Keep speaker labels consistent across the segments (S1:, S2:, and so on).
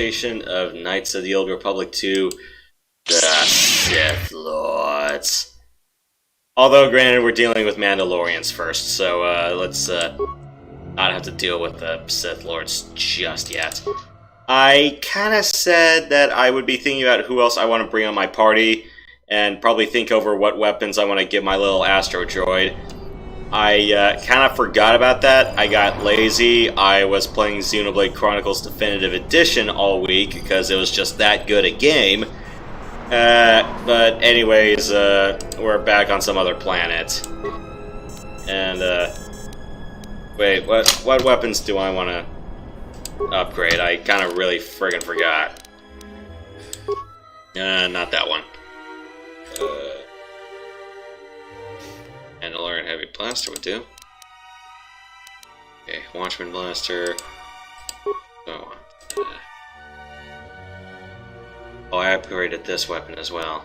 S1: Of Knights of the Old Republic 2, the Sith Lords. Although, granted, we're dealing with Mandalorians first, so let's not have to deal with the Sith Lords just yet. I kind of said that I would be thinking about who else I want to bring on my party, and probably think over what weapons I want to give my little Astro Droid. I kind of forgot about that. I got lazy. I was playing Xenoblade Chronicles Definitive Edition all week because it was just that good a game. But anyways, we're back on some other planet. And, wait, what weapons do I want to upgrade? I kind of really friggin' forgot. Not that one. Mandalorian Heavy Blaster would do. Okay, Watchman Blaster. Oh, I upgraded this weapon as well.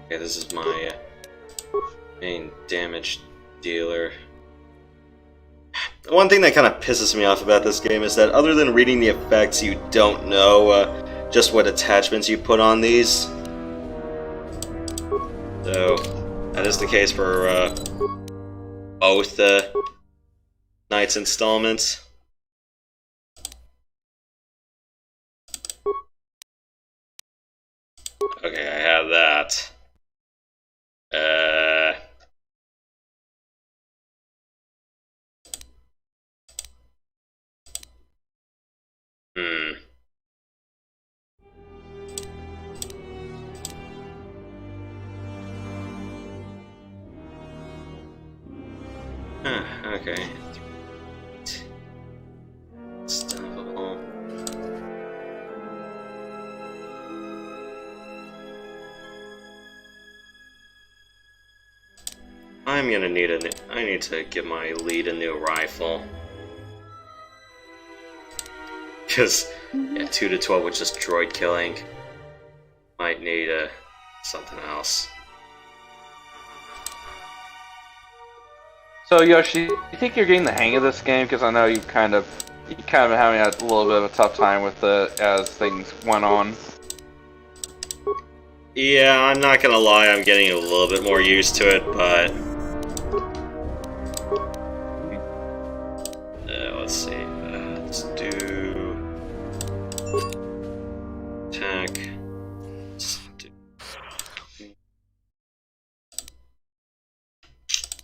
S1: Okay, this is my main damage dealer. One thing that kind of pisses me off about this game is that other than reading the effects, you don't know just what attachments you put on these. So, that is the case for both Knights installments. Okay, I have that. Okay. Stoppable. I'm gonna need I need to give my lead a new rifle. Because, yeah, 2 to 12 with just droid killing. Might need something else.
S2: So Yoshi, do you think you're getting the hang of this game? Because I know you kind of been having a little bit of a tough time with it as things went on.
S1: Yeah, I'm not gonna lie, I'm getting a little bit more used to it, but let's see. Let's do attack.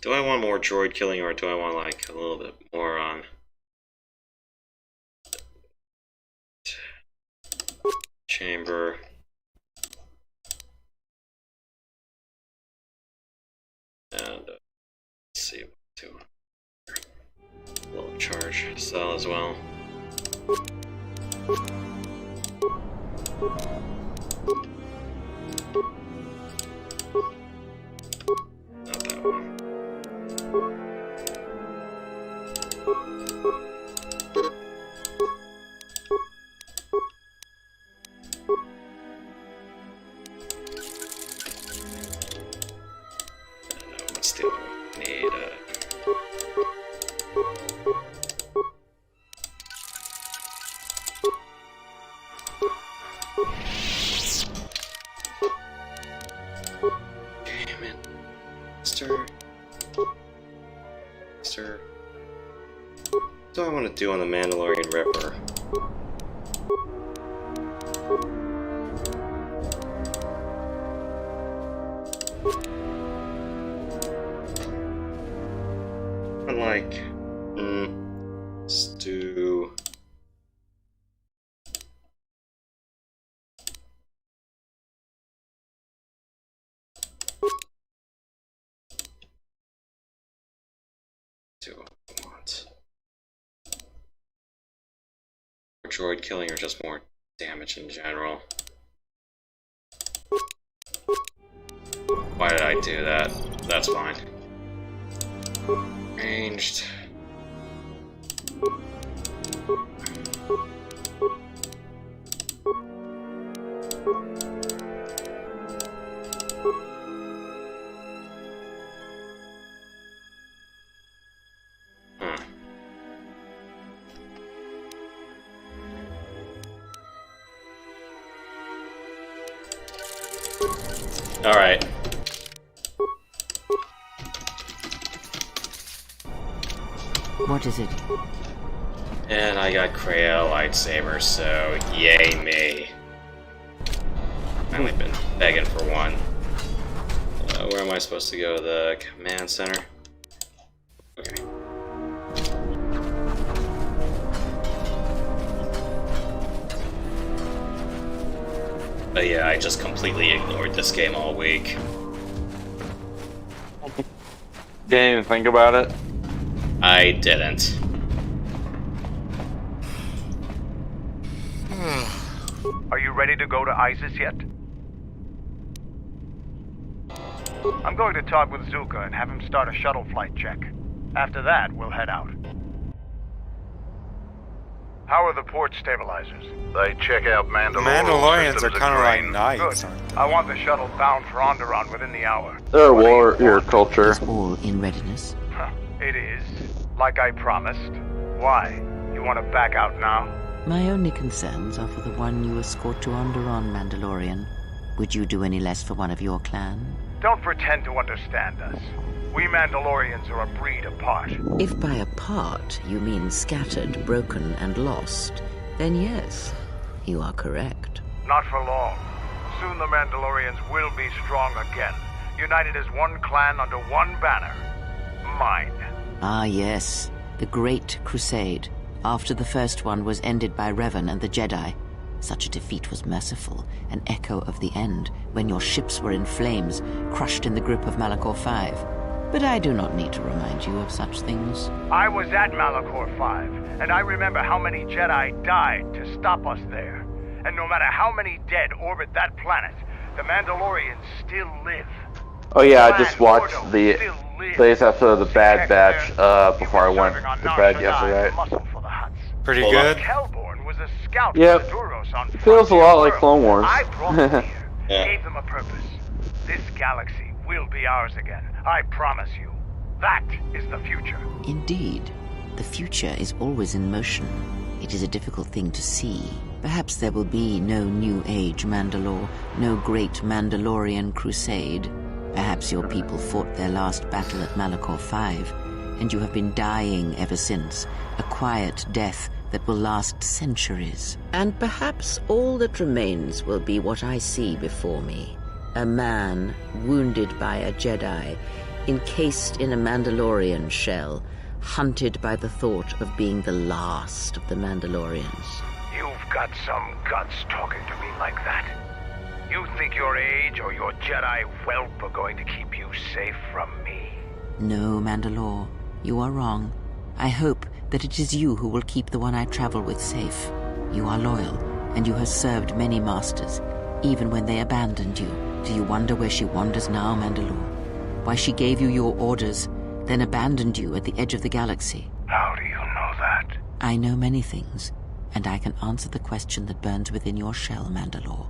S1: Do I want more droid killing, or do I want like a little bit more on chamber? And let's see, do a little charge cell as well. Not that one. Still need damn it. Stir. What do I want to do on the Mandalorian Ripper? Like, let's do what? More droid killing or just more damage in general? Why did I do that? That's fine. Ranged. Alright.
S3: What is it?
S1: And I got Kreia lightsaber, so yay me. Finally been begging for one. Where am I supposed to go? The command center? Okay. But yeah, I just completely ignored this game all week.
S2: Didn't even think about it.
S1: I didn't.
S4: Are you ready to go to ISIS yet? I'm going to talk with Zuka and have him start a shuttle flight check. After that, we'll head out. How are the port stabilizers?
S5: They check out
S6: Mandalorians are kind of like
S4: Good.
S6: knights.
S4: I want the shuttle bound for Onderon within the hour.
S2: They're warrior culture.
S3: Is all in readiness?
S4: It is. Like I promised. Why? You want to back out now?
S3: My only concerns are for the one you escort to Onderon, Mandalorian. Would you do any less for one of your clan?
S4: Don't pretend to understand us. We Mandalorians are a breed apart.
S3: If by apart you mean scattered, broken, and lost, then yes, you are correct.
S4: Not for long. Soon the Mandalorians will be strong again, united as one clan under one banner. Mine.
S3: Ah yes, the Great Crusade. After the first one was ended by Revan and the Jedi. Such a defeat was merciful, an echo of the end, when your ships were in flames, crushed in the grip of Malachor V. But I do not need to remind you of such things.
S4: I was at Malachor V, and I remember how many Jedi died to stop us there. And no matter how many dead orbit that planet, the Mandalorians still live.
S2: Oh yeah, I just watched the latest episode of The Bad Batch before I went to bed yesterday.
S6: Pretty good.
S4: Kelborn was a scout
S2: Yep.
S4: for the Duros on
S2: Feels a lot like Clone Wars.
S4: I brought them here,
S1: Yeah.
S4: gave them a purpose. This galaxy will be ours again. I promise you. That is the future.
S3: Indeed, the future is always in motion. It is a difficult thing to see. Perhaps there will be no New Age Mandalore, no great Mandalorian crusade. Perhaps your people fought their last battle at Malachor V, and you have been dying ever since, a quiet death that will last centuries. And perhaps all that remains will be what I see before me. A man wounded by a Jedi, encased in a Mandalorian shell, hunted by the thought of being the last of the Mandalorians.
S4: You've got some guts talking to me like that. You think your age or your Jedi whelp are going to keep you safe from me?
S3: No, Mandalore, you are wrong. I hope that it is you who will keep the one I travel with safe. You are loyal, and you have served many masters, even when they abandoned you. Do you wonder where she wanders now, Mandalore? Why she gave you your orders, then abandoned you at the edge of the galaxy?
S4: How do you know that?
S3: I know many things, and I can answer the question that burns within your shell, Mandalore.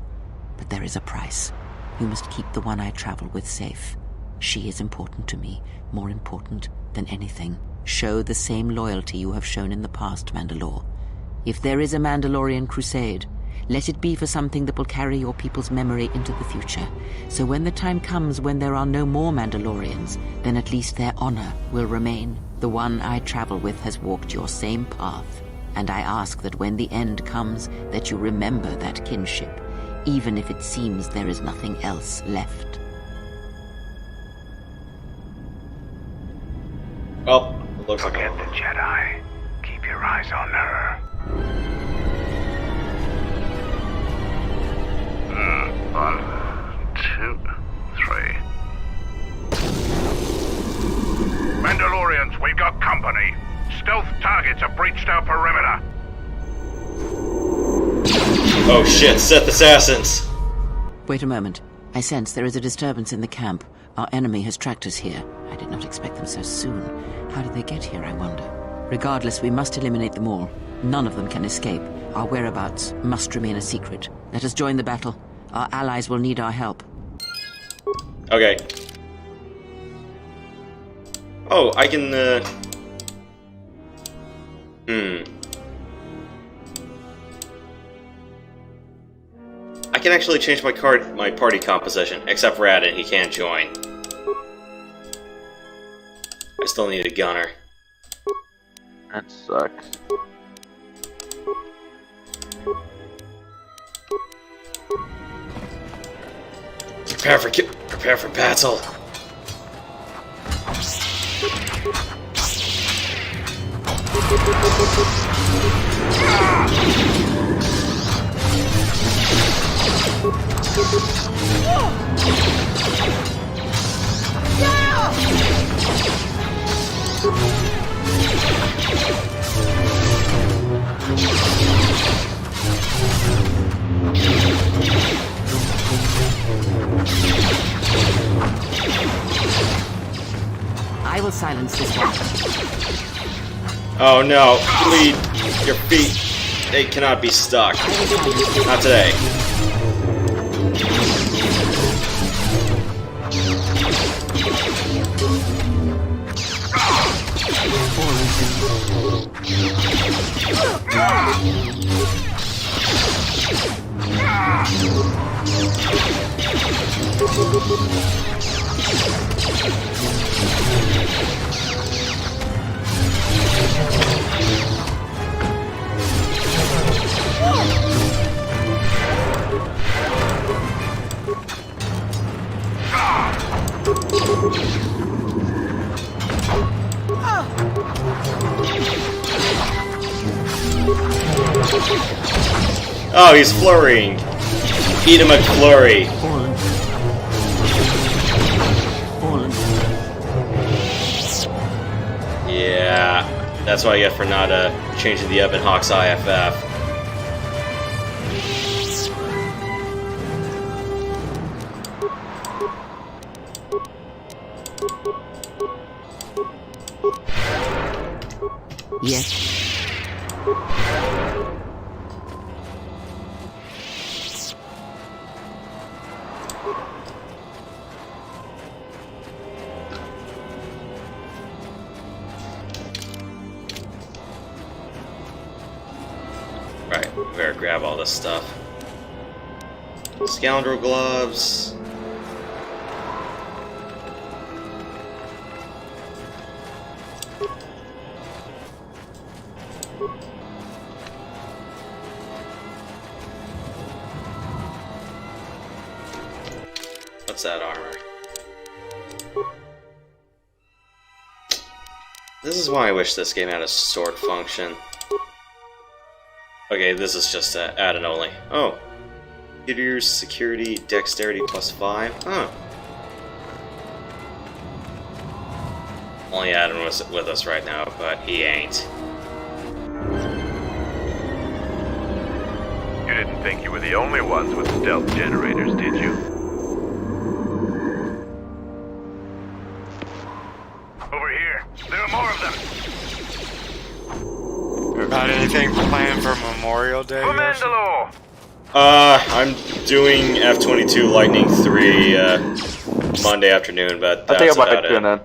S3: But there is a price. You must keep the one I travel with safe. She is important to me, more important than anything. Show the same loyalty you have shown in the past, Mandalore. If there is a Mandalorian crusade, let it be for something that will carry your people's memory into the future. So when the time comes when there are no more Mandalorians, then at least their honor will remain. The one I travel with has walked your same path, and I ask that when the end comes, that you remember that kinship, even if it seems there is nothing else left.
S1: Well, it looks like
S4: Forget the Jedi. Keep your eyes on her.
S5: 1, 2, 3.
S4: Mandalorians, we've got company. Stealth targets have breached our perimeter.
S1: Oh shit, Sith assassins!
S3: Wait a moment. I sense there is a disturbance in the camp. Our enemy has tracked us here. I did not expect them so soon. How did they get here, I wonder? Regardless, we must eliminate them all. None of them can escape. Our whereabouts must remain a secret. Let us join the battle. Our allies will need our help.
S1: Okay. Oh, I can, I can actually change my party composition, except for Radin, he can't join. I still need a gunner.
S2: That sucks.
S1: Prepare for battle.
S3: I will silence this one.
S1: Oh no, lead your feet. They cannot be stuck. Not today. Oh, he's flurrying. Eat him a flurry.
S3: Fallen. Fallen.
S1: Yeah, that's what I get for not changing the Ebon Hawk's IFF.
S3: Yes.
S1: Right, we better grab all this stuff. Scoundrel gloves. What's that armor? This is why I wish this game had a sword function. Okay, this is just add-in only. Oh. Computer's security, dexterity +5. Huh. Only Adam was with us right now, but he ain't.
S5: You didn't think you were the only ones with stealth generators, did you?
S4: Over here. There are more of them.
S6: Got anything planned for Memorial Day?
S4: For Mandalore.
S1: I'm doing F-22 Lightning 3 Monday afternoon, but that's
S2: I think I
S1: about
S2: might do
S1: it.
S2: that.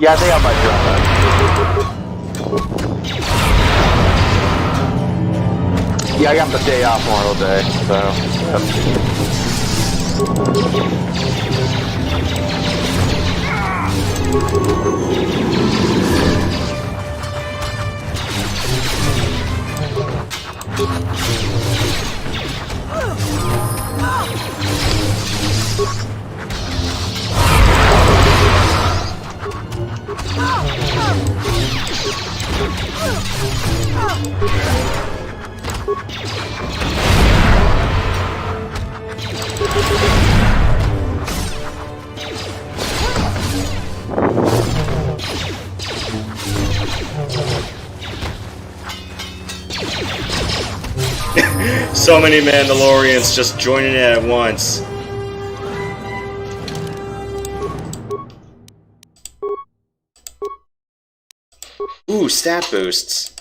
S2: Yeah, I think I might do that. Yeah, I got the day off Memorial Day,
S1: So many Mandalorians just joining in at once. Ooh, stat boosts.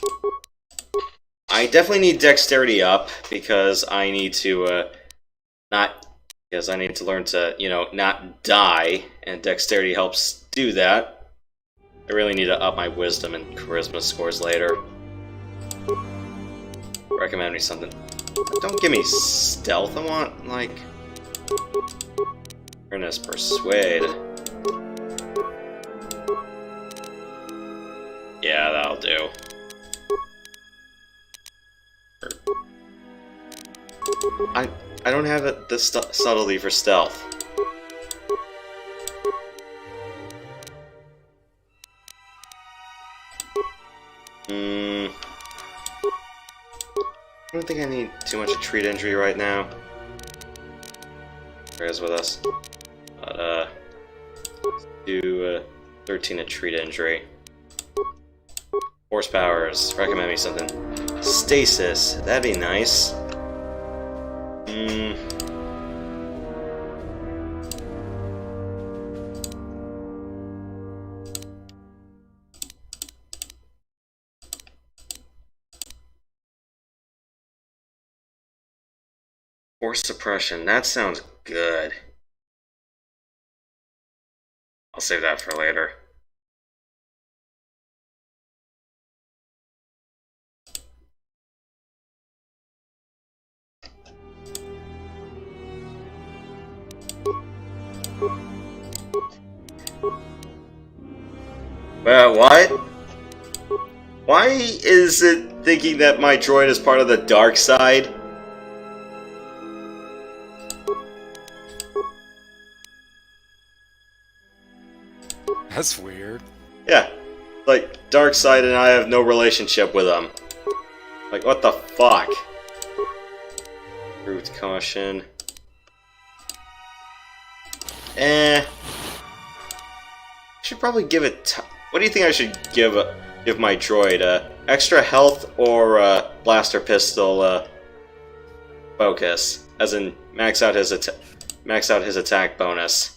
S1: I definitely need dexterity up because I need to learn to, you know, not die, and dexterity helps do that. I really need to up my wisdom and charisma scores later. Recommend me something. Don't give me stealth, I want, like... Earnest Persuade. Yeah, that'll do. I don't have the subtlety for stealth. I don't think I need too much of treat injury right now. Freya's with us. But, let's do 13 of treat injury. Force powers. Recommend me something. Stasis. That'd be nice. Force suppression. That sounds good. I'll save that for later. What? Why is it thinking that my droid is part of the dark side?
S6: That's weird.
S1: Yeah, like, dark side and I have no relationship with them. Like, what the fuck? Root caution. Should probably give it. What do you think I should give my droid? Extra health or blaster pistol focus, as in max out his attack bonus.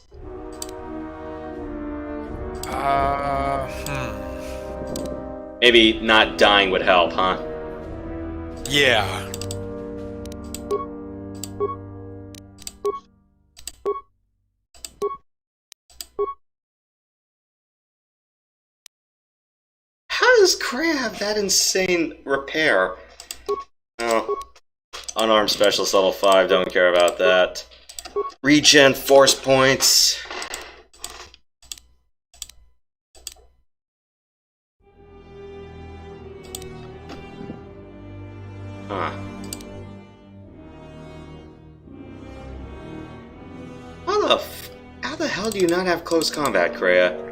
S1: Maybe not dying would help, huh?
S6: Yeah.
S1: How does Kreia have that insane repair? Oh. Unarmed Specialist level 5, don't care about that. Regen force points. Huh. How the hell do you not have close combat, Kreia?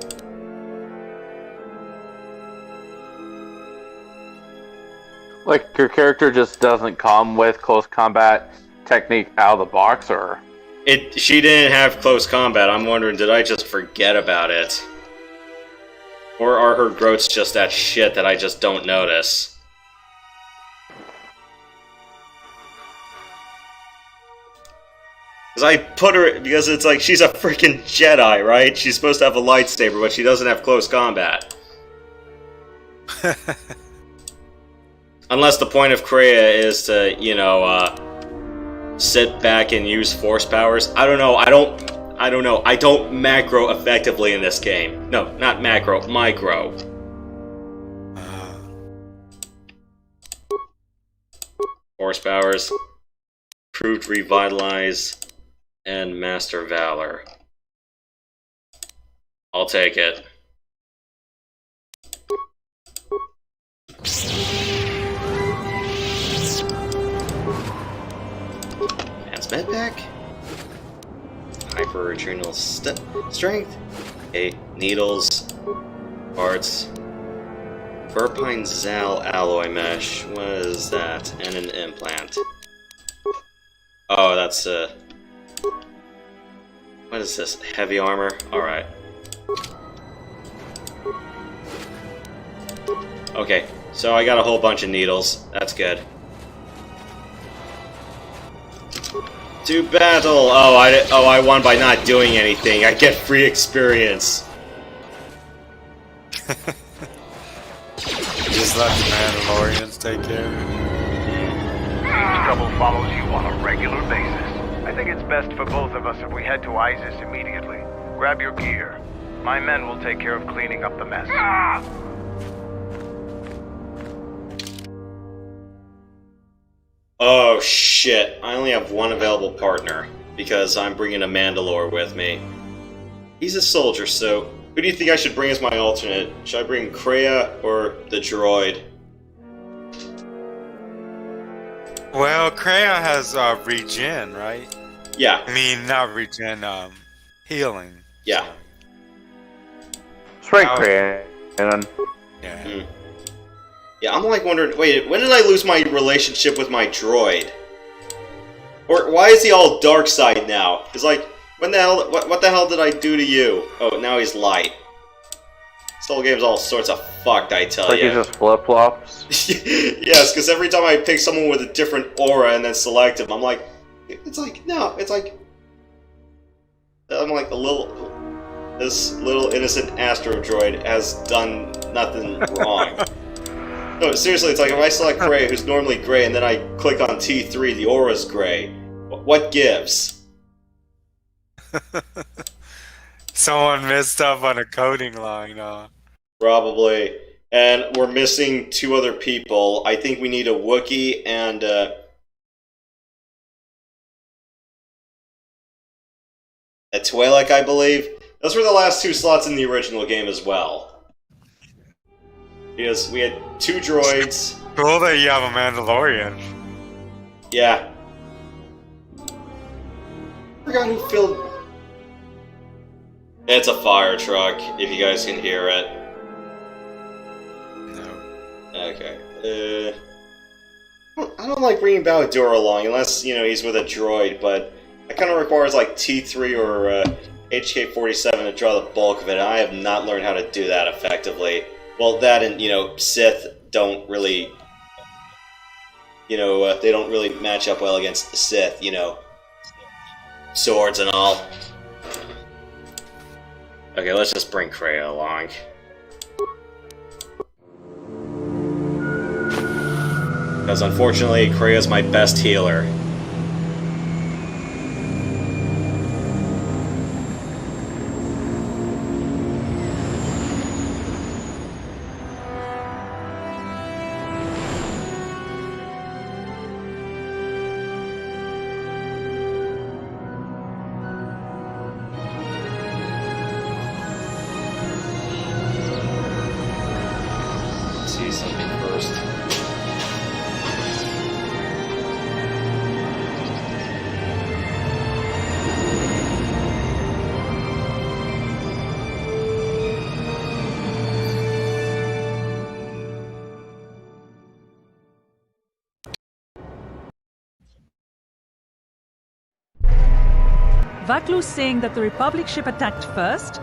S2: Like, your character just doesn't come with close combat technique out of the box, or?
S1: She didn't have close combat. I'm wondering, did I just forget about it? Or are her growths just that shit that I just don't notice? Because I put her... Because it's like, she's a freaking Jedi, right? She's supposed to have a lightsaber, but she doesn't have close combat. Unless the point of Kreia is to, you know, sit back and use force powers. I don't know. I don't know. I don't macro effectively in this game. No, not macro. Micro. Force powers. Improved Revitalize. And Master Valor. I'll take it. Advanced Medpack. Hyper-Adrenal Strength. Okay, needles. Parts. Burpine Zal Alloy Mesh. What is that? And an implant. Oh, that's what is this? Heavy armor? Alright. Okay, so I got a whole bunch of needles. That's good. To battle! Oh, I won by not doing anything. I get free experience.
S6: Just let the Mandalorians take care of it.
S4: Trouble follows you on a regular basis. I think it's best for both of us if we head to Isis immediately. Grab your gear. My men will take care of cleaning up the mess.
S1: Oh shit, I only have one available partner, because I'm bringing a Mandalore with me. He's a soldier, so who do you think I should bring as my alternate? Should I bring Kreia or the droid?
S6: Well, Kreia has regen, right?
S1: Yeah.
S6: I mean, not regen, healing.
S1: Yeah.
S2: Straight Crayon.
S6: Yeah.
S1: Mm. Yeah, I'm like wondering, wait, when did I lose my relationship with my droid? Or why is he all dark side now? It's like, when the hell, what the hell did I do to you? Oh, now he's light. This whole game's all sorts of fucked, I tell
S2: Like
S1: you.
S2: he just flip-flops?
S1: Yes, because every time I pick someone with a different aura and then select him, I'm like, it's like, no, it's like, I'm like, this little innocent astro droid has done nothing wrong. No, seriously, it's like if I select Gray, who's normally gray, and then I click on T3, the aura's gray. What gives?
S6: Someone messed up on a coding line,
S1: Probably. And we're missing 2 other people. I think we need a Wookiee and a Twi'lek, I believe. Those were the last 2 slots in the original game as well. Because we had 2 droids.
S6: Cool that you have a Mandalorian.
S1: Yeah. I forgot who filled... It's a fire truck, if you guys can hear it.
S6: No.
S1: Okay. I don't like bringing Baldur along, unless, you know, he's with a droid, but it kind of requires, like, T3 or HK-47 to draw the bulk of it, and I have not learned how to do that effectively. Well, that and, you know, Sith don't really, you know, they don't really match up well against the Sith, you know. Swords and all. Okay, let's just bring Kreia along. Because unfortunately, Kreia's my best healer. See something first.
S7: Vaklu's saying that the Republic ship attacked first?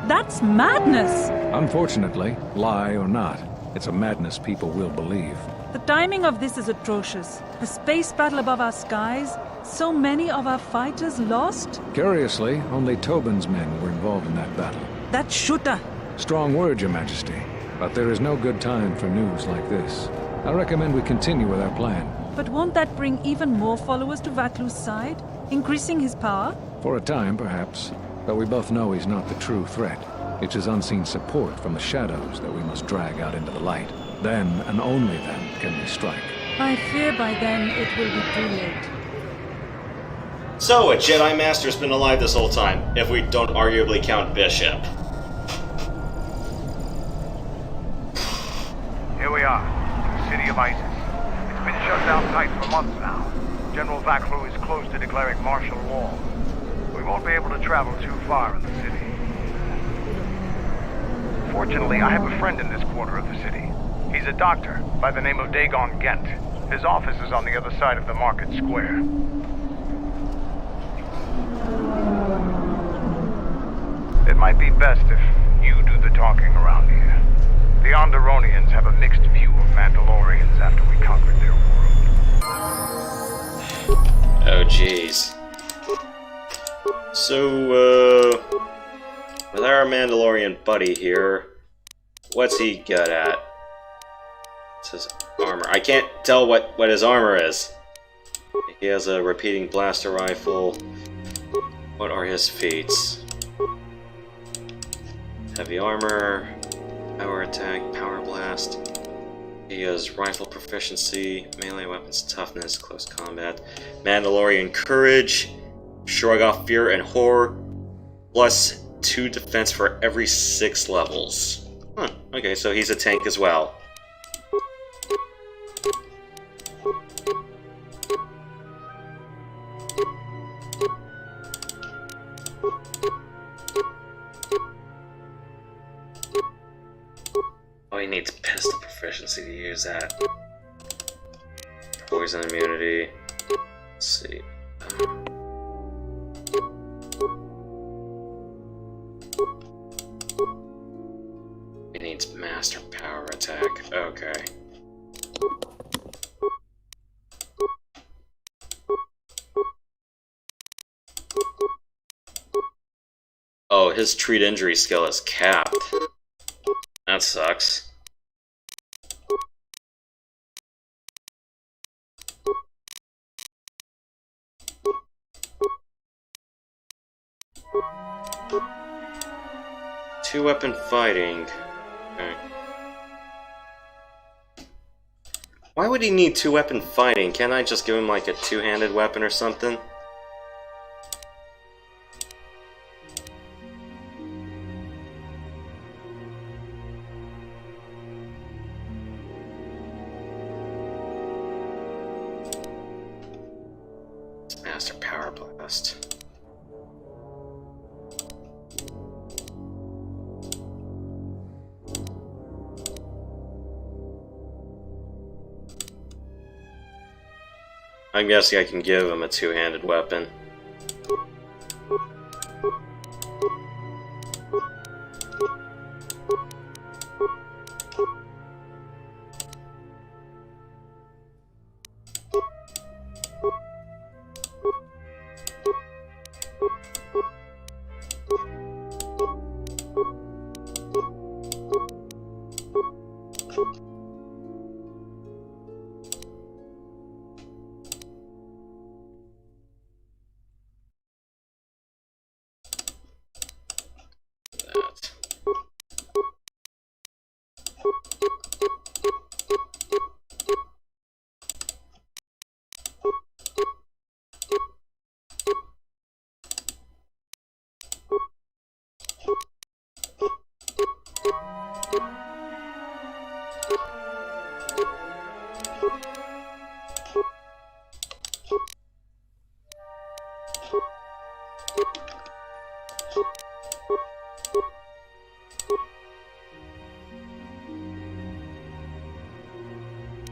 S7: That's madness!
S8: Unfortunately, lie or not, it's a madness people will believe.
S7: The timing of this is atrocious. A space battle above our skies, so many of our fighters lost?
S8: Curiously, only Tobin's men were involved in that battle.
S7: That shooter!
S8: Strong word, Your Majesty, but there is no good time for news like this. I recommend we continue with our plan.
S7: But won't that bring even more followers to Vaklu's side? Increasing his power?
S8: For a time, perhaps, but we both know he's not the true threat. It's his unseen support from the shadows that we must drag out into the light. Then, and only then, can we strike.
S7: I fear by then it will be too late.
S1: So, a Jedi Master's been alive this whole time, if we don't arguably count Bishop.
S4: Here we are, the city of Isis. It's been shut down tight for months now. General Vaklu is close to declaring martial law. We won't be able to travel too far in the city. Fortunately, I have a friend in this quarter of the city. He's a doctor by the name of Dagon Gent. His office is on the other side of the market square. It might be best if you do the talking around here. The Onderonians have a mixed view of Mandalorians after we conquered their world.
S1: Oh, jeez. So, with our Mandalorian buddy here, what's he good at? It says armor. I can't tell what his armor is. He has a repeating blaster rifle. What are his feats? Heavy armor, power attack, power blast. He has rifle proficiency, melee weapons toughness, close combat, Mandalorian courage, shrug off fear and horror, plus 2 defense for every 6 levels. Huh, okay, so he's a tank as well. Oh, he needs pistol proficiency to use that. Poison immunity. Let's see. He needs master power attack. Okay. Oh, his treat injury skill is capped. That sucks. Two-weapon fighting. Okay. Why would he need two-weapon fighting? Can't I just give him like a two-handed weapon or something? Master Power Blast. I'm guessing I can give him a two-handed weapon.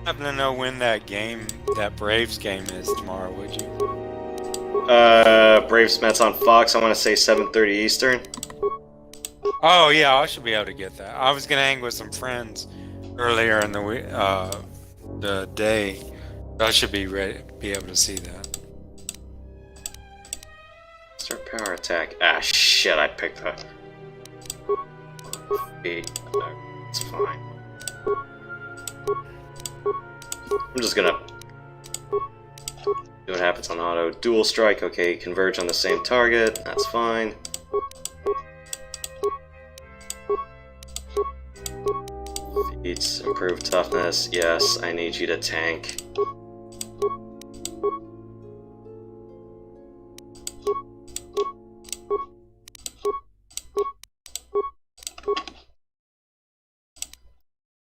S6: Happen to know when that Braves game is tomorrow, would you?
S1: Braves Mets on Fox, I want to say 7:30 Eastern.
S6: Oh yeah, I should be able to get that. I was gonna hang with some friends earlier in the day. I should be able to see that.
S1: Start power attack. Ah shit, I picked that. It's fine. I'm just gonna do what happens on auto. Dual strike, okay, converge on the same target, that's fine. Feats, improved toughness, yes, I need you to tank.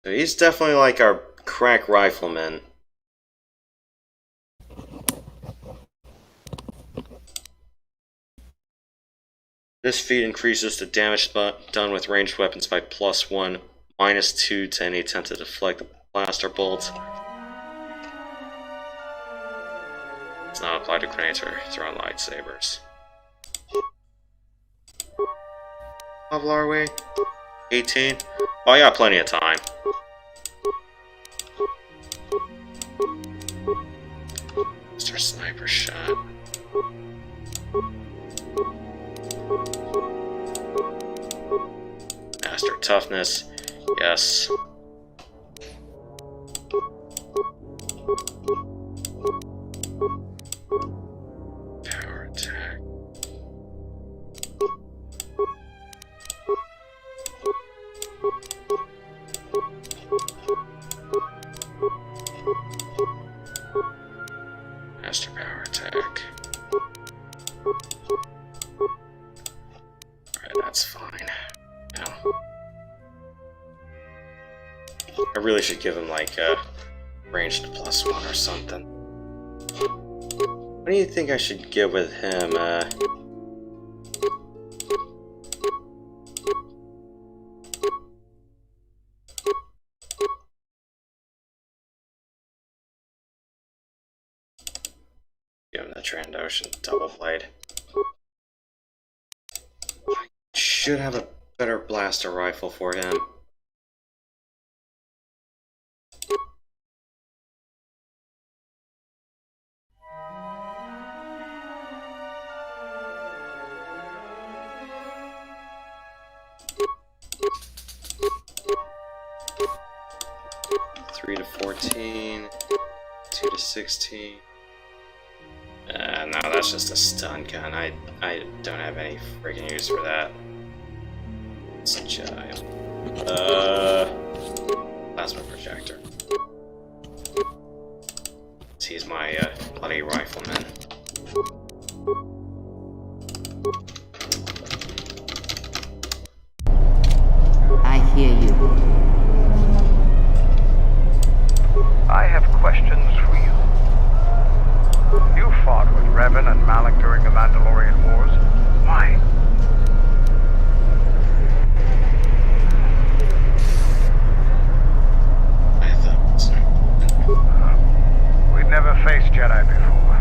S1: So he's definitely like our crack rifleman. This feat increases the damage done with ranged weapons by +1, -2 to any attempt to deflect a blaster bolt. It's not applied to grenades or throwing lightsabers. How level are we? 18? Oh, I got plenty of time. Mr. Sniper Shot. Master Toughness, yes. Power attack. Alright, that's fine. Now, I really should give him like a ranged +1 or something. What do you think I should get with him? Give him the Trandoshan double blade. I should have a better blaster rifle for him. Three to 14, 2 to 16. No, that's just a stun gun. I don't have any freaking use for that. It's a Jedi. Plasma projector. He's my bloody rifleman.
S3: I hear you.
S4: I have questions for you. You fought with Revan and Malak during the Mandalorian Wars. Why?
S1: I thought so.
S4: We'd never faced Jedi before,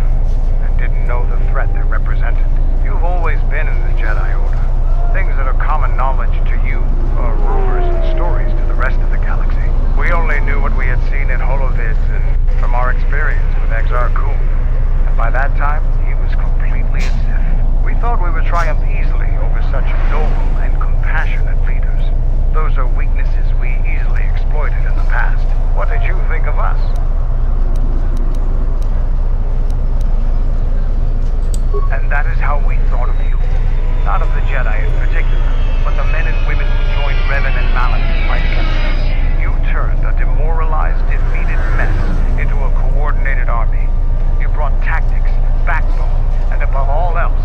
S4: and didn't know the threat they represented. You've always been in the Jedi Order. Things that are common knowledge to you are rumors and stories to the rest of the galaxy. We only knew what we had seen in holovids and from our experience with Exar Kun. And by that time, he was completely a Sith. We thought we would triumph easily over such noble and compassionate leaders. Those are weaknesses we easily exploited in the past. What did you think of us? And that is how we thought of you. Not of the Jedi in particular, but the men and women who joined Revan and Malak to fight against us. You turned a demoralized, defeated mess into a coordinated army. You brought tactics, backbone, and above all else,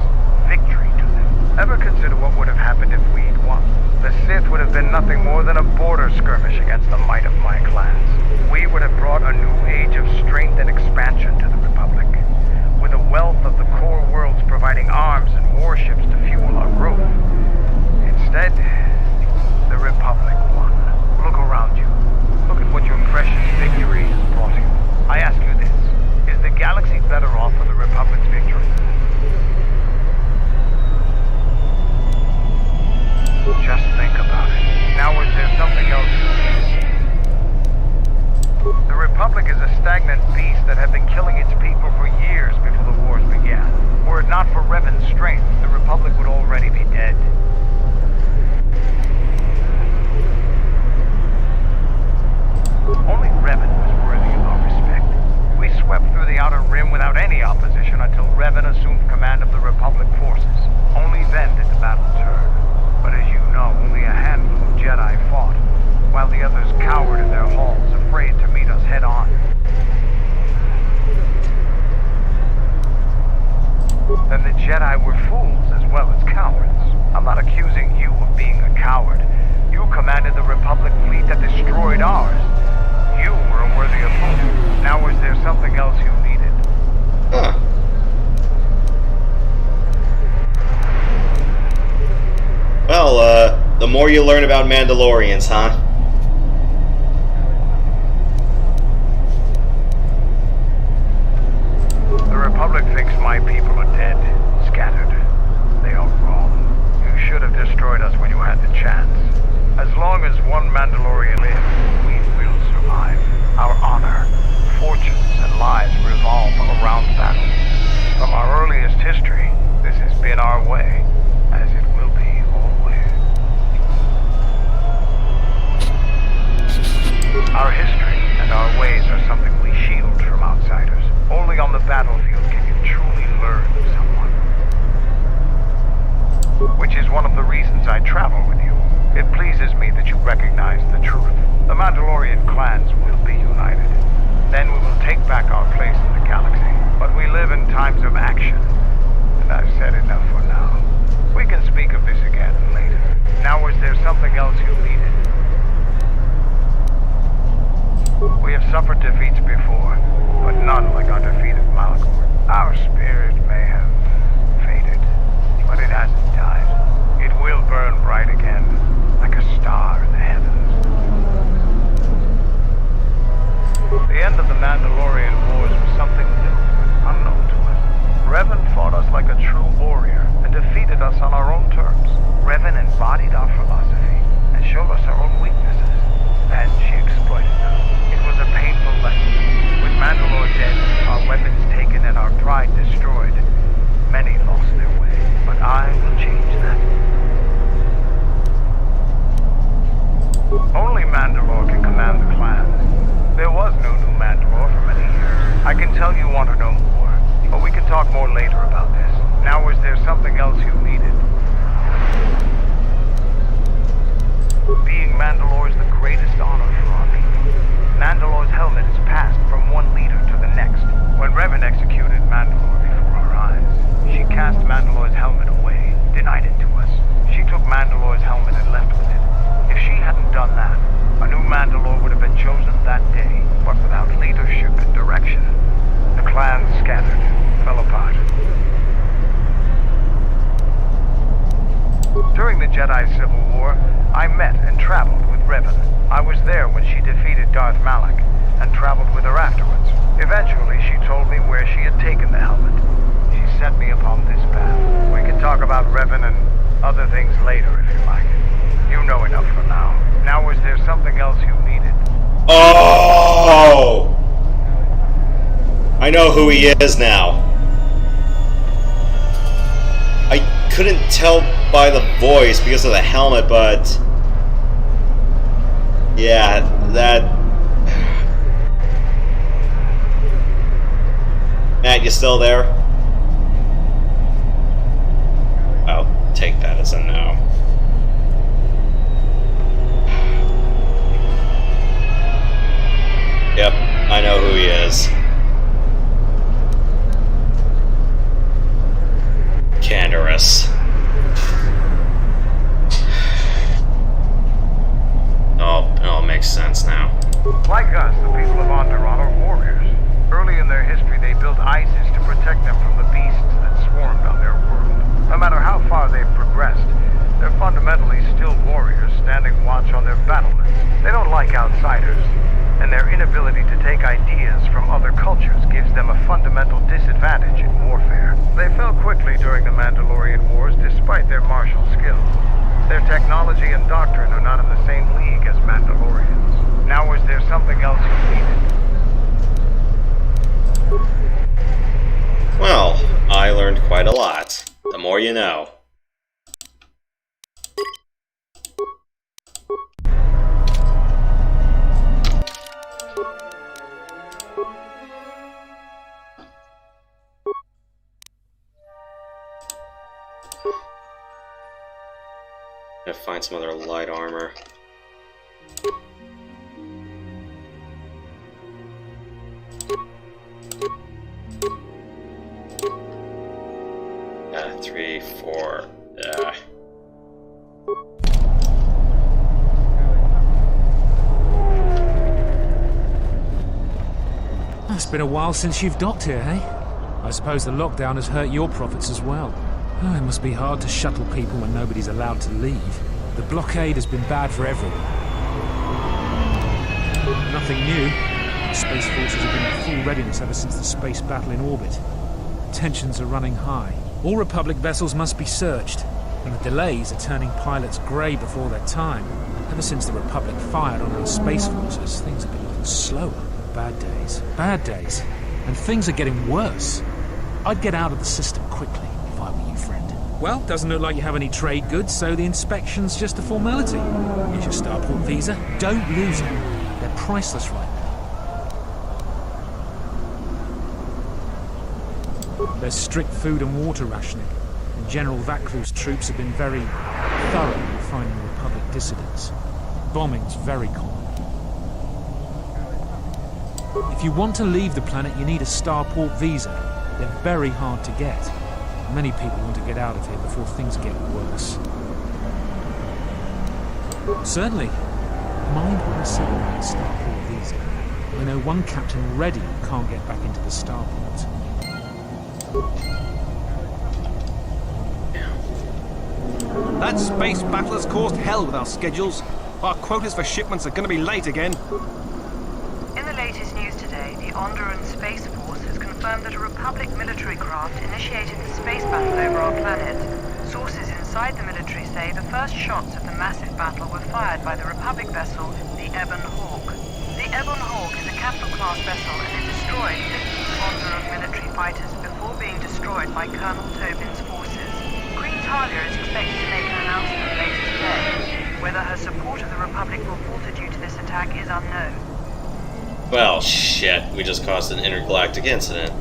S4: victory to them. Ever consider what would have happened if we'd won? The Sith would have been nothing more than a border skirmish against the might of my clans. We would have brought a new age of strength and expansion to the Republic. With the wealth of the core worlds providing arms and warships to fuel our growth. Instead, the Republic won. Look around you. Look at what your precious victory has brought you. I ask you this. Is the galaxy better off for the Republic's victory? Just think about it. Now is there something else you need? The Republic is a stagnant beast that had been killing its people for years before the wars began. Were it not for Revan's strength, the Republic would already be dead. Only Revan was worthy of our respect. We swept through the Outer Rim without any opposition until Revan assumed command of the Republic forces. Only then did the battle turn. But as you know, only a handful of Jedi fought, while the others cowered in their halls, afraid to meet us head-on. Then the Jedi were fools as well as cowards. I'm not accusing you of being a coward. You commanded the Republic fleet that destroyed ours. You were a worthy opponent. Now is there something else you needed?
S1: Huh. Well, the more you learn about Mandalorians, huh?
S4: The Republic thinks my people are dead, scattered. They are wrong. You should have destroyed us when you had the chance. As long as one Mandalorian lives, we will survive. Our honor, fortunes, and lives revolve around battle. From our earliest history, this has been our way, as it will be always. Our history and our ways are something we shield from outsiders. Only on the battlefield can you truly learn someone. Which is one of the reasons I travel with you. It pleases me that you recognize the truth. The Mandalorian clans will be united. Then we will take back our place in the galaxy. But we live in times of action. I've said enough for now. We can speak of this again later. Now, is there something else you needed? We have suffered defeats before, but none like our defeat of Malachor. Our spirit may have faded, but it hasn't died. It will burn bright again, like a star in the heavens. The end of the Mandalorian Wars was something new, unknown to us. Revan fought us like a true warrior and defeated us on our own terms. Revan embodied our philosophy and showed us our own weaknesses, and she exploited them. It was a painful lesson. With Mandalore dead, our weapons taken, and our pride destroyed, many lost their way. But I will change that. Only Mandalore can command the clans. There was no new Mandalore for many years. I can tell you want to know more, but we can talk more later about this. Now, is there something else you needed? Being Mandalore is the greatest honor for our people. Mandalore's helmet is passed from one leader to the next. When Revan executed Mandalore before our eyes, she cast Mandalore's helmet away, denied it to us. She took Mandalore's helmet and left with it. If she hadn't done that, a new Mandalore would have been chosen that day, but without leadership and direction. The clans scattered, fell apart. During the Jedi Civil War, I met and traveled with Revan. I was there when she defeated Darth Malak, and traveled with her afterwards. Eventually, she told me where she had taken the helmet. She set me upon this path. We can talk about Revan and other things later if you like. You know enough for now. Now, is there something else you needed?
S1: Oh! I know who he is now. I couldn't tell by the voice because of the helmet, but... yeah, that... Matt, you still there? I'll take that as a no. Yep, I know who he is. Canderous. Oh, it all makes sense now.
S4: Like us, the people of Onderon are warriors. Early in their history, they built ISIS to protect them from the beasts that swarmed on their world. No matter how far they've progressed, they're fundamentally still warriors standing watch on their battlements. They don't like outsiders, and their inability to take ideas from other cultures gives them a fundamental disadvantage in warfare. They fell quickly during the Mandalorian Wars despite their martial skills. Their technology and doctrine are not in the same league as Mandalorians. Now, is there something else you needed?
S1: Well, I learned quite a lot. The more you know. Gotta find some other light armor. Yeah, 3, 4.
S9: It's been a while since you've docked here, eh? I suppose the lockdown has hurt your profits as well. Oh, it must be hard to shuttle people when nobody's allowed to leave. The blockade has been bad for everyone. Nothing new. The Space Forces have been in full readiness ever since the space battle in orbit. Tensions are running high. All Republic vessels must be searched, and the delays are turning pilots grey before their time. Ever since the Republic fired on our Space Forces, things have been a little slower. Bad days. Bad days. And things are getting worse. I'd get out of the system quickly if I were you, friend. Well, doesn't look like you have any trade goods, so the inspection's just a formality. Here's your starport visa. Don't lose it. They're priceless right now. There's strict food and water rationing, and General Vaklu's troops have been very thorough in finding Republic dissidents. Bombing's very common. If you want to leave the planet, you need a starport visa. They're very hard to get. Many people want to get out of here before things get worse. Certainly. Mind what I said about starport visa. I know one captain already who can't get back into the starport.
S10: That space battle has caused hell with our schedules. Our quotas for shipments are going to be late again.
S11: In the latest news today, the Onderon Space Force has confirmed that a Republic military craft initiated the space battle over our planet. Sources inside the military say the first shots of the massive battle were fired by the Republic vessel, the Ebon Hawk. The Ebon Hawk is a capital-class vessel and it destroyed 15 Onderon military fighters before being destroyed by Colonel Tobin's forces. Queen Talia is expected to make an announcement later today. Whether her support of the Republic will falter due to this attack is unknown.
S1: Well, shit. We just caused an intergalactic incident.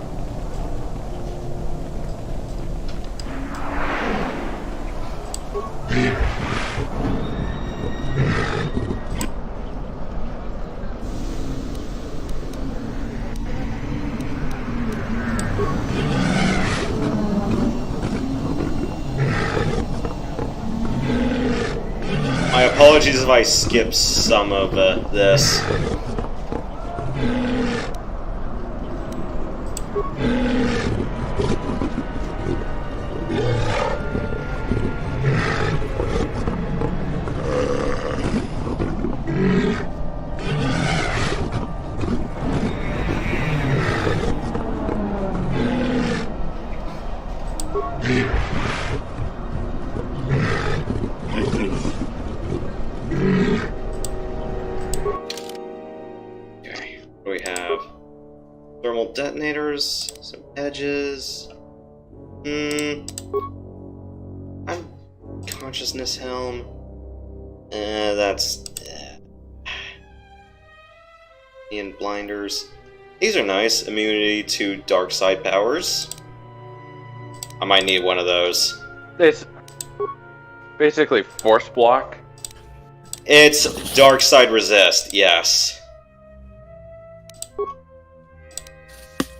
S1: My apologies if I skip some of this. We have thermal detonators, some edges. Unconsciousness helm. That's and blinders. These are nice. Immunity to dark side powers. I might need one of those.
S2: It's basically force block.
S1: It's dark side resist, yes.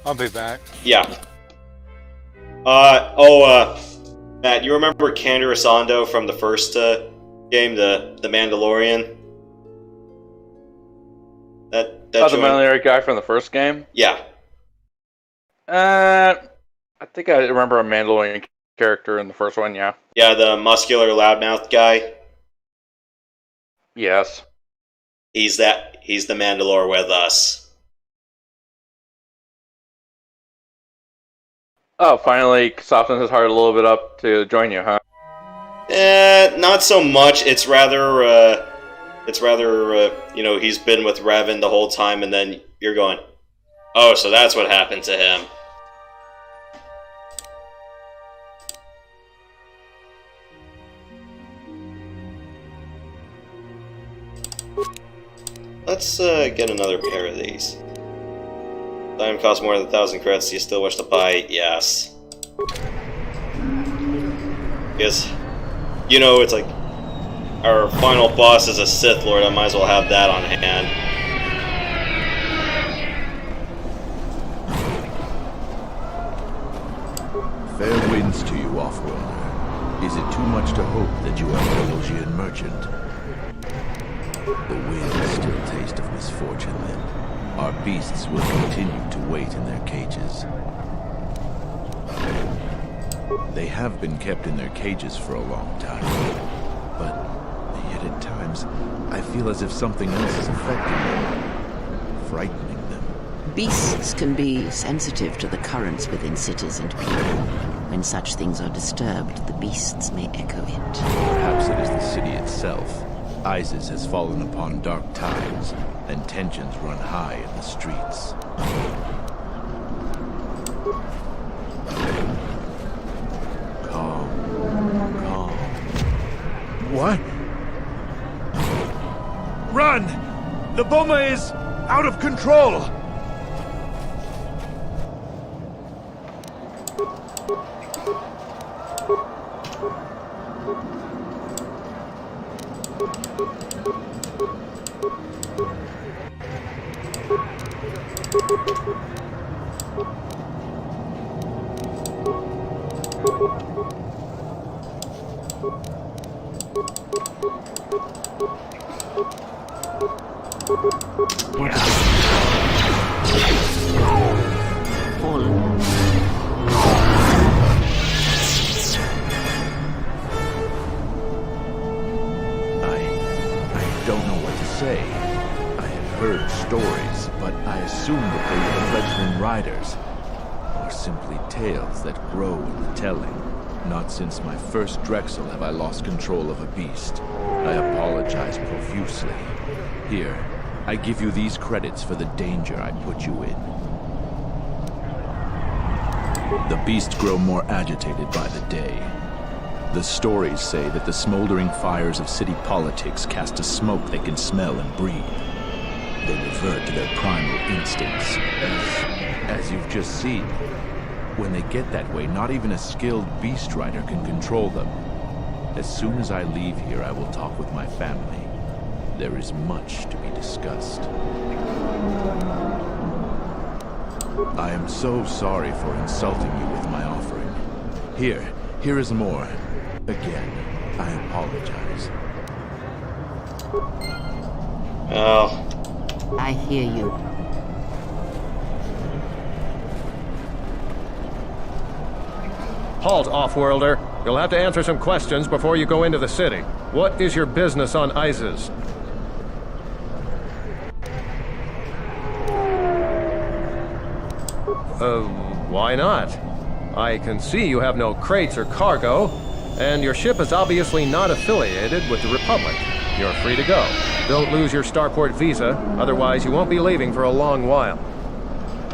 S6: I'll be back.
S1: Yeah. Matt, you remember Canderous Ondo from the first game, the Mandalorian? That
S2: the Mandalorian guy from the first game?
S1: Yeah.
S2: I think I remember a Mandalorian character in the first one, yeah.
S1: Yeah, the muscular loudmouth guy.
S2: Yes.
S1: He's the Mandalore with us.
S2: Oh, finally softened his heart a little bit up to join you, huh?
S1: Not so much. It's rather, you know, he's been with Revan the whole time, and then you're going, oh, so that's what happened to him. Let's get another pair of these. Diamond costs more than 1,000 credits. Do you still wish to buy it? Yes. Because, you know, it's like our final boss is a Sith Lord. I might as well have that on hand.
S12: Fair winds to you, Off-Worlder. Is it too much to hope that you are a Telosian merchant? The winds still taste of misfortune, then. Our beasts will continue to wait in their cages. They have been kept in their cages for a long time. But yet at times, I feel as if something else is affecting them. Frightening them.
S3: Beasts can be sensitive to the currents within cities and people. When such things are disturbed, the beasts may echo it.
S12: Perhaps it is the city itself. ISIS has fallen upon dark times, and tensions run high in the streets. Calm.
S10: What? Run! The bomber is out of control!
S12: I don't know what to say. I have heard stories, but I assumed that they were fledgling riders, or simply tales that grow in the telling. Not since my first Drexel have I lost control of a beast. I apologize profusely. Here, I give you these credits for the danger I put you in. The beasts grow more agitated by the day. The stories say that the smoldering fires of city politics cast a smoke they can smell and breathe. They revert to their primal instincts, as you've just seen. When they get that way, not even a skilled beast rider can control them. As soon as I leave here, I will talk with my family. There is much to be discussed. I am so sorry for insulting you with my offering. Here is more. Again, I apologize.
S3: Oh. I hear you.
S13: Halt, Offworlder. You'll have to answer some questions before you go into the city. What is your business on Isis? Why not? I can see you have no crates or cargo, and your ship is obviously not affiliated with the Republic. You're free to go. Don't lose your starport visa, otherwise you won't be leaving for a long while.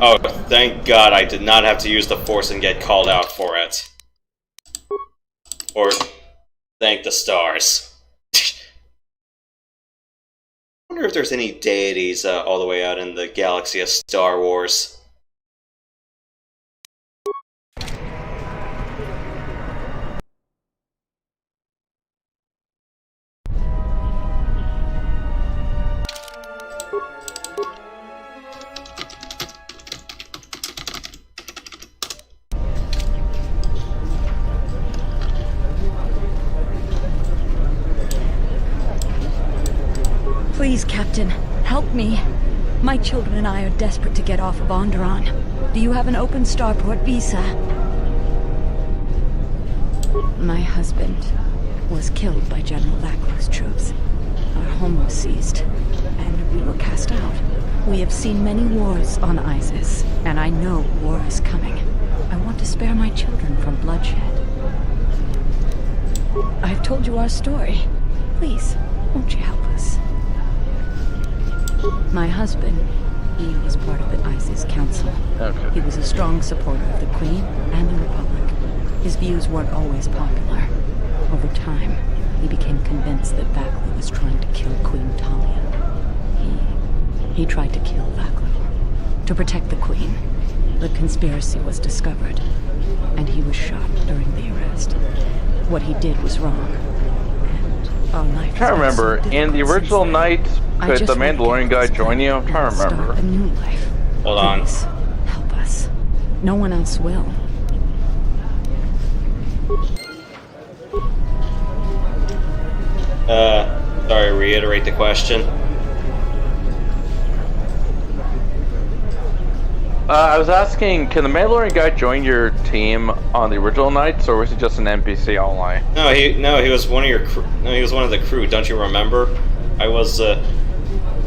S1: Oh, thank God I did not have to use the Force and get called out for it. Or thank the stars. I wonder if there's any deities all the way out in the galaxy of Star Wars.
S14: Please, Captain, help me. My children and I are desperate to get off of Onderon. Do you have an open starport visa? My husband was killed by General Lacro's troops. Our home was seized, and we were cast out. We have seen many wars on Isis, and I know war is coming. I want to spare my children from bloodshed. I've told you our story. Please, won't you help us? My husband, he was part of the Isis Council.
S2: Okay.
S14: He was a strong supporter of the Queen and the Republic. His views weren't always popular. Over time, he became convinced that Vaklu was trying to kill Queen Talia. He tried to kill Vaklu. To protect the Queen, the conspiracy was discovered, and he was shot during the arrest. What he did was wrong, and our life...
S2: I'm trying to remember, in the original Knights, could the Mandalorian guy join you? I'm trying to remember.
S14: A new life.
S1: Hold on.
S14: Please, help us. No one else will.
S1: Sorry, reiterate the question.
S2: I was asking, can the Mandalorian guy join your team on the original Knights, or was he just an NPC only?
S1: No, he was one of your crew. No, he was one of the crew. Don't you remember? I was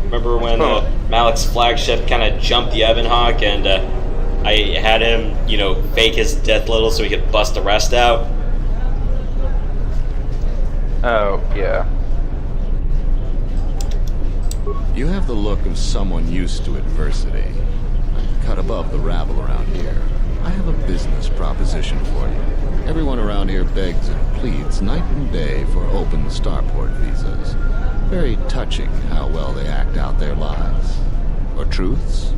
S1: remember when Malik's flagship kind of jumped the Evanhawk, and I had him, fake his death little so he could bust the rest out.
S2: Oh, yeah.
S15: You have the look of someone used to adversity. Cut above the rabble around here. I have a business proposition for you. Everyone around here begs and pleads night and day for open starport visas. Very touching how well they act out their lives. Or truths?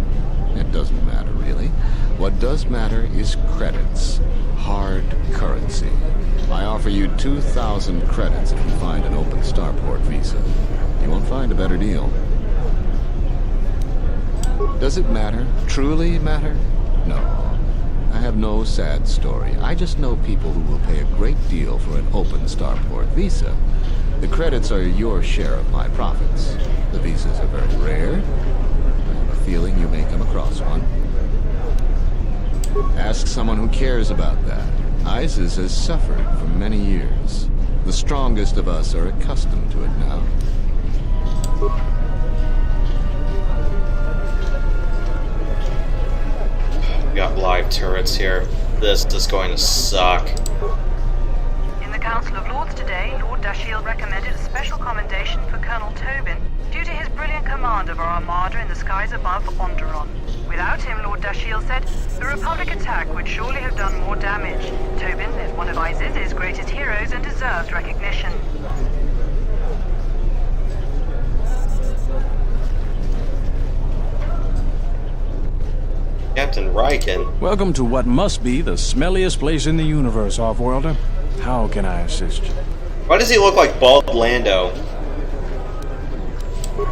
S15: It doesn't matter, really. What does matter is credits. Hard currency. I offer you 2,000 credits if you find an open starport visa. You won't find a better deal. Does it matter? Truly matter? No. I have no sad story. I just know people who will pay a great deal for an open starport visa. The credits are your share of my profits. The visas are very rare. I have a feeling you may come across one. Ask someone who cares about that. ISIS has suffered for many years. The strongest of us are accustomed to it now.
S1: We got live turrets here. This is going to suck.
S11: In the Council of Lords today, Lord Dashiell recommended a special commendation for Colonel Tobin due to his brilliant command of our armada in the skies above Onderon. Without him, Lord Dashiell said, the Republic attack would surely have done more damage. Tobin is one of ISIS's greatest heroes and deserves recognition.
S1: Captain Riken.
S16: Welcome to what must be the smelliest place in the universe, Offworlder. How can I assist you?
S1: Why does he look like Bald Lando?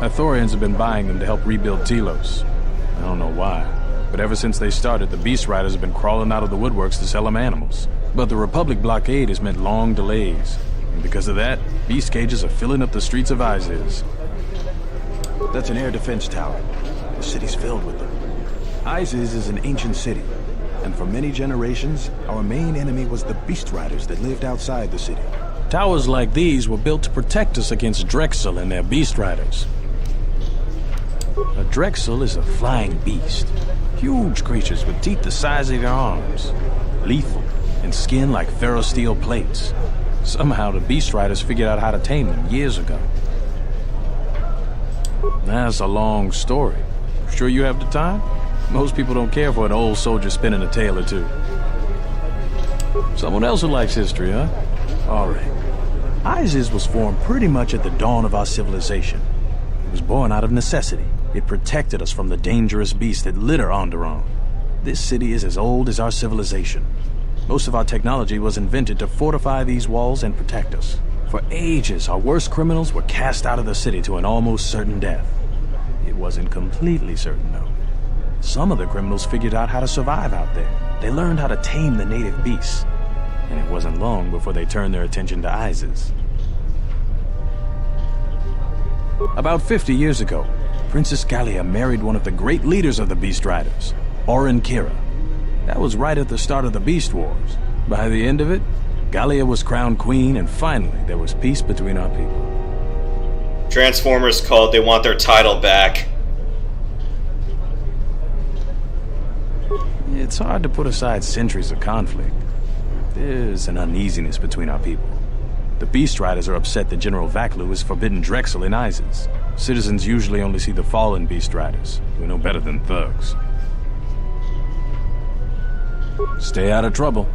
S16: Ithorians have been buying them to help rebuild Telos. I don't know why, but ever since they started, the Beast Riders have been crawling out of the woodworks to sell them animals. But the Republic blockade has meant long delays, and because of that, beast cages are filling up the streets of Isis.
S17: That's an air defense tower. The city's filled with them. Isis is an ancient city, and for many generations, our main enemy was the Beast Riders that lived outside the city.
S16: Towers like these were built to protect us against Drexel and their Beast Riders. A Drexel is a flying beast. Huge creatures with teeth the size of your arms. Lethal, and skin like ferrosteel plates. Somehow the Beast Riders figured out how to tame them years ago. That's a long story. Sure you have the time? Most people don't care for an old soldier spinning a tale or two. Someone else who likes history, huh? Alright. Isis was formed pretty much at the dawn of our civilization. It was born out of necessity. It protected us from the dangerous beasts that litter Onderon. This city is as old as our civilization. Most of our technology was invented to fortify these walls and protect us. For ages, our worst criminals were cast out of the city to an almost certain death. It wasn't completely certain, though. Some of the criminals figured out how to survive out there. They learned how to tame the native beasts. And it wasn't long before they turned their attention to Isis. About 50 years ago, Princess Gallia married one of the great leaders of the Beast Riders, Orin Kira. That was right at the start of the Beast Wars. By the end of it, Gallia was crowned queen, and finally there was peace between our people.
S1: Transformers called, they want their title back.
S16: It's hard to put aside centuries of conflict. There's an uneasiness between our people. The Beast Riders are upset that General Vaklu has forbidden Drexel in Isis. Citizens usually only see the fallen Beast Riders, who know better than thugs. Stay out of trouble.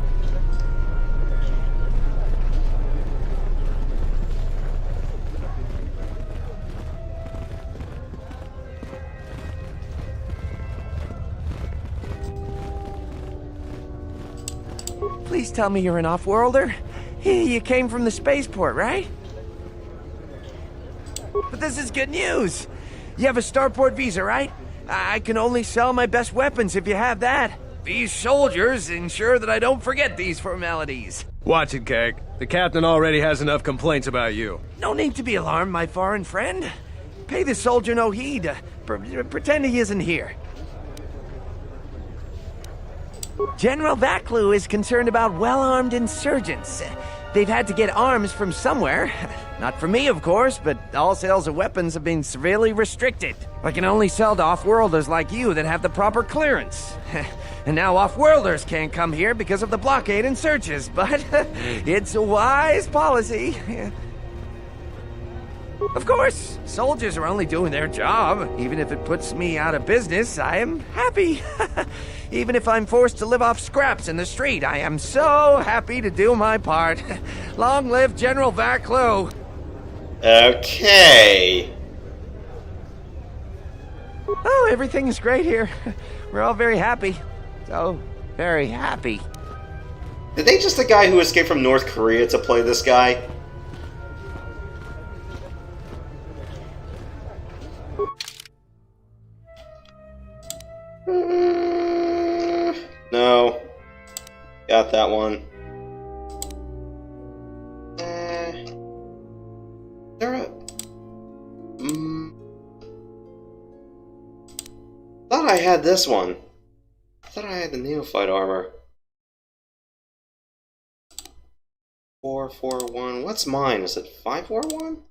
S18: Please tell me you're an off-worlder. You came from the spaceport, right? But this is good news. You have a starport visa, right? I can only sell my best weapons if you have that. These soldiers ensure that I don't forget these formalities.
S13: Watch it, Keg. The captain already has enough complaints about you.
S18: No need to be alarmed, my foreign friend. Pay the soldier no heed. Pretend he isn't here. General Vaklu is concerned about well-armed insurgents. They've had to get arms from somewhere. Not from me, of course, but all sales of weapons have been severely restricted. I can only sell to off-worlders like you that have the proper clearance. And now off-worlders can't come here because of the blockade and searches, but it's a wise policy. Of course, soldiers are only doing their job. Even if it puts me out of business, I am happy. Even if I'm forced to live off scraps in the street, I am so happy to do my part. Long live General Vaklu.
S1: Okay.
S18: Oh, everything is great here. We're all very happy. So very happy.
S1: Did they just the guy who escaped from North Korea to play this guy? No. got that one. There a... thought I had this one. I thought I had the Neophyte armor. 441. What's mine? Is it 541?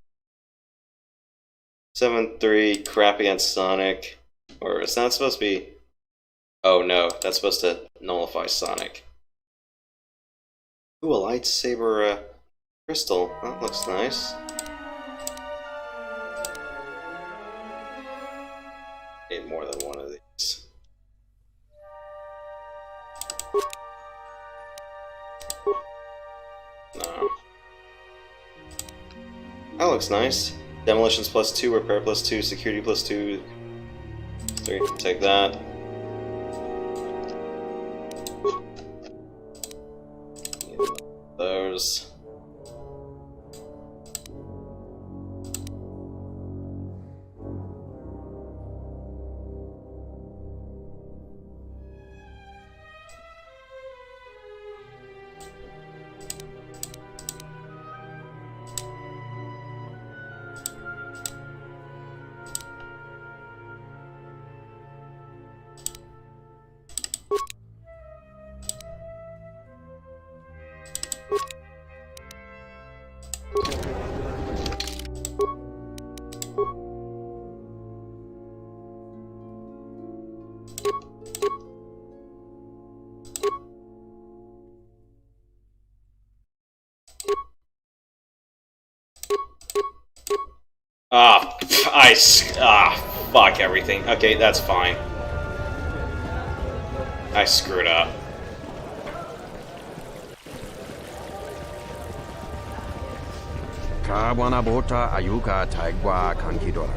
S1: 7-3. Crap against Sonic. Or is that supposed to be... Oh no, that's supposed to nullify Sonic. Ooh, a lightsaber crystal. That looks nice. Need more than one of these. No. That looks nice. Demolitions +2, repair +2, security +2, 3. Take that. Those. Fuck everything. Okay, that's fine. I screwed up.
S13: Kawana bota ayuka taigwa kankidora.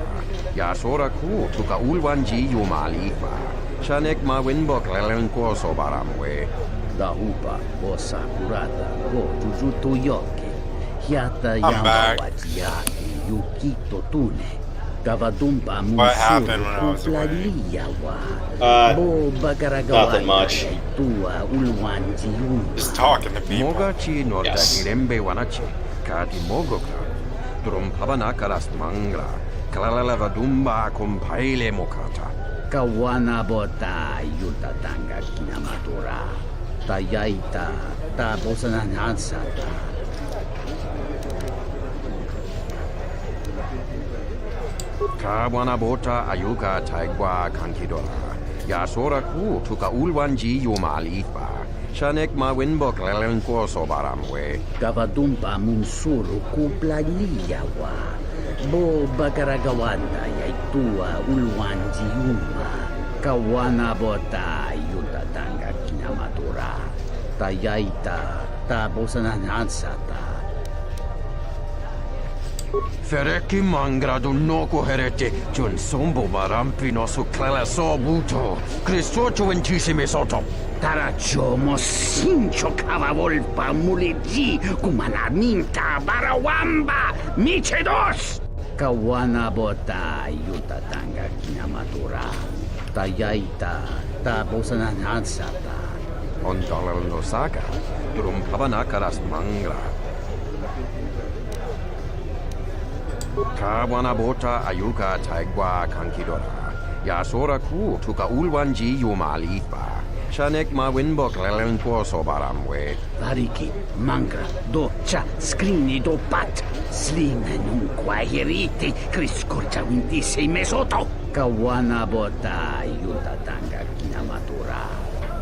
S13: Yasora ku tuka ulwanji yumalipa. Shanek ma winbok lelenko sobaramwe.
S19: Da upa bosa kurata go jujuto yoke. Hiata yama wajiyaki yukito tune. Gavadumpa musuru kuplaliya wa. Bo
S1: nothing much.
S19: Tua ulwanji yumba.
S6: Just talking to people.
S13: Mogachi no dagirembe wanachi. Kati mogoka. Drum pabana karas mangra. Kalala vadumba compaile mokata.
S19: Kawana bota yuta tanga kinamatura. Tayaita ta bosananansata.
S13: Kawana bota ayuka taigwa kankidora. Yasora ku tuka ulwanji yumalipa. Shanek ma winbok lelenko sobaramwe.
S19: Gavadumpa munsuru kuplaliya wa. Bo bakaragawanda yaitua ulwanji yuma. Kawana bota yuta tanga kinamatura. Tayaita ta bosananansata.
S13: Fereki mangradu noko herete jun sombo barampino su clela so buto. Cristocho intissime soto.
S19: Tarachomo sincho cavavolpa mulegi kumanaminta barawamba michedos. Kawana bota yuta tanga kinamatura. Tayaita ta bosananansata.
S13: Ondalal no saga. Drum pabanakaras mangra. Kawana bota ayuka taigwa kankidora. Yasora ku tuka ulwanji yumalipa. Shanek ma winbok lelenko sobaramwe.
S19: Variki, mangra, doccia, scrini do pat. Slime nun quaheriti, criscorcia winti sei mesoto. Kawana bota yuta tanga kinamatura.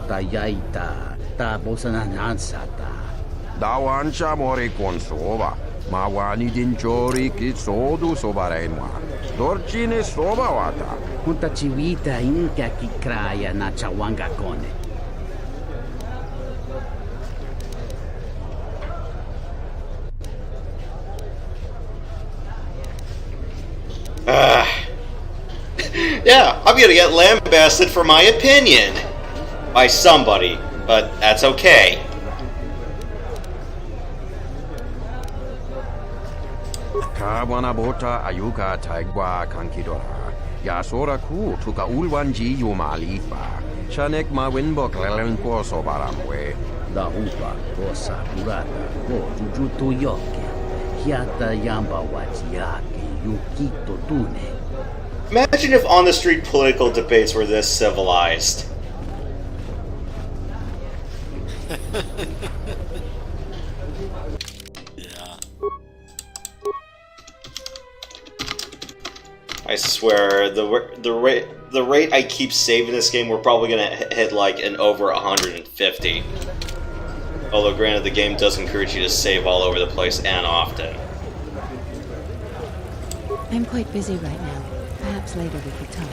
S19: Tayaita ta bosananansata.
S13: Dawancha mori konsova. Mawani dinchori kitsodu sobarenwa. Dorchine sobawata.
S19: Kunta chiwita inka kikraya na chawanga kone.
S1: Yeah, I'm gonna get lambasted for my opinion. By somebody, but that's okay.
S13: Kawana bota ayuka taigwa kankidora. Yasora ku tuka ulwanji yumalipa. Shanek ma winbok lelenko sobaramwe.
S19: La upa cosa curata go jujuto yoke. Hiata yamba wachiake yukito tune.
S1: Imagine if on-the-street political debates were this civilized.
S6: Yeah.
S1: I swear, the rate I keep saving this game, we're probably gonna hit like an over 150. Although granted, the game does encourage you to save all over the place and often.
S3: I'm quite busy right now. Perhaps later we could talk.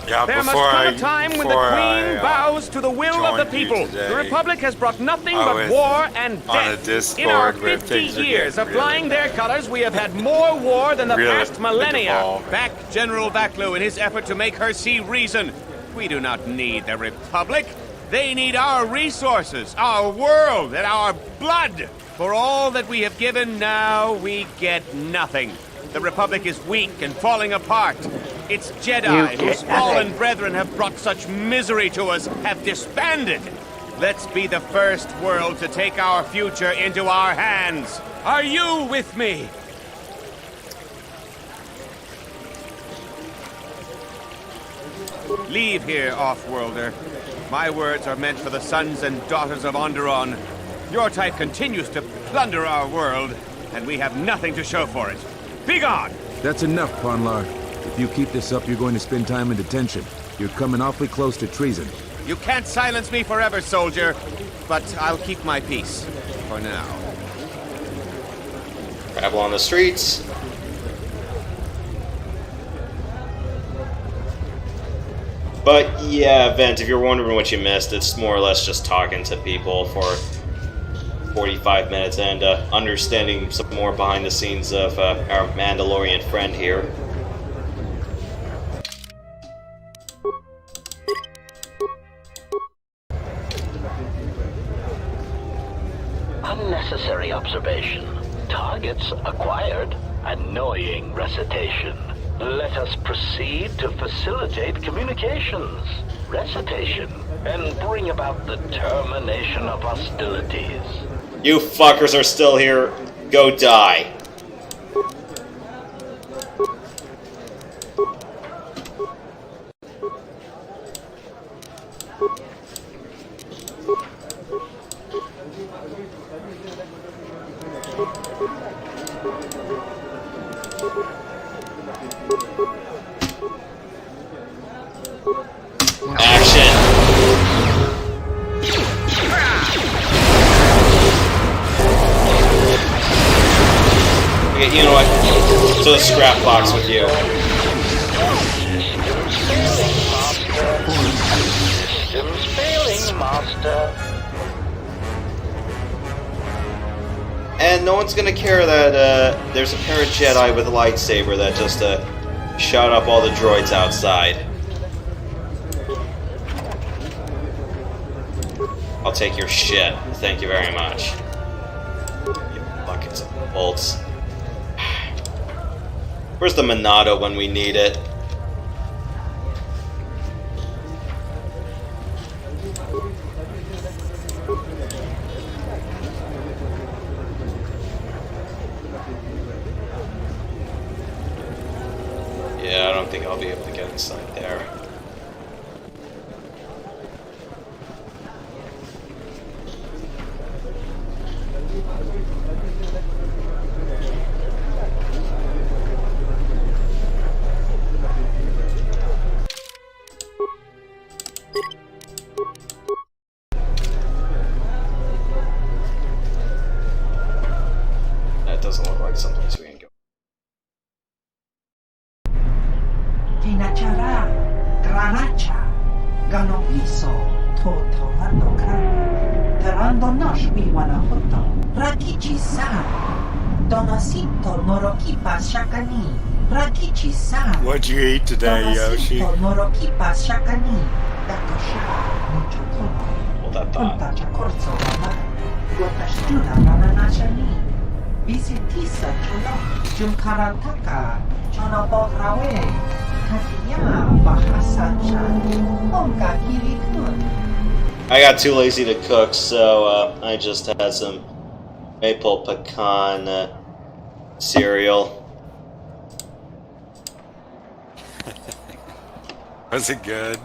S6: Yeah,
S10: there must come a time when the Queen bows to the will of the people.
S6: Today,
S10: the Republic has brought nothing but war and death. In our 50 years of flying their colors, we have had more war than the past millennia. Back General Vaklu in his effort to make her see reason. We do not need the Republic. They need our resources, our world, and our blood. For all that we have given, now we get nothing. The Republic is weak and falling apart. Its Jedi, whose fallen brethren have brought such misery to us, have disbanded. Let's be the first world to take our future into our hands. Are you with me? Leave here, off-worlder. My words are meant for the sons and daughters of Onderon. Your type continues to plunder our world, and we have nothing to show for it. Be gone!
S17: That's enough, Ponlar. If you keep this up, you're going to spend time in detention. You're coming awfully close to treason.
S10: You can't silence me forever, soldier. But I'll keep my peace. For now.
S1: Travel on the streets. But yeah, Vent, if you're wondering what you missed, it's more or less just talking to people for 45 minutes and understanding some more behind the scenes of our Mandalorian friend here.
S20: Unnecessary observation. Targets acquired. Annoying recitation. Let us proceed to facilitate communications. Recitation. And bring about the termination of hostilities.
S1: You fuckers are still here. Go die. You know what? To the scrap box with you.
S20: Systems failing, Master.
S1: And no one's gonna care that there's a parent Jedi with a lightsaber that just shot up all the droids outside. I'll take your shit. Thank you very much. You buckets of bolts. Where's the Monado when we need it? Yeah, I don't think I'll be able to get inside there. Doesn't look like someplace we can go.
S21: Tinachara, granacha, ganoviso, toto hatoka, terando noshmi wanahoto, rakichi san, donasito norokipa shakani, rakichi san.
S6: What'd you eat today, Yoshi?
S21: Norokipa shakani, dakosha, muchotono, punta chakorzo rama, gotashtura rananashani. Visitisa chono, jumkarantaka, chono bohrawe, kakiya, bahasa chan, onka kirikun.
S1: I got too lazy to cook, so I just had some maple pecan cereal.
S6: Was it good?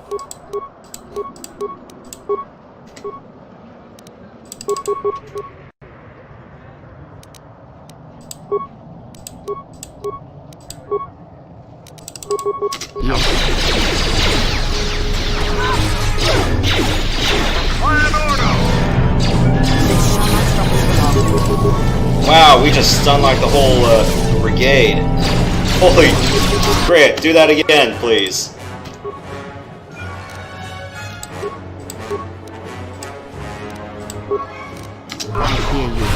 S1: Wow, we just stunned like the whole brigade. Holy crap, do that again, please.
S3: I hear you.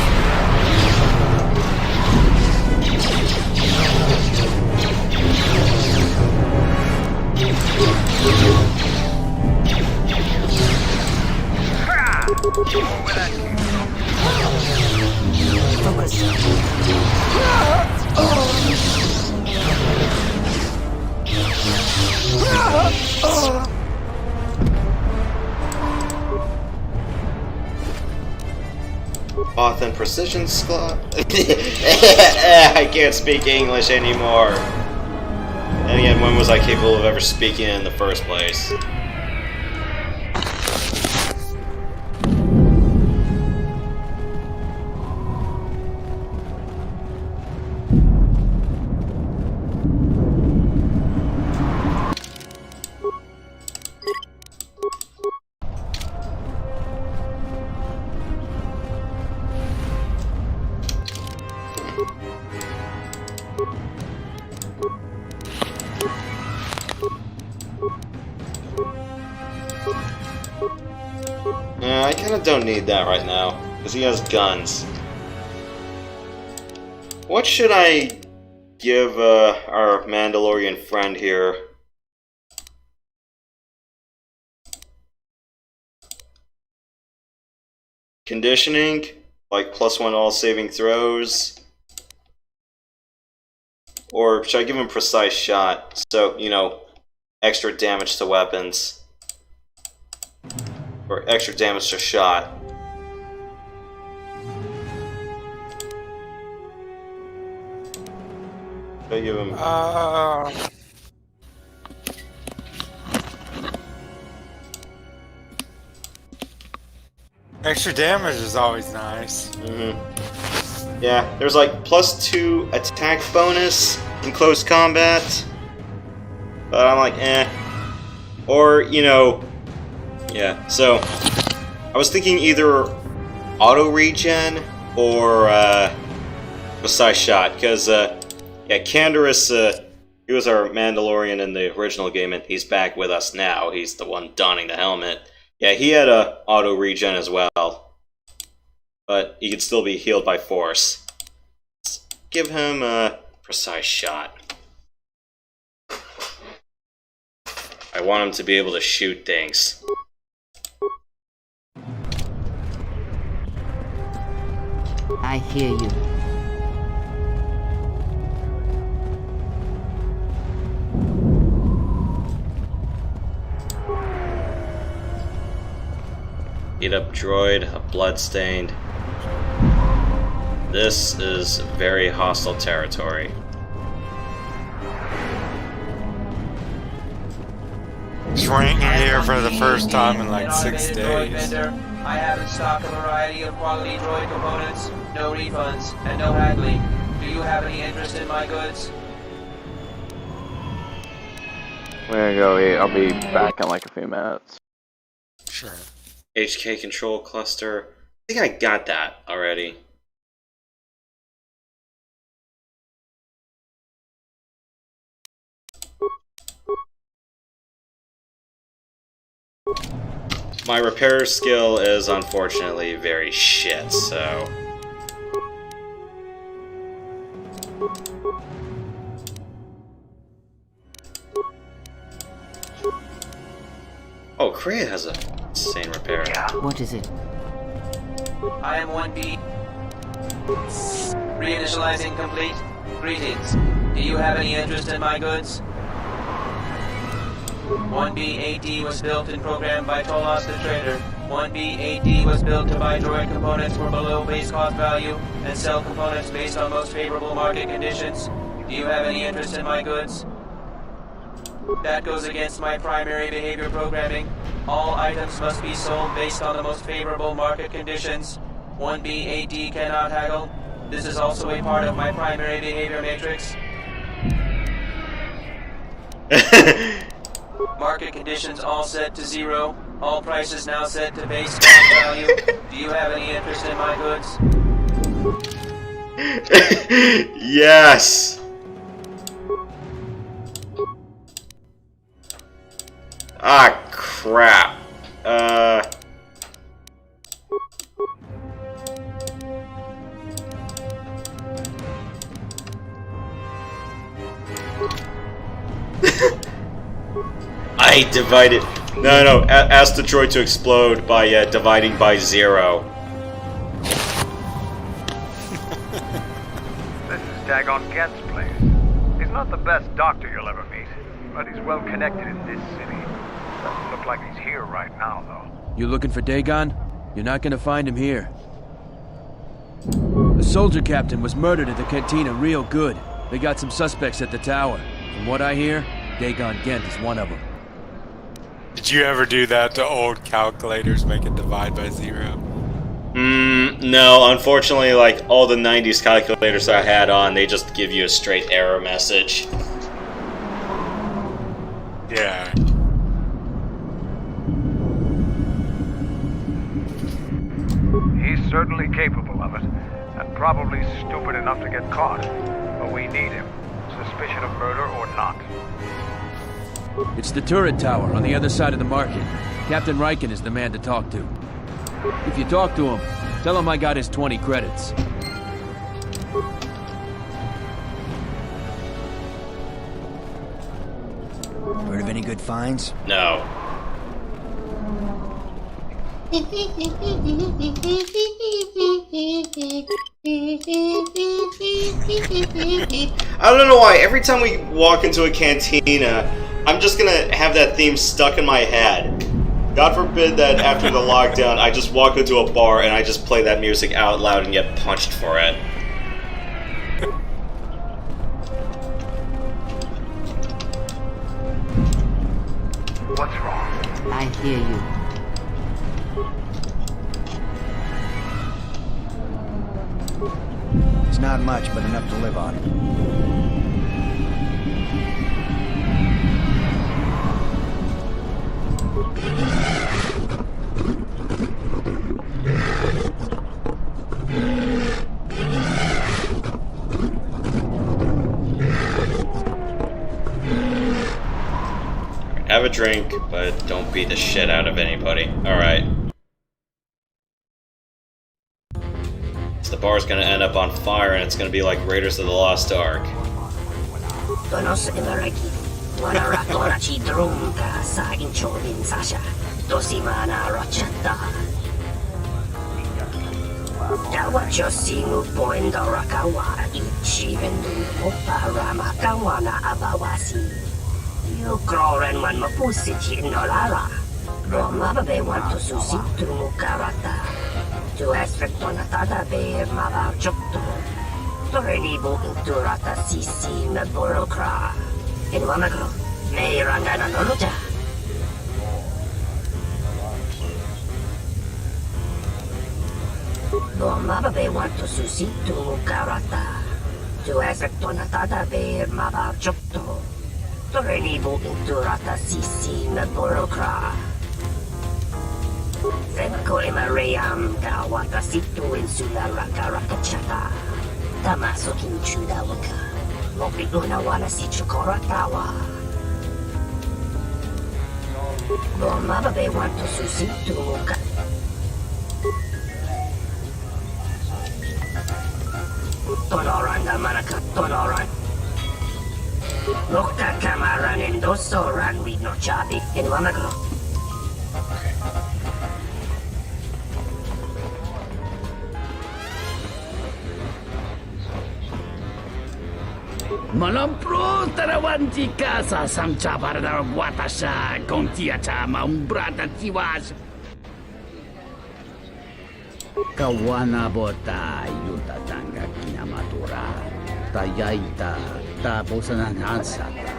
S1: Auth and precision slot. I can't speak English anymore. And again, when was I capable of ever speaking it in the first place? I kinda don't need that right now, because he has guns. What should I give our Mandalorian friend here? Conditioning? Like +1 all saving throws? Or should I give him precise shot? So, you know, extra damage to weapons. Or extra damage to shot. Should I give him...
S6: Extra damage is always nice.
S1: Yeah, there's like +2 attack bonus in close combat. But I'm like, eh. Or, you know... Yeah, so... I was thinking either auto regen or precise shot, because yeah, Canderous, he was our Mandalorian in the original game, and he's back with us now. He's the one donning the helmet. Yeah, he had a auto regen as well, but he could still be healed by force. Let's give him a precise shot. I want him to be able to shoot things.
S3: I hear you.
S1: Beat up droid, a bloodstained. This is very hostile territory.
S6: Swinging here for the first time in like 6 days.
S5: I have in stock a variety of quality droid components, no refunds, and no haggling. Do you have any interest in my goods?
S2: We're gonna go eat. I'll be back in like a few minutes.
S6: Sure.
S1: HK control cluster. I think I got that already. My repair skill is unfortunately very shit, so... Oh, Kreia has a insane repair.
S3: What is it?
S5: I am 1B. Reinitializing complete. Greetings. Do you have any interest in my goods? 1B AD was built and programmed by Tolos the Trader. 1B8D was built to buy droid components for below base cost value and sell components based on most favorable market conditions. Do you have any interest in my goods? That goes against my primary behavior programming. All items must be sold based on the most favorable market conditions. 1B8D cannot haggle. This is also a part of my primary behavior matrix. Market conditions all set to 0. All prices now set to base cost value. Do you have any interest in my goods?
S1: Yes! Ah, crap. I divided. No. Ask the droid to explode by dividing by 0.
S4: This is Dagon Gent's place. He's not the best doctor you'll ever meet, but he's well connected in this city. Doesn't look like he's here right now, though.
S8: You looking for Dagon? You're not gonna find him here. A soldier captain was murdered at the cantina real good. They got some suspects at the tower. From what I hear, Dagon Gent is one of them.
S6: Did you ever do that to old calculators, make it divide by 0?
S1: No, unfortunately, like, all the 90s calculators I had on, they just give you a straight error message.
S6: Yeah.
S4: He's certainly capable of it, and probably stupid enough to get caught. But we need him, suspicion of murder or not.
S8: It's the turret tower on the other side of the market. Captain Riken is the man to talk to. If you talk to him, tell him I got his 20 credits.
S22: Heard of any good finds?
S1: No. I don't know why, every time we walk into a cantina, I'm just gonna have that theme stuck in my head. God forbid that after the lockdown, I just walk into a bar and I just play that music out loud and get punched for it.
S4: What's wrong?
S3: I hear you.
S22: It's not much, but enough to live on.
S1: Have a drink, but don't beat the shit out of anybody. Alright. So the bar's gonna end up on fire and it's gonna be like Raiders of the Lost Ark.
S23: You groren man mapusit in Nolara. Roma babe want to susi to mukarata. To aspect on a tada bear mava chokto. To relibo inturata sisi me borokra. In Wamagro, may rangana noluja. Roma babe want to susi to mukarata. To aspect on a tada bear mava chokto. Relibo inturata sisi me borokra. Zenko emarayam kawata situ insula raka rakachata. Tamaso kinchuda waka. Mobi unawana si chukoratawa. Roma babe want to susi to muka. Tonoranda manaka tonoran. Lokta kamaran endoso ran with no chabi in Wamagro.
S19: Malampro tarawanti casa samcha para watasha contia chama umbrata tiwas. Kawana bota yuta tanga kinamatura. Tayaita taposanan hansata.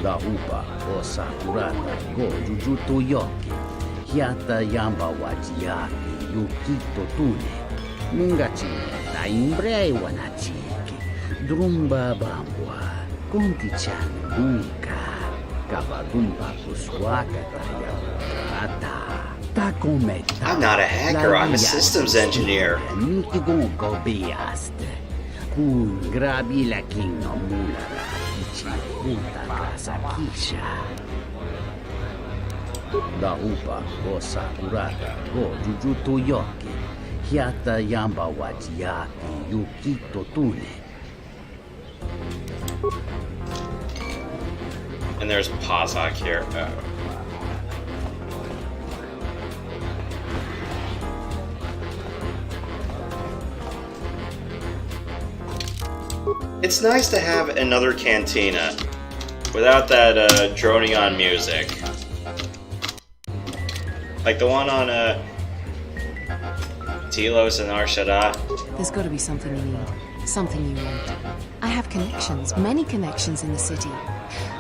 S19: Da upa o sakurata go jujuto yoki. Hiata yamba wajiaki yukito tune. Mingachi ta imbrei wanachiki. Drumba bambwa. Kunti-chan buka. Kavadumpa kuswaka tayamata.
S1: I'm not a hacker, I'm a systems engineer.
S19: Da upa go sakurata go jujuto yoki. Hiata yamba wajiaki yukito tune.
S1: And there's Pazak here. Oh. It's nice to have another cantina without that droning on music. Like the one on Telos and Arshada.
S7: There's got to be something you need, something you want. I have connections, many connections in the city.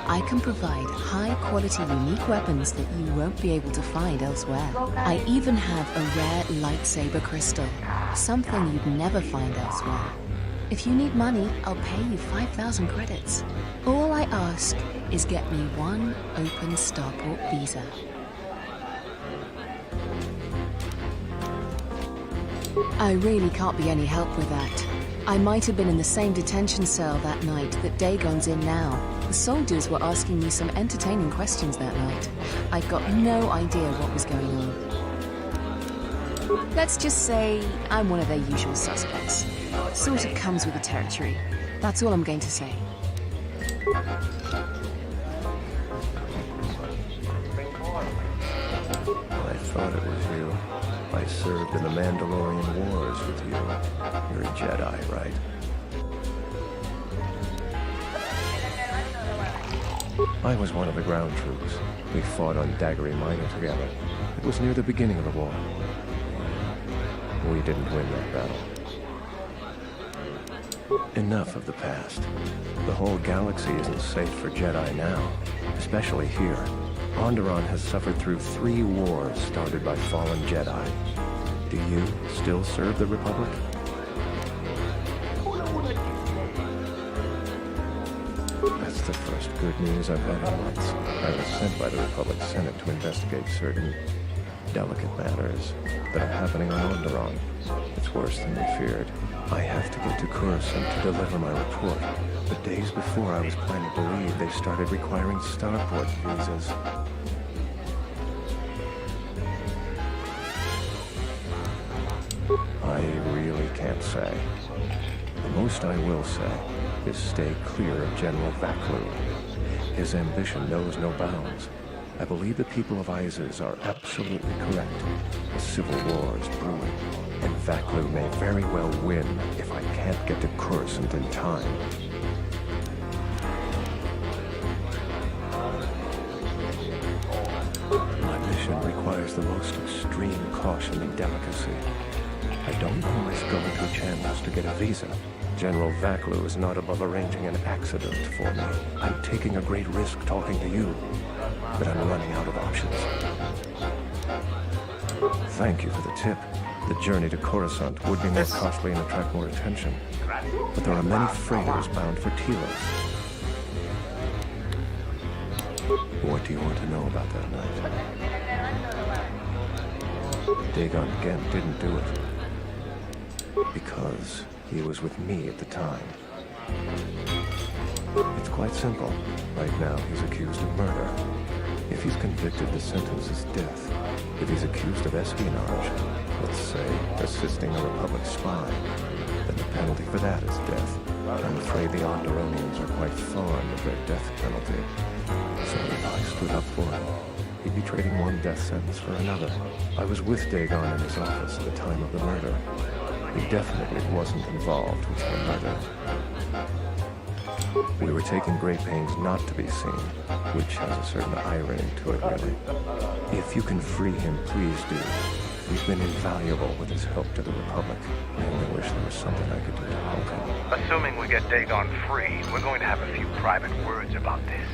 S7: I can provide high-quality, unique weapons that you won't be able to find elsewhere. I even have a rare lightsaber crystal, something you'd never find elsewhere. If you need money, I'll pay you 5,000 credits. All I ask is get me one open starport visa. I really can't be any help with that. I might have been in the same detention cell that night that Dagon's in now. The soldiers were asking me some entertaining questions that night. I've got no idea what was going on. Let's just say I'm one of their usual suspects. Sort of comes with the territory. That's all I'm going to say.
S13: I thought it was you. I served in the Mandalorian Wars with you. You're a Jedi, right? I was one of the ground troops. We fought on Daggery Minor together. It was near the beginning of the war. We didn't win that battle. Enough of the past. The whole galaxy isn't safe for Jedi now, especially here. Onderon has suffered through 3 wars started by fallen Jedi. Do you still serve the Republic? That's the first good news I've had in months. I was sent by the Republic Senate to investigate certain delicate matters that are happening on Onderon. It's worse than we feared. I have to get to Coruscant to deliver my report. But days before I was planning to leave, they started requiring starport visas. I really can't say. The most I will say is stay clear of General Vaklu. His ambition knows no bounds. I believe the people of Isis are absolutely correct. A civil war is brewing, and Vaklu may very well win if I can't get to Coruscant in time. My mission requires the most extreme caution and delicacy. I don't always go into channels to get a visa. General Vaklu is not above arranging an accident for me. I'm taking a great risk talking to you, but I'm running out of options. Thank you for the tip. The journey to Coruscant would be more costly and attract more attention. But there are many freighters bound for Telos. What do you want to know about that night? Dagon Gent didn't do it. Because he was with me at the time. It's quite simple. Right now, he's accused of murder. If he's convicted, the sentence is death. If he's accused of espionage, let's say assisting a Republic spy, then the penalty for that is death. I'm afraid the Onderonians are quite fond of their death penalty. So if I stood up for him, he'd be trading one death sentence for another. I was with Dagon in his office at the time of the murder. He definitely wasn't involved with the murder. We were taking great pains not to be seen, which has a certain irony to it, really. If you can free him, please do. He's been invaluable with his help to the Republic. I only wish there was something I could do to help him.
S4: Assuming we get Dagon free, we're going to have a few private words about this.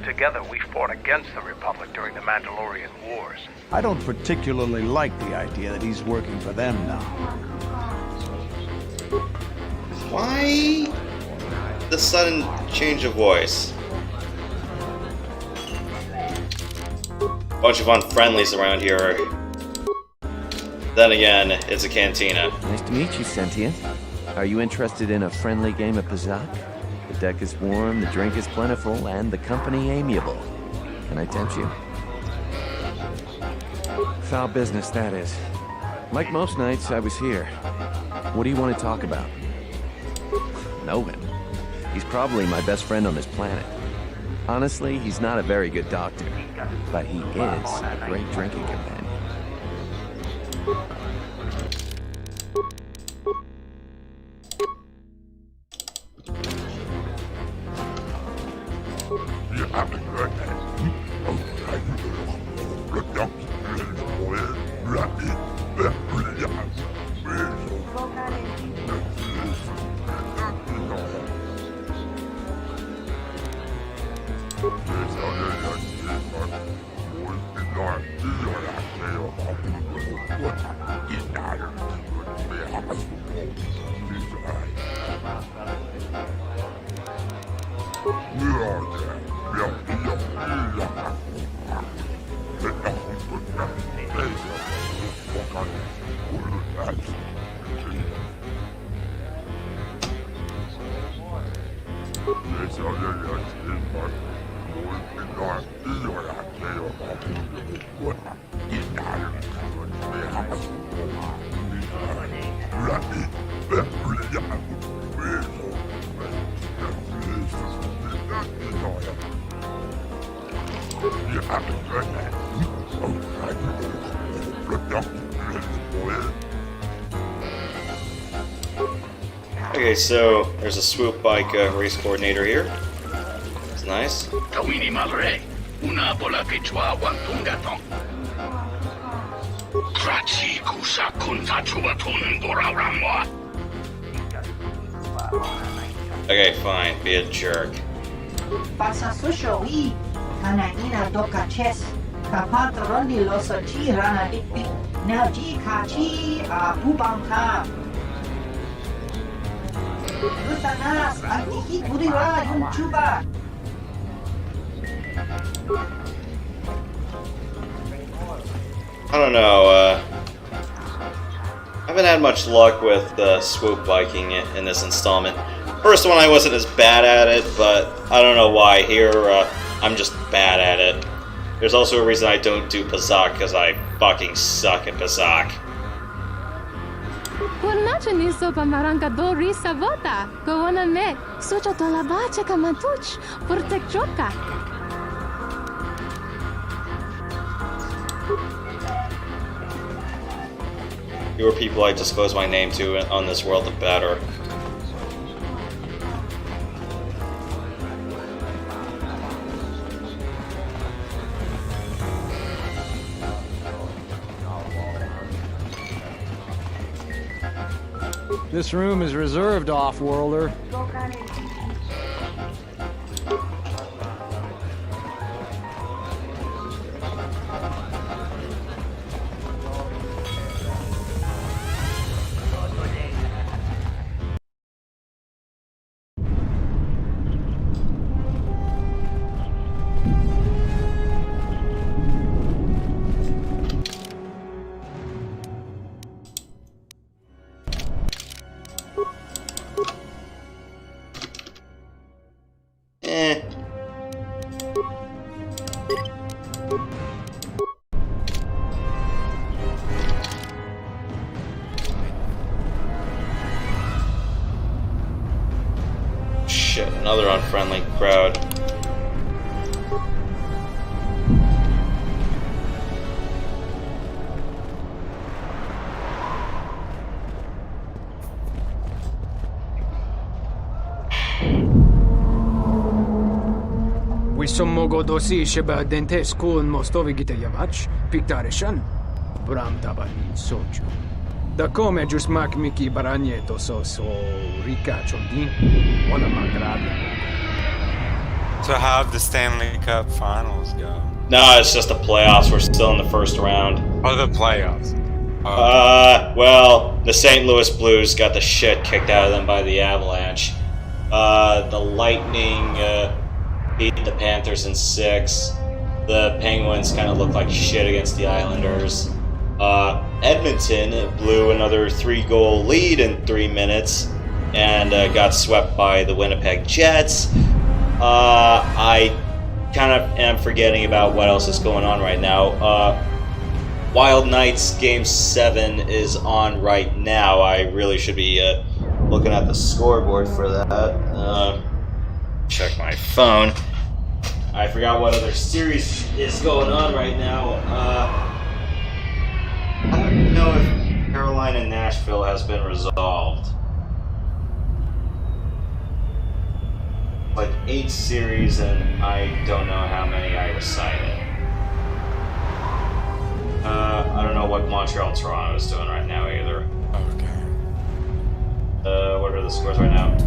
S4: Together, we fought against the Republic during the Mandalorian Wars.
S17: I don't particularly like the idea that he's working for them now.
S1: Why the sudden change of voice? Bunch of unfriendlies around here. Then again, it's a cantina.
S18: Nice to meet you, Sentient. Are you interested in a friendly game of Pazak? The deck is warm, the drink is plentiful, and the company amiable. Can I tempt you? Foul business, that is. Like most nights, I was here. What do you want to talk about? Know him. He's probably my best friend on this planet. Honestly, he's not a very good doctor, but he is a great drinking companion.
S1: Okay, so there's a swoop bike race coordinator here. It's nice. Okay, fine. Be a jerk. I don't know, I haven't had much luck with swoop biking in this installment. First one I wasn't as bad at it, but I don't know why. Here, I'm just bad at it. There's also a reason I don't do Pazak, because I fucking suck at Pazak. Fewer people I disclose my name to on this world, the better.
S9: This room is reserved, off-worlder. Another unfriendly crowd. mogo dosi sheba dentes kun mostovi gita yavach, piktarishan, bram dabanin soju. Da come jusmak miki baranye to so rika chodin, wala magrada.
S6: So how'd the Stanley Cup Finals go?
S1: No, it's just the playoffs. We're still in the first round.
S6: Oh, the playoffs.
S1: Well, the St. Louis Blues got the shit kicked out of them by the Avalanche. The Lightning beat the Panthers in 6. The Penguins kind of looked like shit against the Islanders. Edmonton blew another 3-goal lead in 3 minutes and got swept by the Winnipeg Jets. I kind of am forgetting about what else is going on right now. Wild Knights Game 7 is on right now. I really should be looking at the scoreboard for that. Check my phone. I forgot what other series is going on right now. I don't know if Carolina Nashville has been resolved. Like 8 series, and I don't know how many I recited. I don't know what Montreal Toronto is doing right now either.
S6: Okay.
S1: What are the scores right now?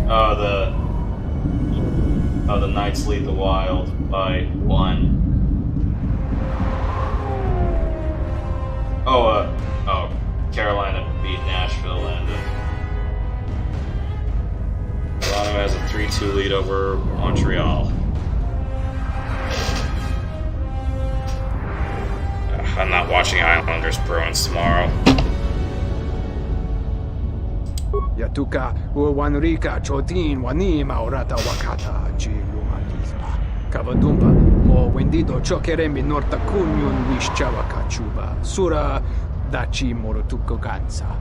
S1: The Knights lead the Wild by 1. Carolina beat Nashville, and Toronto has a 3-2 lead over Montreal. I'm not watching Islanders Bruins tomorrow.
S9: Yatuka wanrika chotin wanima orata wakata chilumalispa. Kavadumba mo wendido chokeremi norta kunyun wishchawaka chuba. Sura dachi morotuko gansa.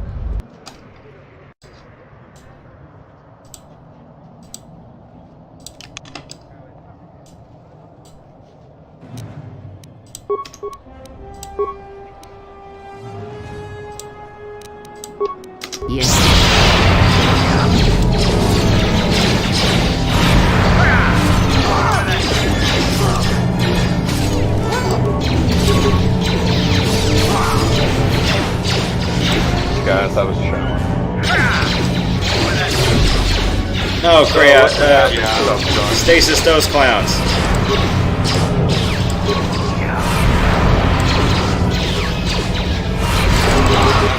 S3: Yes.
S2: Guys, that was true.
S1: No, Kreia, stasis those clowns.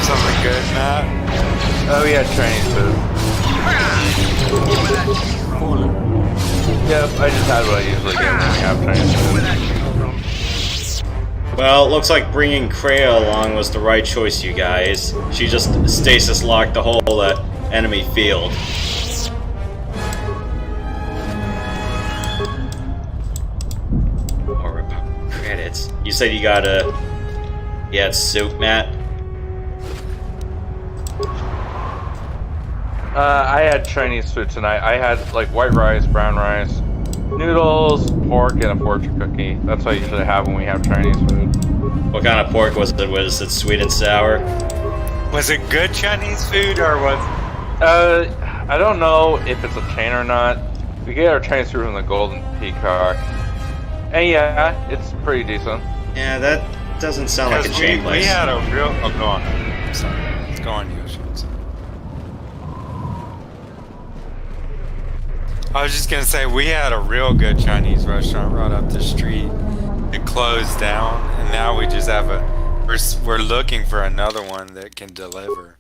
S6: Something good, Matt?
S2: Oh, yeah, Chinese food. Yep, I just had what I usually get when we have Chinese food.
S1: Well, it looks like bringing Kreia along was the right choice, you guys. She just stasis locked the whole enemy field. More credits. You said you got you had soup, Matt?
S2: I had Chinese food tonight. I had like white rice, brown rice, noodles, pork, and a fortune cookie. That's what I usually have when we have Chinese food.
S1: What kind of pork was it? Was it sweet and sour?
S6: Was it good Chinese food or was?
S2: I don't know if it's a chain or not. We get our Chinese food from the Golden Peacock, and yeah, it's pretty decent.
S1: Yeah, that doesn't sound like a chain place.
S6: We had a real. Oh, go on. I'm sorry. Let's go on, Yoshi. I was just gonna say we had a real good Chinese restaurant right up the street. It closed down, and now we just have we're looking for another one that can deliver.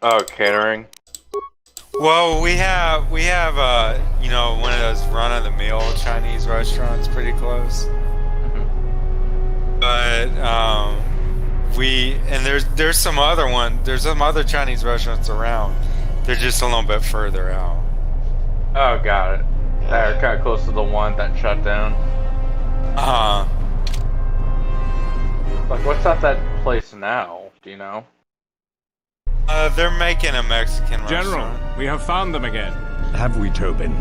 S2: Oh, catering.
S6: Well, we have one of those run-of-the-mill Chinese restaurants pretty close. But there's some other Chinese restaurants around. They're just a little bit further out.
S2: Oh, got it. They're kind of close to the one that shut down. Like, what's at that place now? Do you know?
S6: They're making a Mexican
S10: General,
S6: restaurant.
S10: we have found them again.
S17: Have we, Tobin?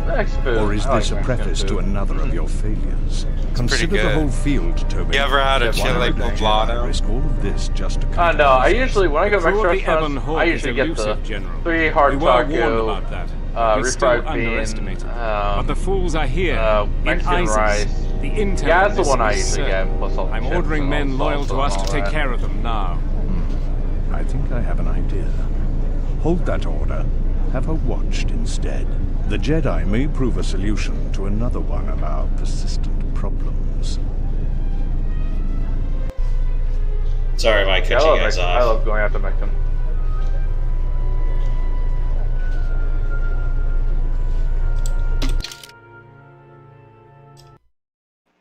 S17: Or is this a preface to another of your failures? Consider the whole field, Tobin.
S6: You ever had a chili poblano?
S17: Risk all of this just to come
S2: No, I usually, when I go to Mexican restaurants, I usually get the
S10: General.
S2: 3 hard
S10: we were
S2: taco,
S10: warned about that.
S9: We still underestimate them. But the fools are here. In
S2: Mexican
S9: ISIS.
S2: rice.
S9: The intel.
S2: Yeah, that's the
S9: this
S2: one I
S9: is,
S2: usually get. Plus all the
S9: I'm
S2: chips
S9: ordering
S2: and
S9: men
S2: all
S9: loyal to
S2: salsa
S9: us
S2: and
S9: to
S2: all
S9: take
S2: that.
S9: care of them now.
S17: I think I have an idea. Hold that order. Have her watched instead. The Jedi may prove a solution to another one of our persistent problems.
S1: Sorry if I cut you guys off.
S2: I love going after Mexican.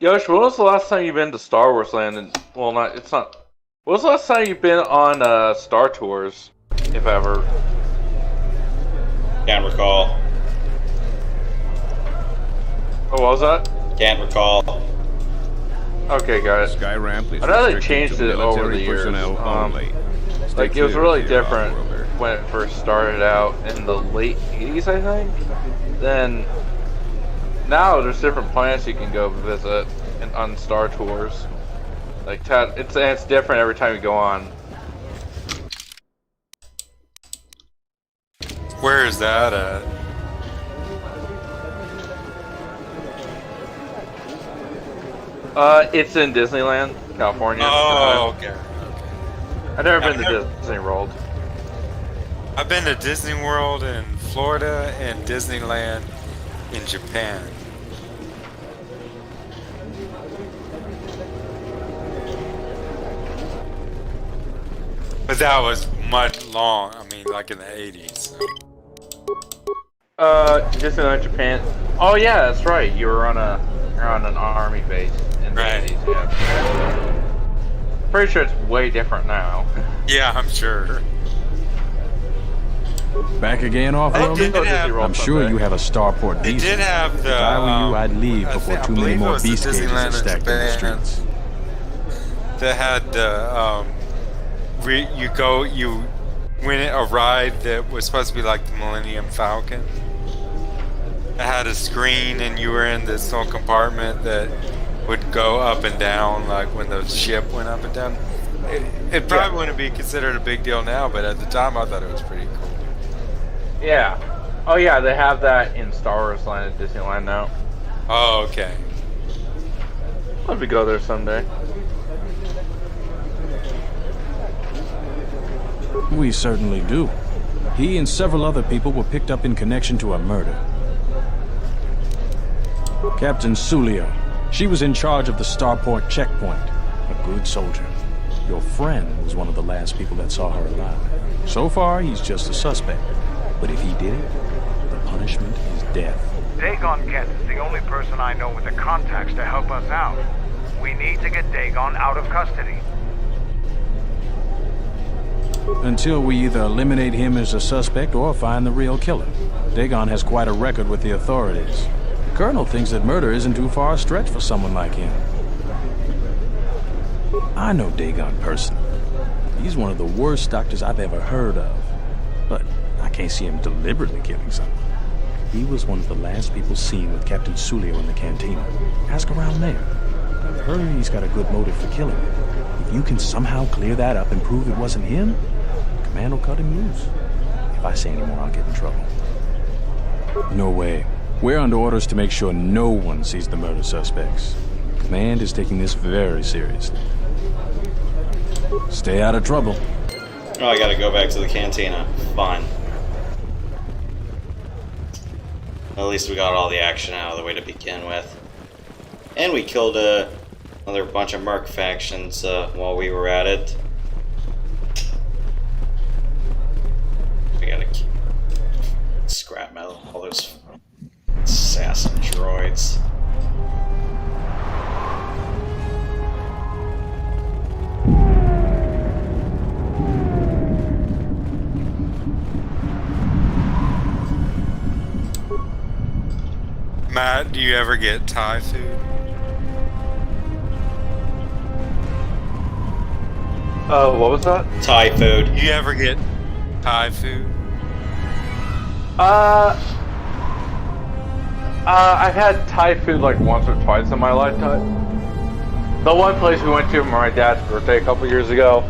S2: Yosh, when was the last time you've been to Star Wars Land? And, well, it's not. When was the last time you've been on Star Tours, if ever?
S1: Can't recall.
S2: What was that?
S1: Can't recall.
S2: Okay, got it.
S13: Sky ramp is
S2: I know they
S13: restricted
S2: changed
S13: to
S2: it over the
S13: military
S2: years.
S13: personnel only. Stay
S2: Like, it was
S13: clear
S2: really
S13: of the
S2: different
S13: off-worlder.
S2: when it first started out in the late 80s, I think. Then, now there's different planets you can go visit on Star Tours. Like, it's different every time you go on.
S6: Where is that at?
S2: It's in Disneyland, California.
S6: Oh, okay.
S2: I've never been to Disney World.
S6: I've been to Disney World in Florida and Disneyland in Japan. But that was much long. I mean, like in the 80s.
S2: Disneyland Japan. Oh yeah, that's right. You're on an army base in the 80s. Yeah. Pretty sure it's way different now.
S6: Yeah, I'm sure.
S16: Back again, off-road? I'm sure you have a starport visa.
S6: They did have the.
S16: If I were you, I'd leave before too many more
S6: beast
S16: beast cages are
S6: Disneyland in
S16: stacked in the
S6: Japan.
S16: streets.
S6: They had you win a ride that was supposed to be like the Millennium Falcon. It had a screen and you were in this little compartment that would go up and down like when the ship went up and down. It probably wouldn't be considered a big deal now, but at the time I thought it was pretty cool.
S2: Yeah. Oh yeah, they have that in Star Wars Land at Disneyland now.
S6: Oh, okay.
S2: I'll have to go there someday.
S16: We certainly do. He and several other people were picked up in connection to a murder. Captain Sulio. She was in charge of the starport checkpoint. A good soldier. Your friend was one of the last people that saw her alive. So far, he's just a suspect. But if he did it, the punishment is death.
S4: Dagon Kent is the only person I know with the contacts to help us out. We need to get Dagon out of custody.
S16: Until we either eliminate him as a suspect or find the real killer. Dagon has quite a record with the authorities. The Colonel thinks that murder isn't too far a stretch for someone like him. I know Dagon personally. He's one of the worst doctors I've ever heard of. But I can't see him deliberately killing someone. He was one of the last people seen with Captain Sulio in the cantina. Ask around there. I've heard he's got a good motive for killing him. If you can somehow clear that up and prove it wasn't him, Command will cut him loose. If I say any more, I'll get in trouble. No way. We're under orders to make sure no one sees the murder suspects. Command is taking this very seriously. Stay out of trouble.
S1: Oh, I gotta go back to the cantina. Fine. At least we got all the action out of the way to begin with. And we killed another bunch of Merc factions while we were at it. We gotta keep scrap metal, all those assassin droids.
S6: Matt, do you ever get Thai food?
S2: What was that?
S1: Thai food.
S6: Do you ever get Thai food?
S2: I've had Thai food like once or twice in my lifetime. The one place we went to for my dad's birthday a couple years ago,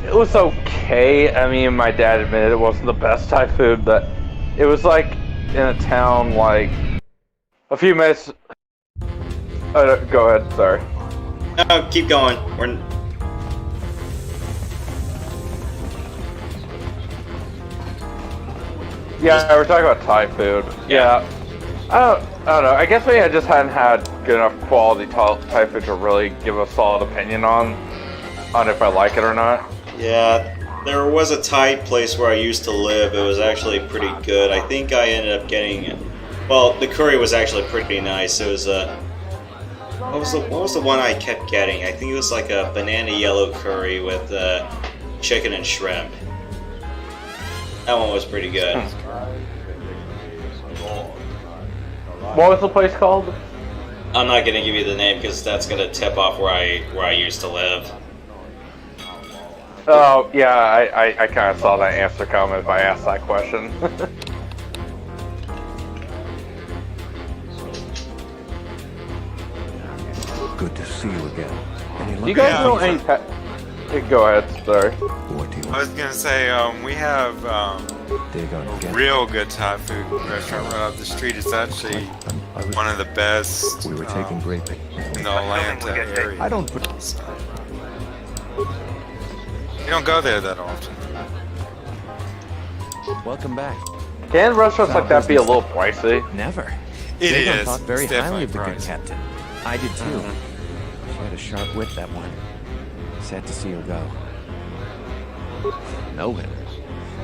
S2: it was okay. I mean, my dad admitted it wasn't the best Thai food, but it was like in a town like a few minutes. Go ahead. Sorry.
S1: No, keep going.
S2: Yeah, we're talking about Thai food. Yeah. I don't know. I guess we just hadn't had good enough quality Thai food to really give a solid opinion on if I like it or not.
S1: Yeah, there was a Thai place where I used to live. It was actually pretty good. I think I ended up getting, well, the curry was actually pretty nice. It was what was the one I kept getting? I think it was like a banana yellow curry with chicken and shrimp. That one was pretty good.
S2: What was the place called?
S1: I'm not gonna give you the name because that's gonna tip off where I used to live.
S2: Oh yeah, I kind of saw that answer coming if I asked that question.
S17: Good to see you again.
S2: Do you guys know any? Go ahead. Sorry.
S6: I was gonna say we have real good Thai food restaurant right up the street. It's actually one of the best.
S17: We were taking great pictures
S6: in the Atlanta area.
S17: I don't.
S6: You don't go there that often.
S18: Welcome back.
S2: Can restaurants like that be a little pricey?
S18: Never.
S6: It
S18: Dagon
S6: is.
S18: thought very
S6: It's
S18: highly of the
S6: definitely
S18: good
S6: pricey.
S18: captain. I did too. She had a sharp wit, that one. Sad to see her go. Know him.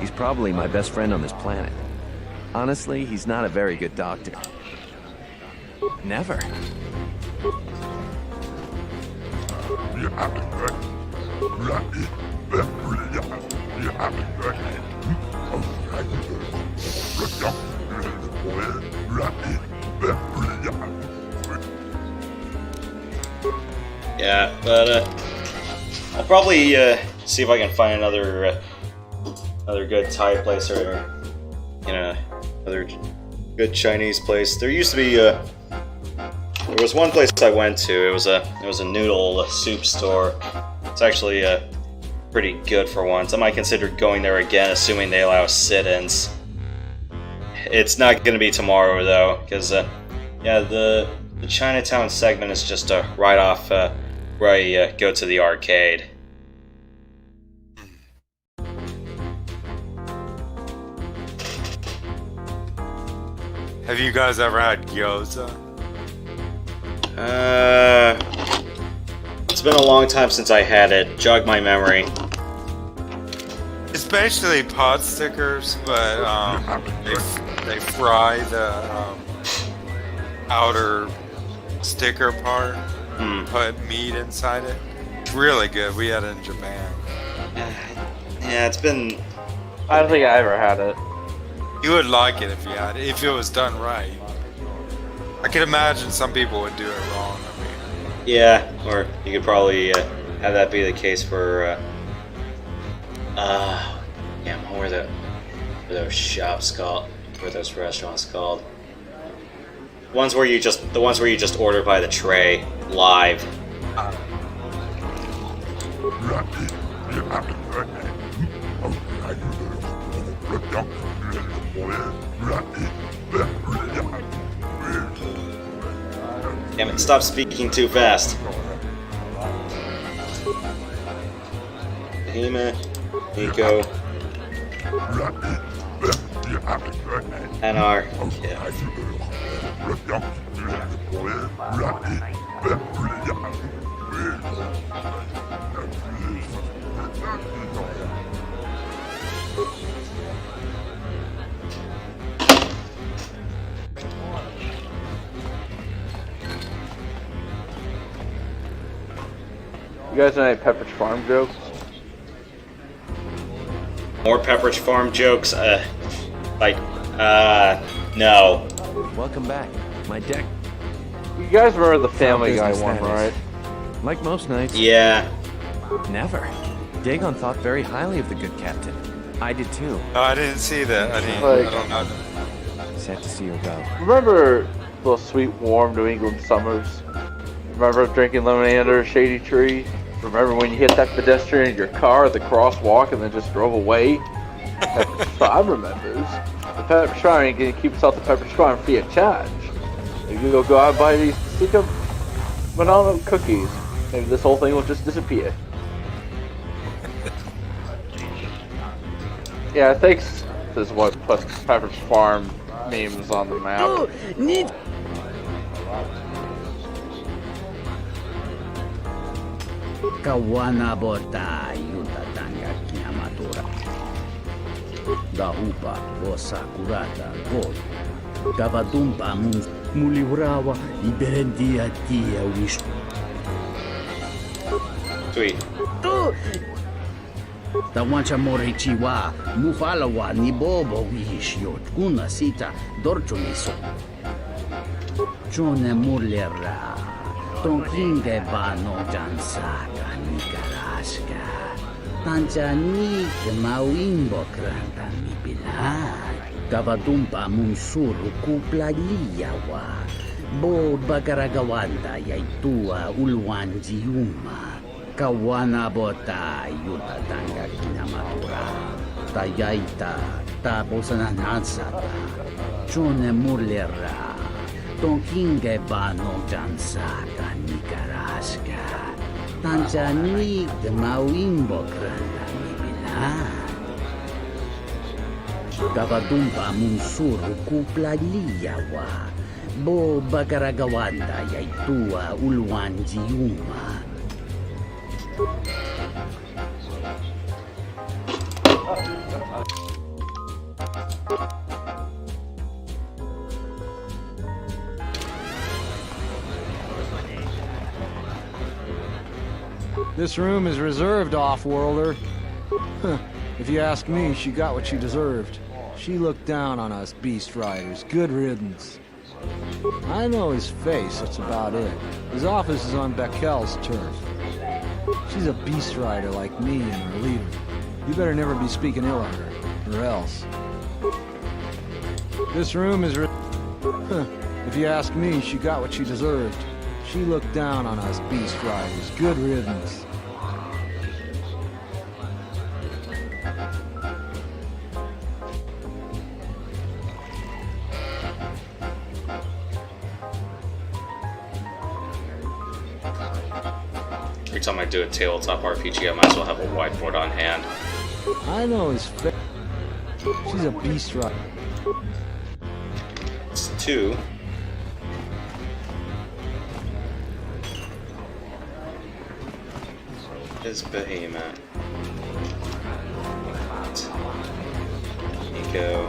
S18: He's probably my best friend on this planet. Honestly, he's not a very good doctor. Never.
S1: Yeah, but I'll probably see if I can find another good Thai place or another good Chinese place. There used to be there was one place I went to. It was a noodle soup store. It's actually pretty good for once. I might consider going there again, assuming they allow sit-ins. It's not going to be tomorrow though, because yeah, the Chinatown segment is just right off where I go to the arcade.
S6: Have you guys ever had gyoza?
S1: It's been a long time since I had it. Jog my memory.
S6: It's basically pot stickers, but they fry the outer sticker part, put meat inside it. It's really good. We had it in Japan.
S1: Yeah, it's been.
S2: I don't think I ever had it.
S6: You would like it if you had it, if it was done right. I can imagine some people would do it wrong. I mean,
S1: yeah, or you could probably have that be the case for. Damn, what were those shops called? What were those restaurants called? The ones where you just order by the tray live. Damn it, stop speaking too fast. Hema, Nico, Anar. Yeah.
S2: You guys know any Pepperidge Farm jokes?
S1: More Pepperidge Farm jokes? No.
S18: Welcome back. My deck.
S2: You guys remember the Family Guy one, right?
S18: Like most nights.
S1: Yeah.
S18: Never. Dagon thought very highly of the good captain. I did too.
S6: oh, I didn't see that. I don't know.
S18: Sad to see her go.
S2: Remember those sweet, warm New England summers? Remember drinking lemonade under a shady tree? Remember when you hit that pedestrian in your car at the crosswalk and then just drove away? Pepper Shrine remembers. The Pepper Shrine can keep us out the Pepper Shrine free of charge. If you go out and buy these secret banana cookies, maybe this whole thing will just disappear. Yeah, I think this is what puts Pepper's Farm memes on the map.
S19: Kawana bota yuta tanga kinamatura. Dahupa o sakurata gold. Gavadumpa mulibrawa iberendia tia wish.
S1: Sweet.
S19: Tawancha morichiwa mufalawa ni bobo wish yot kuna sita dorchuniso. Chone mulera. Tonkinge bano jansaka nikaraska. Tanjanik mawimbo kranta mibilad. Gavadumpa munsuru kuplaliyawa. Bo bagaragawanda yaitua ulwanjiuma. Kawana bota yuta tanga kinamatura. Tayaita tabosananansata. Chone mulera. Tonkinge bano jansaka nikaraska. Tanjanik mawimbo kranda mibilad. Gavadumpa munsuru kuplaliyawa. Bo bagaragawanda yaitua ulwanjiuma.
S9: This room is reserved, off-worlder. If you ask me, she got what she deserved. She looked down on us beast riders. Good riddance. I know his face, that's about it. His office is on Beckel's turf. She's a beast rider like me and her leader. You better never be speaking ill of her, or else. This room is if you ask me, she got what she deserved. She looked down on us beast riders. Good riddance.
S1: Every time I do a tabletop RPG, I might as well have a whiteboard on hand.
S9: I know his face. She's a beast rider.
S1: It's 2. Is Behemoth. Nico.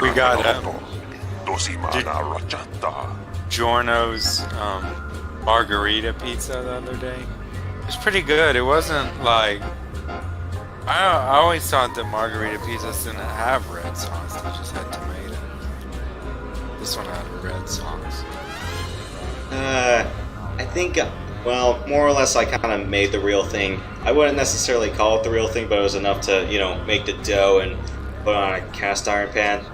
S6: We got Giorno's margarita pizza the other day. It was pretty good. It wasn't like I always thought that margarita pizzas didn't have red sauce. They just had tomato. This one had a red sauce.
S1: I think, well, more or less I kind of made the real thing. I wouldn't necessarily call it the real thing, but it was enough to, you know, make the dough and put it on a cast iron pan.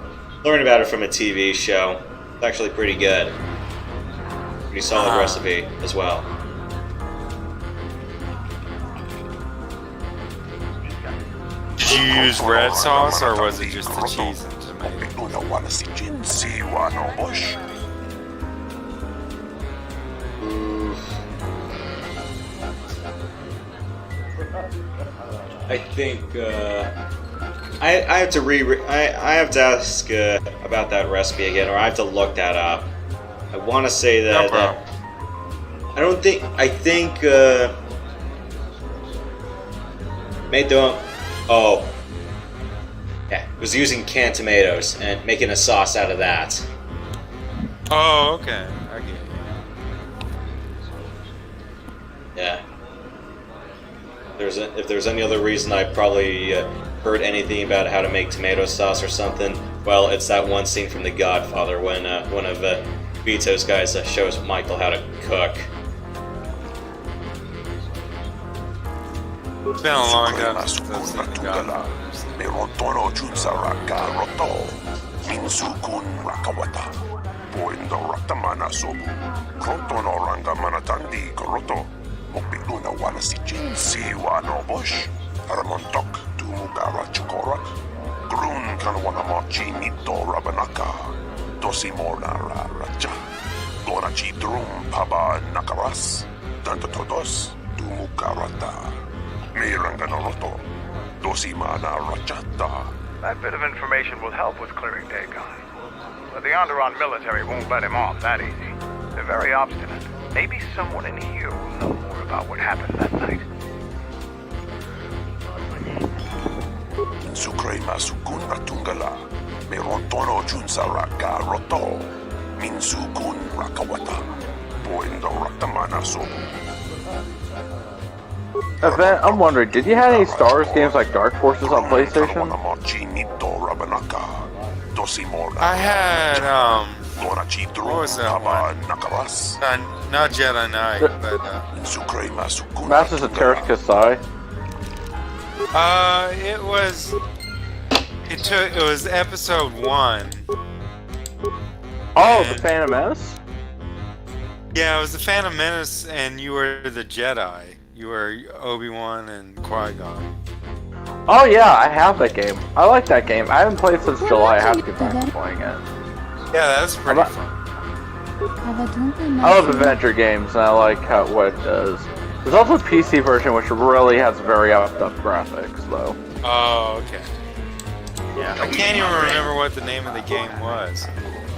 S1: Learned about it from a TV show. It's actually pretty good. Pretty solid recipe as well.
S6: Did you use red sauce, or was it just the cheese and tomato?
S1: I think I have to I have to ask about that recipe again, or I have to look that up. I want to say that, I think made the yeah, was using canned tomatoes and making a sauce out of that.
S6: Oh, okay. I get it.
S1: Yeah. If there's any other reason I probably heard anything about how to make tomato sauce or something, well, it's that one scene from The Godfather when one of Vito's guys shows Michael how to cook.
S6: It's been a long time since I've seen the Godfathers.
S12: Merontono Junsaraka Roto, Minsukun Rakawata, Poindo Ratamana Sobu, Krontono Ranga Manatandi Koroto, Mopiluna Wanasichin, Siwa no Bosch, Aramontok, Tumugara Chukorak, Grun Kanwanamochi Nito Rabanaka, Dosimona Raja, Gorachi Drum Paba Nakaras, Tanto Todos, Tumugarata, Miranganoroto, Dosimana Rachata.
S4: That bit of information will help with clearing Dagon. But the Onderon military won't let him off that easy. They're very obstinate. Maybe someone in here will know more about what happened that night.
S12: Sukrema Sukun Ratungala, Merontono Junsaraka Roto, Minsukun Rakawata, Poindo Ratamana Sobu.
S2: Event, I'm wondering, did you have any Star Wars games like Dark Forces on PlayStation?
S6: I had, what was that one? Not Jedi Knight, but,
S2: Masters of Terrace Kasai?
S6: It was episode 1.
S2: Oh, the Phantom Menace?
S6: Yeah, it was the Phantom Menace, and you were the Jedi. You were Obi-Wan and Qui-Gon.
S2: Oh yeah, I have that game. I like that game. I haven't played since July. I have to get back to playing it.
S6: Yeah, that's pretty fun.
S2: I love adventure games, and I like what it does. There's also a PC version, which really has very up graphics, though.
S6: Oh, okay.
S2: Yeah.
S6: I can't even remember what the name of the game was.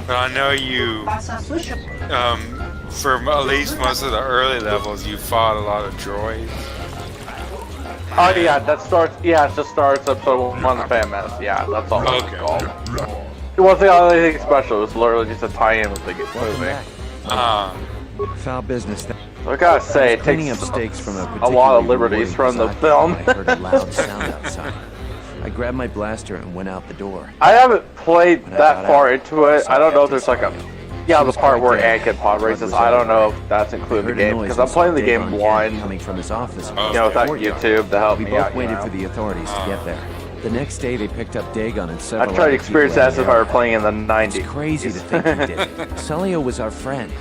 S6: But I know you, for at least most of the early levels, you fought a lot of droids.
S2: Oh yeah, that starts. Yeah, it just starts episode 1 of the Phantom Menace. Yeah, that's all it's called. It wasn't anything special. It was literally just a tie-in with the movie.
S17: Foul business.
S2: I gotta say, it takes a lot of liberties from the film.
S17: I heard a loud sound outside. I grabbed my blaster and went out the door.
S2: I haven't played that far into it. I don't know if there's like a... Yeah, the part where Anakin pod races, I don't know if that's included in the game, because I'm playing the game blind,
S17: coming from his office,
S2: without YouTube to help me out.
S17: We both waited for the authorities to get there. The next day, they picked up Dagon and several
S2: I tried to experience that as if I were playing in the 90s.
S17: It's crazy to think he did it. Sulio was our friend.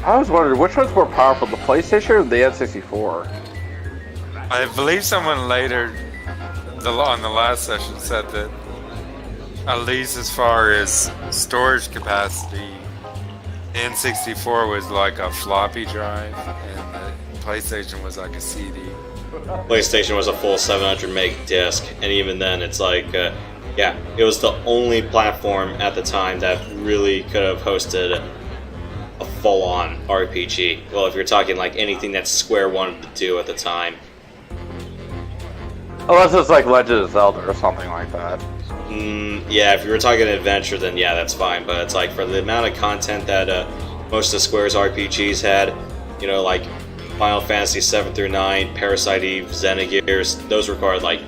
S2: I was wondering, which one's more powerful, the PlayStation or the N64?
S6: I believe someone later, on the last session, said that at least as far as storage capacity, the N64 was like a floppy drive, and the PlayStation was like a CD.
S1: PlayStation was a full 700 meg disc, and even then, it's like, yeah, it was the only platform at the time that really could have hosted a full-on RPG. Well, if you're talking like anything that Square wanted to do at the time.
S2: Unless it's like Legend of Zelda or something like that.
S1: Yeah, if you were talking adventure, then yeah, that's fine. But it's like for the amount of content that most of Square's RPGs had, you know, like Final Fantasy 7 through 9, Parasite Eve, Xenogears, those required like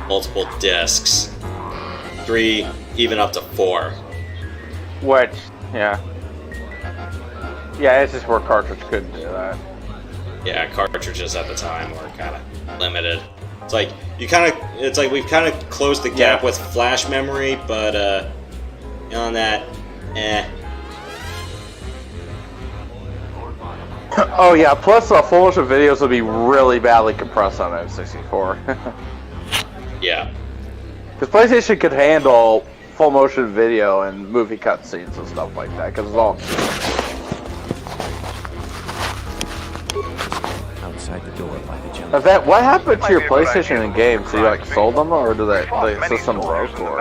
S1: multiple discs. 3, even up to 4.
S2: Which, yeah. Yeah, it's just where cartridge couldn't do that.
S1: Yeah, cartridges at the time were kind of limited. It's like it's like we've kind of closed the gap with flash memory, but on that,
S2: Oh yeah, plus full motion videos would be really badly compressed on N64.
S1: Yeah.
S2: Because PlayStation could handle full motion video and movie cutscenes and stuff like that, because it's all...
S17: Outside the door by the gym.
S2: Event, what happened to your PlayStation and games? So you like sold them, or did the system broke? Or?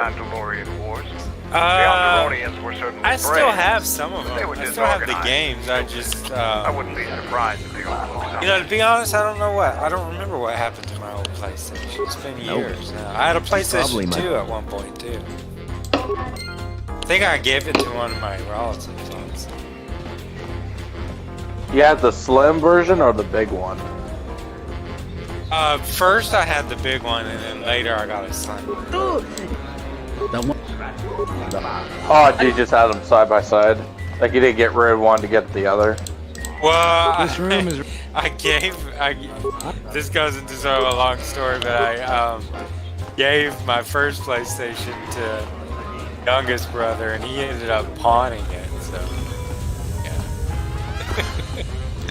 S6: I still have some of them. I still have the games. I just,
S4: I wouldn't be surprised if they all closed down.
S6: you know, to be honest, I don't remember what happened to my old PlayStation. It's been years now. I had a PlayStation 2 at one point too. I think I gave it to one of my relatives. Honestly.
S2: You had the slim version or the big one?
S6: First I had the big one, and then later I got a slim.
S2: Oh, you just had them side by side? Like you didn't get rid of one to get the other?
S6: Well,
S16: This room is...
S6: this goes into sort of a long story, but I gave my first PlayStation to youngest brother, and he ended up pawning it. So, yeah.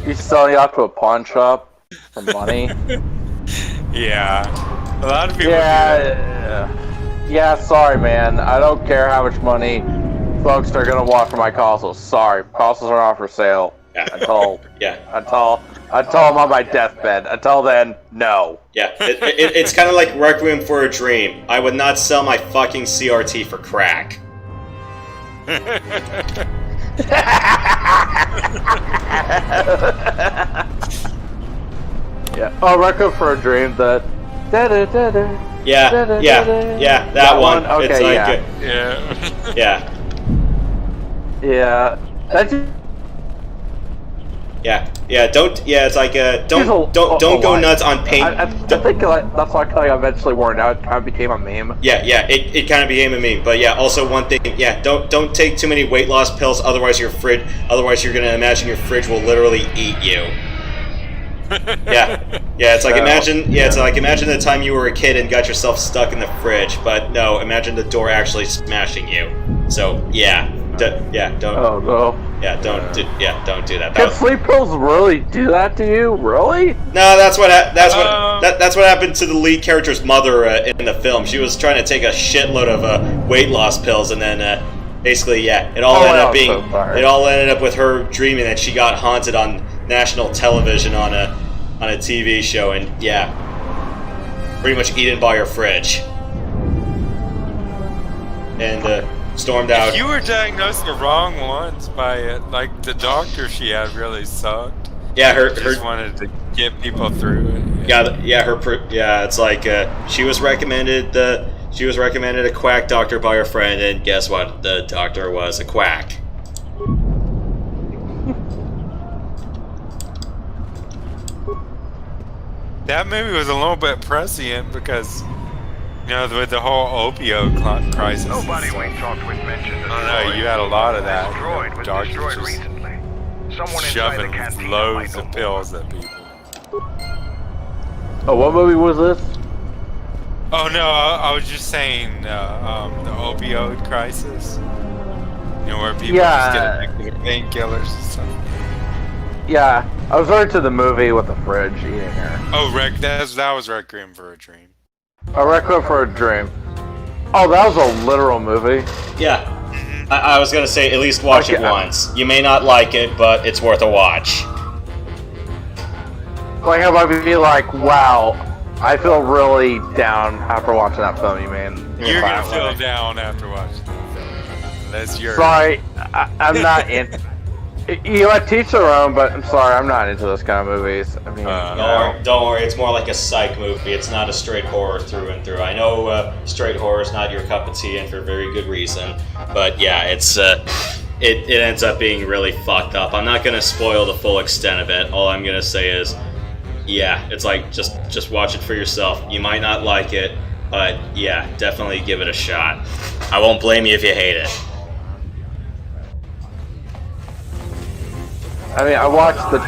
S2: He's selling you out to a pawn shop for money.
S6: Yeah, a lot of people.
S2: Yeah. Sorry, man. I don't care how much money folks are gonna want for my consoles. Sorry, consoles are not for sale.
S1: Yeah.
S2: Until I'm on my deathbed. Until then, no.
S1: Yeah, it's kind of like Requiem for a Dream. I would not sell my fucking CRT for crack.
S2: Yeah. Oh, Requiem for a Dream. That.
S1: Yeah, that one.
S2: Okay,
S1: it's like
S6: yeah.
S2: Yeah. That's.
S1: Yeah. Don't. Yeah, it's like don't go nuts on paint.
S2: I think that's why I eventually worn out. It kind of became a meme.
S1: Yeah. It kind of became a meme. But yeah, also one thing. Yeah, don't take too many weight loss pills. Otherwise you're gonna imagine your fridge will literally eat you. Yeah. It's like imagine the time you were a kid and got yourself stuck in the fridge. But no, imagine the door actually smashing you. So yeah. Don't.
S2: Oh no.
S1: Don't do that.
S2: Can sleep pills really do that to you? Really?
S1: No, that's what happened to the lead character's mother in the film. She was trying to take a shitload of weight loss pills, and then basically, it all ended up with her dreaming that she got haunted on national television on a TV show, and pretty much eaten by her fridge, and stormed out.
S6: If you were diagnosed the wrong ones by it, like the doctor she had really sucked.
S1: Yeah, her
S6: just wanted to get people through it.
S1: It's like she was recommended a quack doctor by her friend, and guess what? The doctor was a quack.
S6: That movie was a little bit prescient because, with the whole opioid crisis.
S4: Nobody we talked with mentioned
S6: I don't know, you had a lot of that.
S4: Destroyed recently. Someone inside the canteen
S6: shoving loads of pills at people.
S2: Oh, what movie was this?
S6: Oh no, I was just saying the opioid crisis. Where people just get addicted to painkillers and stuff.
S2: Yeah, I was referring to the movie with the fridge eating her.
S6: Oh, that was Requiem for a Dream.
S2: A Requiem for a Dream. Oh, that was a literal movie?
S1: Yeah. I was gonna say, at least watch it once. You may not like it, but it's worth a watch.
S2: Like, I might be like, wow, I feel really down after watching that film, you mean?
S6: You're gonna feel down after watching that film. That's your...
S2: Sorry, I'm not in... You let teach their own, but I'm sorry, I'm not into those kind of movies. I mean,
S1: don't worry, it's more like a psych movie. It's not a straight horror through and through. I know straight horror is not your cup of tea, and for very good reason. But yeah, it's it ends up being really fucked up. I'm not gonna spoil the full extent of it. All I'm gonna say is, it's like just watch it for yourself. You might not like it, but yeah, definitely give it a shot. I won't blame you if you hate it.
S2: I mean, I watched the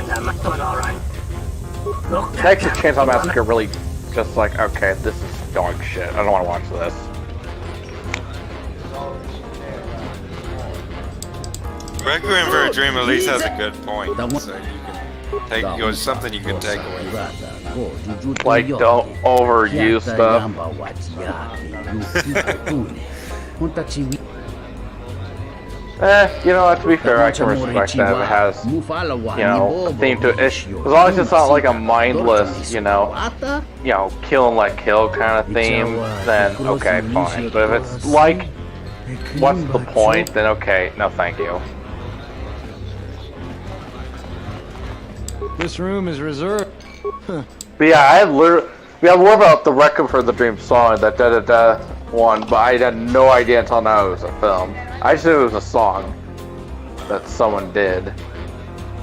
S2: Texas Chainsaw Massacre really just like, okay, this is dog shit. I don't want to watch this.
S6: Requiem for a Dream at least has a good point, so you can take something you can take away.
S2: Like, don't overuse stuff. You know what, to be fair, I can respect that if it has, a theme to it. As long as it's not like a mindless, kill and let kill kind of theme, then okay, fine. But if it's like, what's the point, then okay, no thank you.
S16: This room is reserved.
S2: But yeah, we had more about the Requiem for the Dream song, that da-da-da one, but I had no idea until now it was a film. I just knew it was a song that someone did.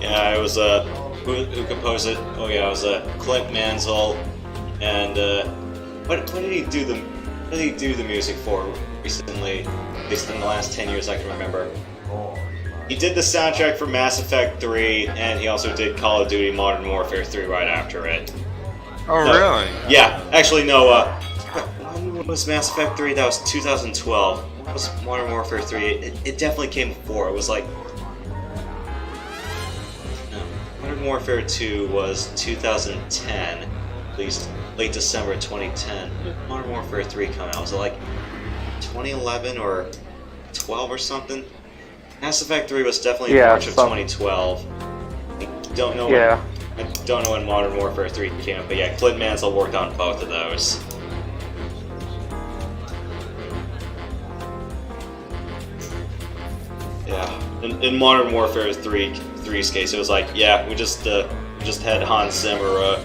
S1: Yeah, it was who composed it? Oh yeah, it was Clint Mansell, and what did he do the music for recently? At least in the last 10 years, I can remember. He did the soundtrack for Mass Effect 3, and he also did Call of Duty Modern Warfare 3 right after it.
S6: Oh, really?
S1: Yeah, actually, no, when was Mass Effect 3? That was 2012. What was Modern Warfare 3? It definitely came before. It was like... No, Modern Warfare 2 was 2010, at least late December 2010. When did Modern Warfare 3 come out? Was it like 2011 or 12 or something? Mass Effect 3 was definitely March of 2012. I don't know.
S2: Yeah.
S1: I don't know when Modern Warfare 3 came out, but yeah, Clint Mansell worked on both of those. Yeah, in Modern Warfare 3's case, it was like, yeah, we just had Hans Zimmer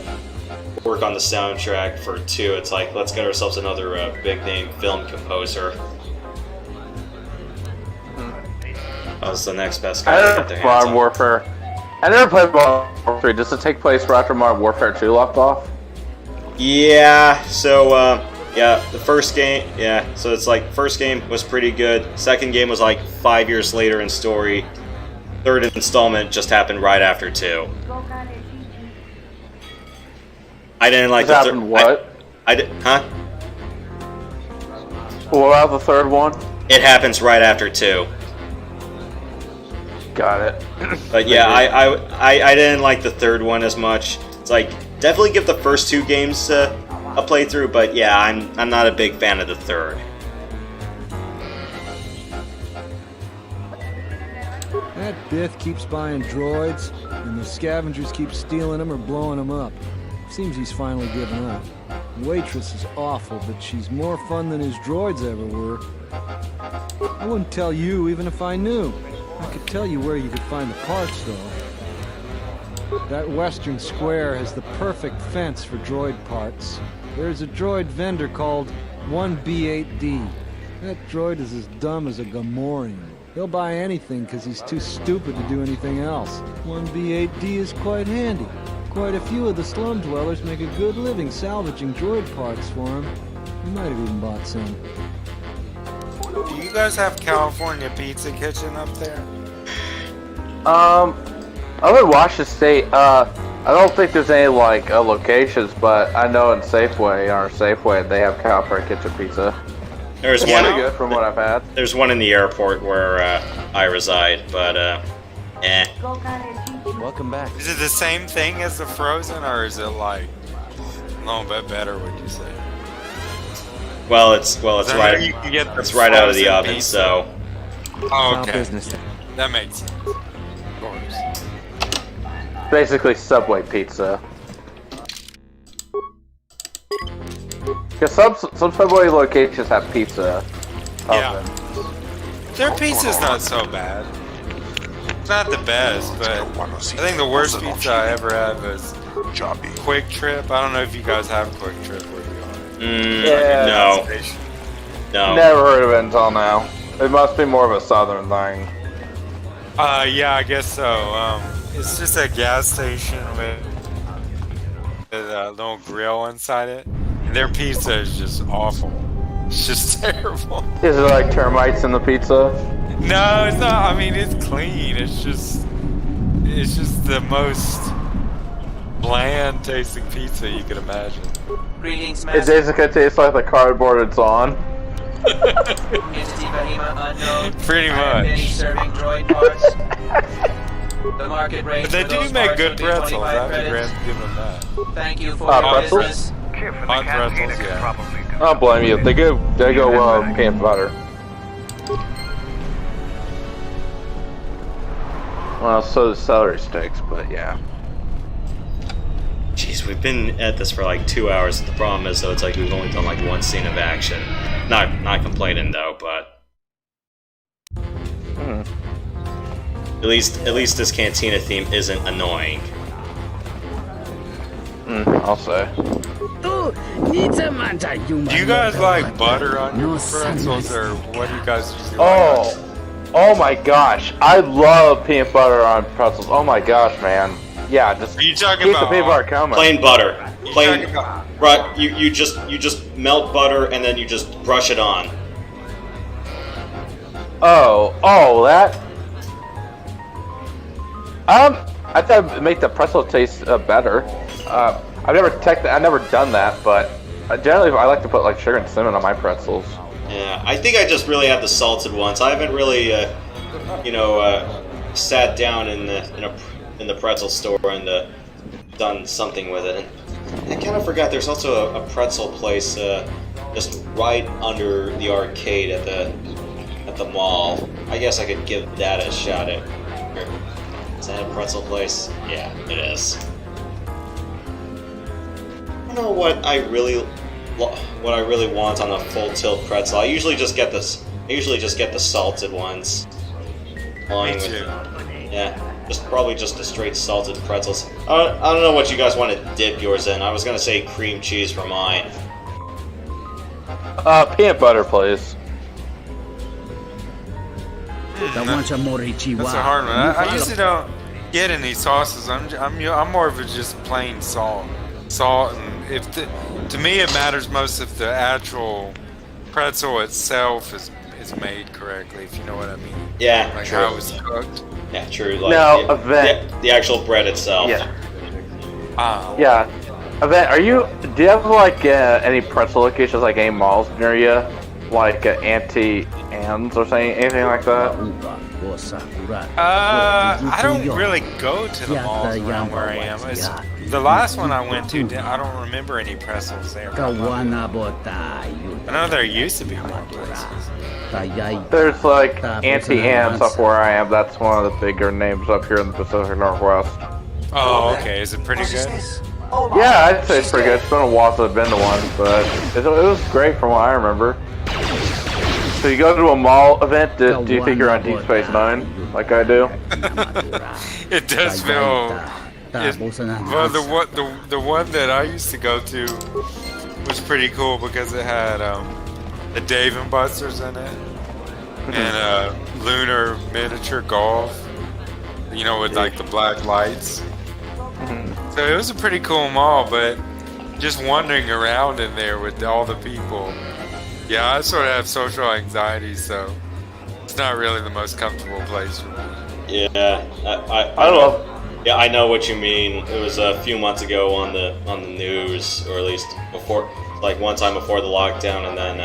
S1: work on the soundtrack for 2. It's like, let's get ourselves another big name film composer. That was the next best guy to get their hands
S2: Modern
S1: on.
S2: Warfare. I never played Modern Warfare 3. Does it take place right after Modern Warfare 2 left off?
S1: Yeah, so, yeah, the first game, yeah, so it's like, first game was pretty good, second game was like 5 years later in story, third installment just happened right after 2. I didn't like the third.
S2: What?
S1: I did, huh?
S2: What about the third one?
S1: It happens right after 2.
S2: Got it.
S1: But yeah, I didn't like the third one as much. It's like, definitely give the first 2 games a playthrough, but yeah, I'm not a big fan of the third.
S11: That Bith keeps buying droids, and the scavengers keep stealing them or blowing them up. Seems he's finally given up. The waitress is awful, but she's more fun than his droids ever were. I wouldn't tell you even if I knew. I could tell you where you could find the parts, though. That western square has the perfect fence for droid parts. There's a droid vendor called 1B8D. That droid is as dumb as a Gamorrean. He'll buy anything because he's too stupid to do anything else. 1B8D is quite handy. Quite a few of the slum dwellers make a good living salvaging droid parts for him. You might have even bought some.
S6: Do you guys have California Pizza Kitchen up there?
S2: I'm in Washington State. I don't think there's any like locations, but I know in Safeway, our Safeway, they have California Kitchen Pizza.
S1: There's
S2: one. Pretty good from what I've had.
S1: There's one in the airport where I reside, but eh.
S8: Welcome back.
S6: Is it the same thing as the frozen, or is it like a little bit better? Would you say?
S1: Well, it's right.
S6: You can get
S1: it's right out of the oven,
S6: pizza.
S1: so.
S6: Oh, okay. That makes sense. Of course.
S2: Basically Subway pizza. Because some Subway locations have pizza.
S6: Yeah. Their pizza's not so bad. It's not the best, but I think the worst pizza I ever had was Quick Trip. I don't know if you guys have Quick Trip where you are.
S2: Yeah.
S1: No.
S2: Never heard of it until now. It must be more of a southern thing.
S6: Yeah, I guess so. It's just a gas station with a little grill inside it. And their pizza is just awful. It's just terrible.
S2: Is it like termites in the pizza?
S6: No, it's not. I mean, it's clean. It's just the most bland tasting pizza you could imagine.
S5: Greetings,
S2: It
S5: Master.
S2: basically tastes like the cardboard it's on.
S5: Entity Bahima unknown.
S6: Pretty
S5: I have many
S6: much.
S5: serving droid parts. The market rate
S6: But they
S5: for
S6: do
S5: those
S6: make
S5: parts
S6: good
S5: would be
S6: pretzels.
S5: 25
S6: I have to
S5: credits.
S6: give them that.
S5: Thank you for your
S2: Pretzels?
S5: business.
S6: Hot pretzels, yeah.
S2: I don't blame you. They go well with peanut butter. Well, so does celery sticks, but yeah.
S1: Jeez, we've been at this for like 2 hours. The problem is, though, it's like we've only done like one scene of action. Not complaining though, but at least this cantina theme isn't annoying.
S2: I'll say.
S6: Do you guys like butter on your pretzels, or what do you guys usually like?
S2: Oh my gosh. I love peanut butter on pretzels. Oh my gosh, man. Yeah, just
S6: Are you talking
S2: keep
S6: about
S2: the peanut butter coming.
S1: Plain butter. Plain.
S6: talking about-
S1: Right. You just melt butter and then you just brush it on.
S2: Oh, that. I thought it'd make the pretzel taste better. I've never done that, but generally I like to put like sugar and cinnamon on my pretzels.
S1: Yeah, I think I just really have the salted ones. I haven't really, sat down in the pretzel store and done something with it. And I kind of forgot there's also a pretzel place just right under the arcade at the mall. I guess I could give that a shot at. Is that a pretzel place? Yeah, it is. I don't know what I really want on a full tilt pretzel. I usually just get this. I usually just get the salted ones.
S6: Me too.
S1: Yeah, probably just the straight salted pretzels. I don't know what you guys want to dip yours in. I was gonna say cream cheese for mine.
S2: Peanut butter, please.
S6: That's a hard one. I usually don't get any sauces. I'm more of a just plain salt, and to me it matters most if the actual pretzel itself is made correctly, if you know what I mean.
S1: Yeah,
S6: like
S1: true.
S6: how it's cooked.
S1: Yeah, true. Like
S2: Now,
S1: the actual bread itself.
S2: Yeah. Yeah. Event, do you have like any pretzel locations, like any malls near you? Like Auntie Anne's or something, anything like that?
S6: I don't really go to the malls around where I am. The last one I went to, I don't remember any pretzels there. I know there used to be more places.
S2: There's like Auntie Anne's up where I am. That's one of the bigger names up here in the Pacific Northwest.
S6: Oh, okay. Is it pretty good?
S2: Yeah, I'd say it's pretty good. It's been a while since I've been to one, but it was great from what I remember. So you go to a mall event, do you think you're on Deep Space Nine, like I do?
S6: It does feel... well, the one that I used to go to was pretty cool because it had the Dave & Buster's in it, and lunar miniature golf, with like the black lights. So it was a pretty cool mall, but just wandering around in there with all the people, yeah, I sort of have social anxiety, so it's not really the most comfortable place for me.
S1: Yeah, I love. Yeah, I know what you mean. It was a few months ago on the news, or at least before, like one time before the lockdown, and then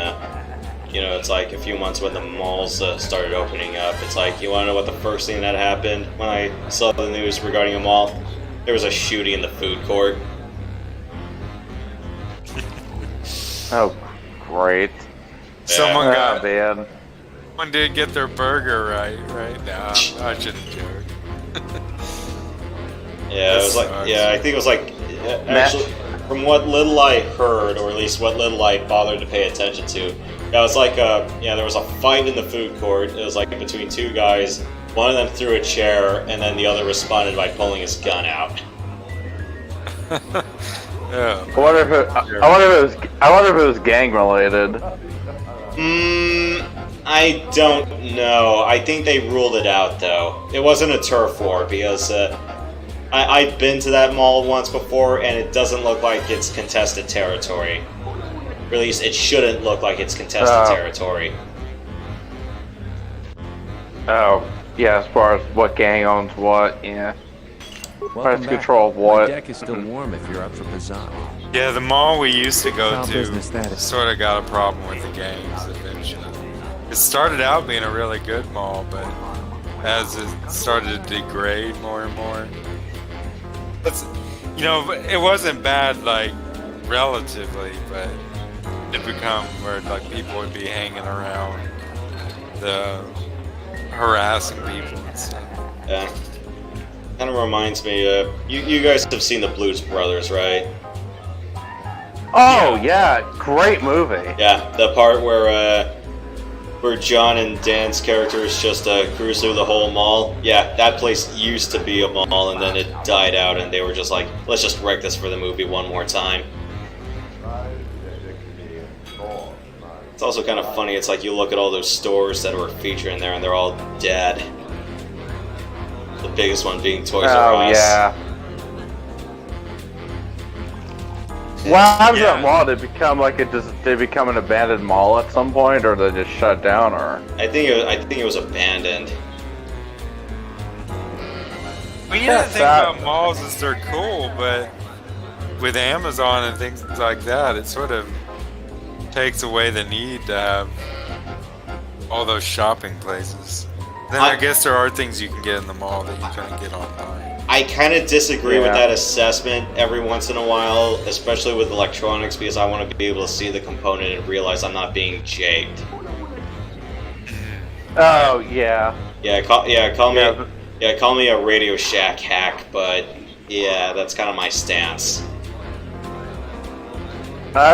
S1: it's like a few months when the malls started opening up. It's like, you want to know what the first thing that happened when I saw the news regarding a mall? There was a shooting in the food court.
S2: Oh, great.
S6: Someone got
S2: bad.
S6: Someone did get their burger right? Nah, I shouldn't joke.
S1: Yeah, it was like, I think it was like, actually, from what little I heard, or at least what little I bothered to pay attention to, it was like, there was a fight in the food court. It was like between two guys. One of them threw a chair, and then the other responded by pulling his gun out.
S2: Yeah. I wonder if it was gang related.
S1: I don't know. I think they ruled it out, though. It wasn't a turf war, because I've been to that mall once before, and it doesn't look like it's contested territory. Or at least it shouldn't look like it's contested territory.
S2: Oh, yeah, as far as what gang owns what, yeah.
S8: Welcome back.
S2: Control of what.
S8: My deck is still warm if you're up for bazaar.
S6: Yeah, the mall we used to go
S8: How business that
S6: to
S8: is.
S6: sort of got a problem with the gangs eventually. It started out being a really good mall, but as it started to degrade more and more, it wasn't bad, like, relatively, but it become where, like, people would be hanging around, harassing people and stuff.
S1: Yeah. Kind of reminds me, you guys have seen the Blues Brothers, right?
S2: Oh, yeah, great movie.
S1: Yeah, the part where John and Dan's characters just cruise through the whole mall. Yeah, that place used to be a mall, and then it died out, and they were just like, let's just wreck this for the movie one more time. It's also kind of funny, it's like you look at all those stores that were featured in there, and they're all dead. The biggest one being Toys R Us.
S2: Yeah. What happened to that mall? Did it become an abandoned mall at some point, or did it just shut down, or?
S1: I think it was abandoned.
S6: Well, you didn't think about malls as they're cool, but with Amazon and things like that, it sort of takes away the need to have all those shopping places. Then I guess there are things you can get in the mall that you couldn't get online.
S1: I kind of disagree with that assessment every once in a while, especially with electronics, because I want to be able to see the component and realize I'm not being jaked.
S2: Oh yeah.
S1: Call me a Radio Shack hack, but yeah, that's kind of my stance.
S2: I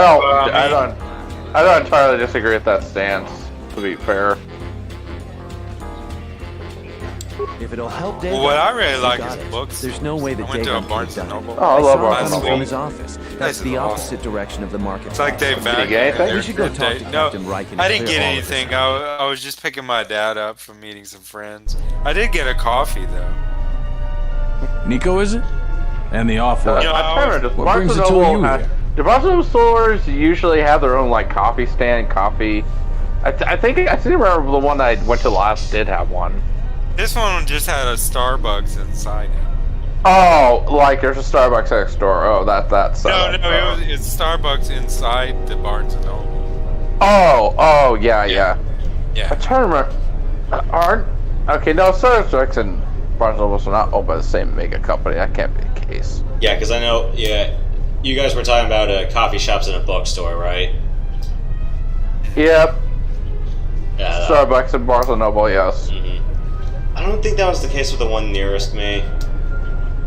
S2: don't entirely disagree with that stance, to be fair.
S18: If it'll help Dagon,
S6: well, what I really like is books.
S18: There's no way that
S6: Dagon
S18: Dagon
S6: could have done it.
S18: Oh, I love
S6: Barnes &
S18: from
S6: Noble.
S18: his office. That's the opposite direction of the market.
S6: It's like they
S18: We should go talk to Captain Riken.
S6: I didn't get anything. I was just picking my dad up from meeting some friends. I did get a coffee though.
S16: Nico, is it? And the off-white. What brings the two of you here?
S2: The Barnes & Noble stores usually have their own like coffee stand, coffee. I think I seem to remember the one I went to last did have one.
S6: This one just had a Starbucks inside it.
S2: Oh, like there's a Starbucks next door. Oh, that's
S6: it's Starbucks inside the Barnes & Noble.
S2: Oh, yeah. I'm trying to remember. Starbucks and Barnes & Noble are not owned by the same mega company. That can't be the case.
S1: Yeah, because I know. Yeah, you guys were talking about coffee shops and a bookstore, right?
S2: Yep.
S1: Yeah.
S2: Starbucks and Barnes & Noble, yes.
S1: Mm-hmm. I don't think that was the case with the one nearest me.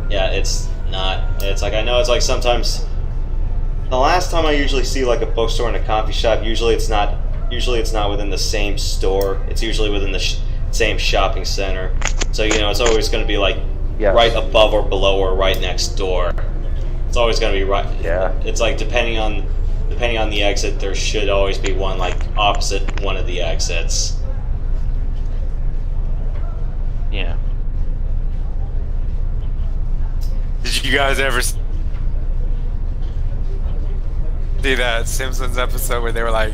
S1: Yeah, it's not. It's like, I know it's like sometimes. The last time I usually see like a bookstore and a coffee shop, usually it's not within the same store. It's usually within the same shopping center. So it's always going to be like right above or below or right next door. It's always going to be right.
S2: Yeah.
S1: It's like depending on the exit, there should always be one like opposite one of the exits.
S2: Yeah.
S6: Did you guys ever see that Simpsons episode where they were like,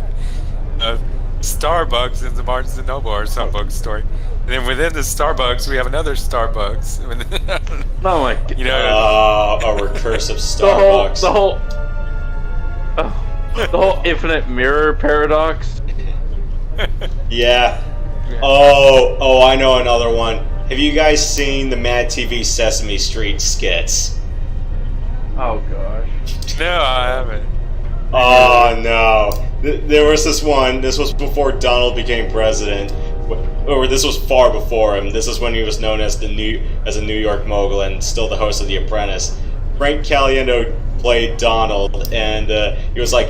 S6: Starbucks in the Barnes & Noble or some bookstore, and then within the Starbucks we have another Starbucks.
S2: Oh my god!
S1: A recursive Starbucks.
S2: The whole infinite mirror paradox.
S1: Yeah. Oh, I know another one. Have you guys seen the Mad TV Sesame Street skits?
S2: Oh gosh.
S6: No, I haven't.
S1: Oh no. There was this one. This was before Donald became president, or this was far before him. This is when he was known as a New York mogul and still the host of The Apprentice. Frank Caliendo played Donald, and he was like,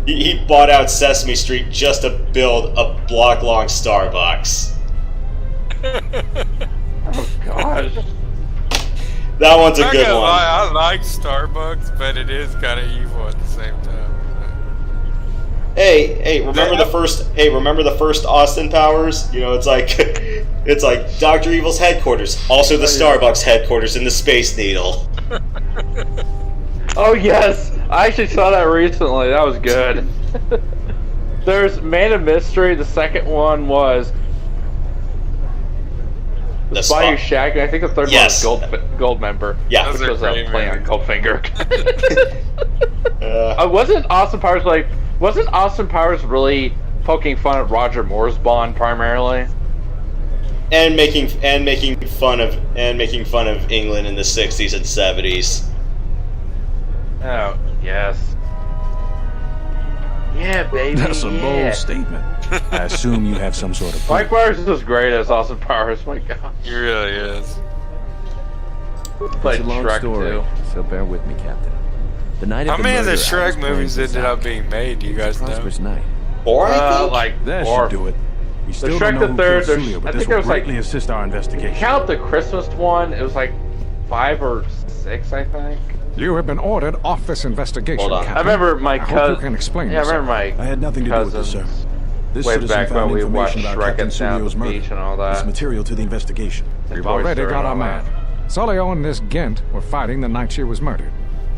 S1: he bought out Sesame Street just to build a block-long Starbucks.
S2: Oh gosh.
S1: That one's a good one.
S6: I like Starbucks, but it is kind of evil at the same time.
S1: Hey, remember the first Austin Powers? It's like Dr. Evil's headquarters, also the Starbucks headquarters in the Space Needle.
S2: Oh yes, I actually saw that recently. That was good. There's Man of Mystery. The second one was the Bayou Shack. I think the third one was Gold Member.
S1: Yeah,
S2: which was a play on Goldfinger. Wasn't Austin Powers really poking fun at Roger Moore's Bond primarily?
S1: And making fun of England in the 60s and 70s.
S2: Oh, yes. Yeah, baby.
S16: That's a bold statement. I assume you have some sort of...
S2: Mike Myers is as great as Austin Powers, my god.
S6: He really is.
S18: It's a long story, so bear with me, Captain. The night
S6: How
S18: of the
S6: many of the
S18: murder,
S6: Shrek movies ended up being made, do you guys know?
S18: Night.
S1: Or I think?
S2: Like,
S16: That should do it. We still
S2: Shrek
S16: don't know
S2: the
S16: who
S2: Third,
S16: killed Sulio, but
S2: I
S16: this
S2: think there
S16: will
S2: was like...
S16: greatly assist our investigation.
S2: Count the Christmas one, it was like 5 or 6, I think.
S9: You have been ordered off this investigation,
S1: Hold on.
S9: Captain.
S2: I remember my cousin...
S9: I hope you can explain
S2: Yeah, I
S9: yourself.
S2: remember my
S17: I had nothing to do with this, sir. This
S2: way
S17: citizen
S2: back when
S17: found
S2: we watched
S17: information about
S2: Shrek
S17: Captain
S2: and Down
S17: Sulio's
S2: the
S17: murder.
S2: Beach and all that.
S17: It's material to the investigation.
S9: We've already got our man. Sulio and this Gent were fighting the night she was murdered.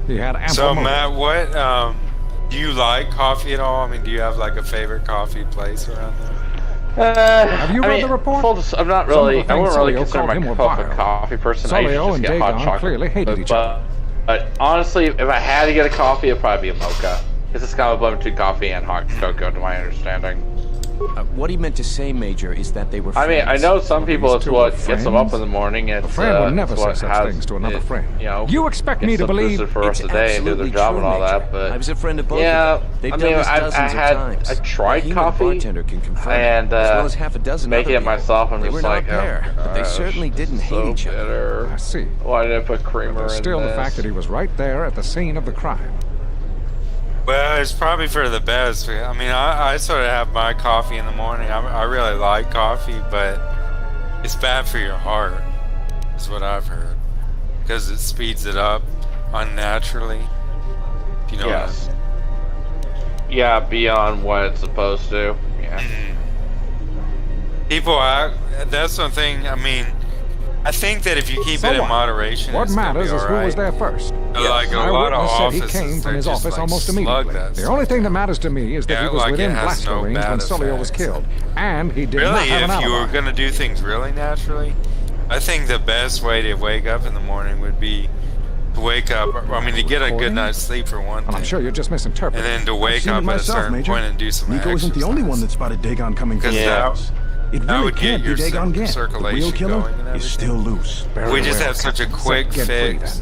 S9: He had ample
S6: So
S9: motive.
S6: Matt, what do you like coffee at all? I mean, do you have like a favorite coffee place around there?
S11: Have you read the report?
S2: I'm not really. I wouldn't really consider myself a coffee person. I usually just get hot chocolate.
S11: Clearly hated each other.
S2: But honestly, if I had to get a coffee, it'd probably be a mocha. It's just kind of a blend between coffee and hot cocoa, to my understanding.
S14: What he meant to say, Major, is that they were
S2: I mean, I know some people, it's what gets them up in the morning.
S11: A friend will never say such things to another friend. You expect me to believe
S2: for the rest of the day and do their job and all that, but
S14: I was a friend of both.
S2: Yeah,
S14: They've
S2: I
S14: done
S2: mean,
S14: this dozens of times.
S2: I tried coffee,
S14: bartender can confirm
S2: and
S14: as well as half a dozen
S2: making
S14: other
S2: it myself. I'm
S14: they
S2: just
S14: were
S2: like,
S14: not there, but they certainly didn't hate each other.
S11: I see.
S2: Why did I put creamer in
S11: Still, the
S2: this?
S11: fact that he was right there at the scene of the crime.
S6: Well, it's probably for the best. I mean, I sort of have my coffee in the morning. I really like coffee, but it's bad for your heart, is what I've heard. Because it speeds it up unnaturally. If you know what I mean.
S2: Yeah, beyond what it's supposed to. Yeah.
S6: People, that's one thing, I mean, I think that if you keep it in moderation,
S11: What
S6: it's gonna
S11: matters
S6: be
S11: is
S6: all
S11: who
S6: right.
S11: was there first.
S6: Like a
S11: My
S6: lot of
S11: witness said he
S6: offices,
S11: came from
S6: they
S11: his
S6: just,
S11: office
S6: like,
S11: almost
S6: slug
S11: immediately.
S6: that
S11: The only thing that matters to me is that he was
S6: like
S11: within
S6: it has
S11: blaster
S6: no
S11: range
S6: bad
S11: when Sulio was
S6: effects.
S11: killed, and he did not
S6: Really,
S11: have an
S6: if you
S11: alibi.
S6: were going to do things really naturally, I think the best way to wake up in the morning would be to wake up, I mean, to get a good night's sleep for one
S11: Well, I'm
S6: thing,
S11: sure you're just misinterpreting.
S6: and then to
S17: I've
S6: wake
S17: seen
S6: up
S17: it
S6: at a
S17: myself,
S6: certain
S17: Major.
S6: point and do some
S17: Nico isn't the only one that spotted Dagon coming from the house. It
S6: that
S17: really
S6: would get
S17: can't be
S6: your
S17: Dagon Gant. The
S6: circulation
S17: real killer
S6: going and
S17: is still loose.
S6: We just have such a quick
S11: Get free,
S6: fix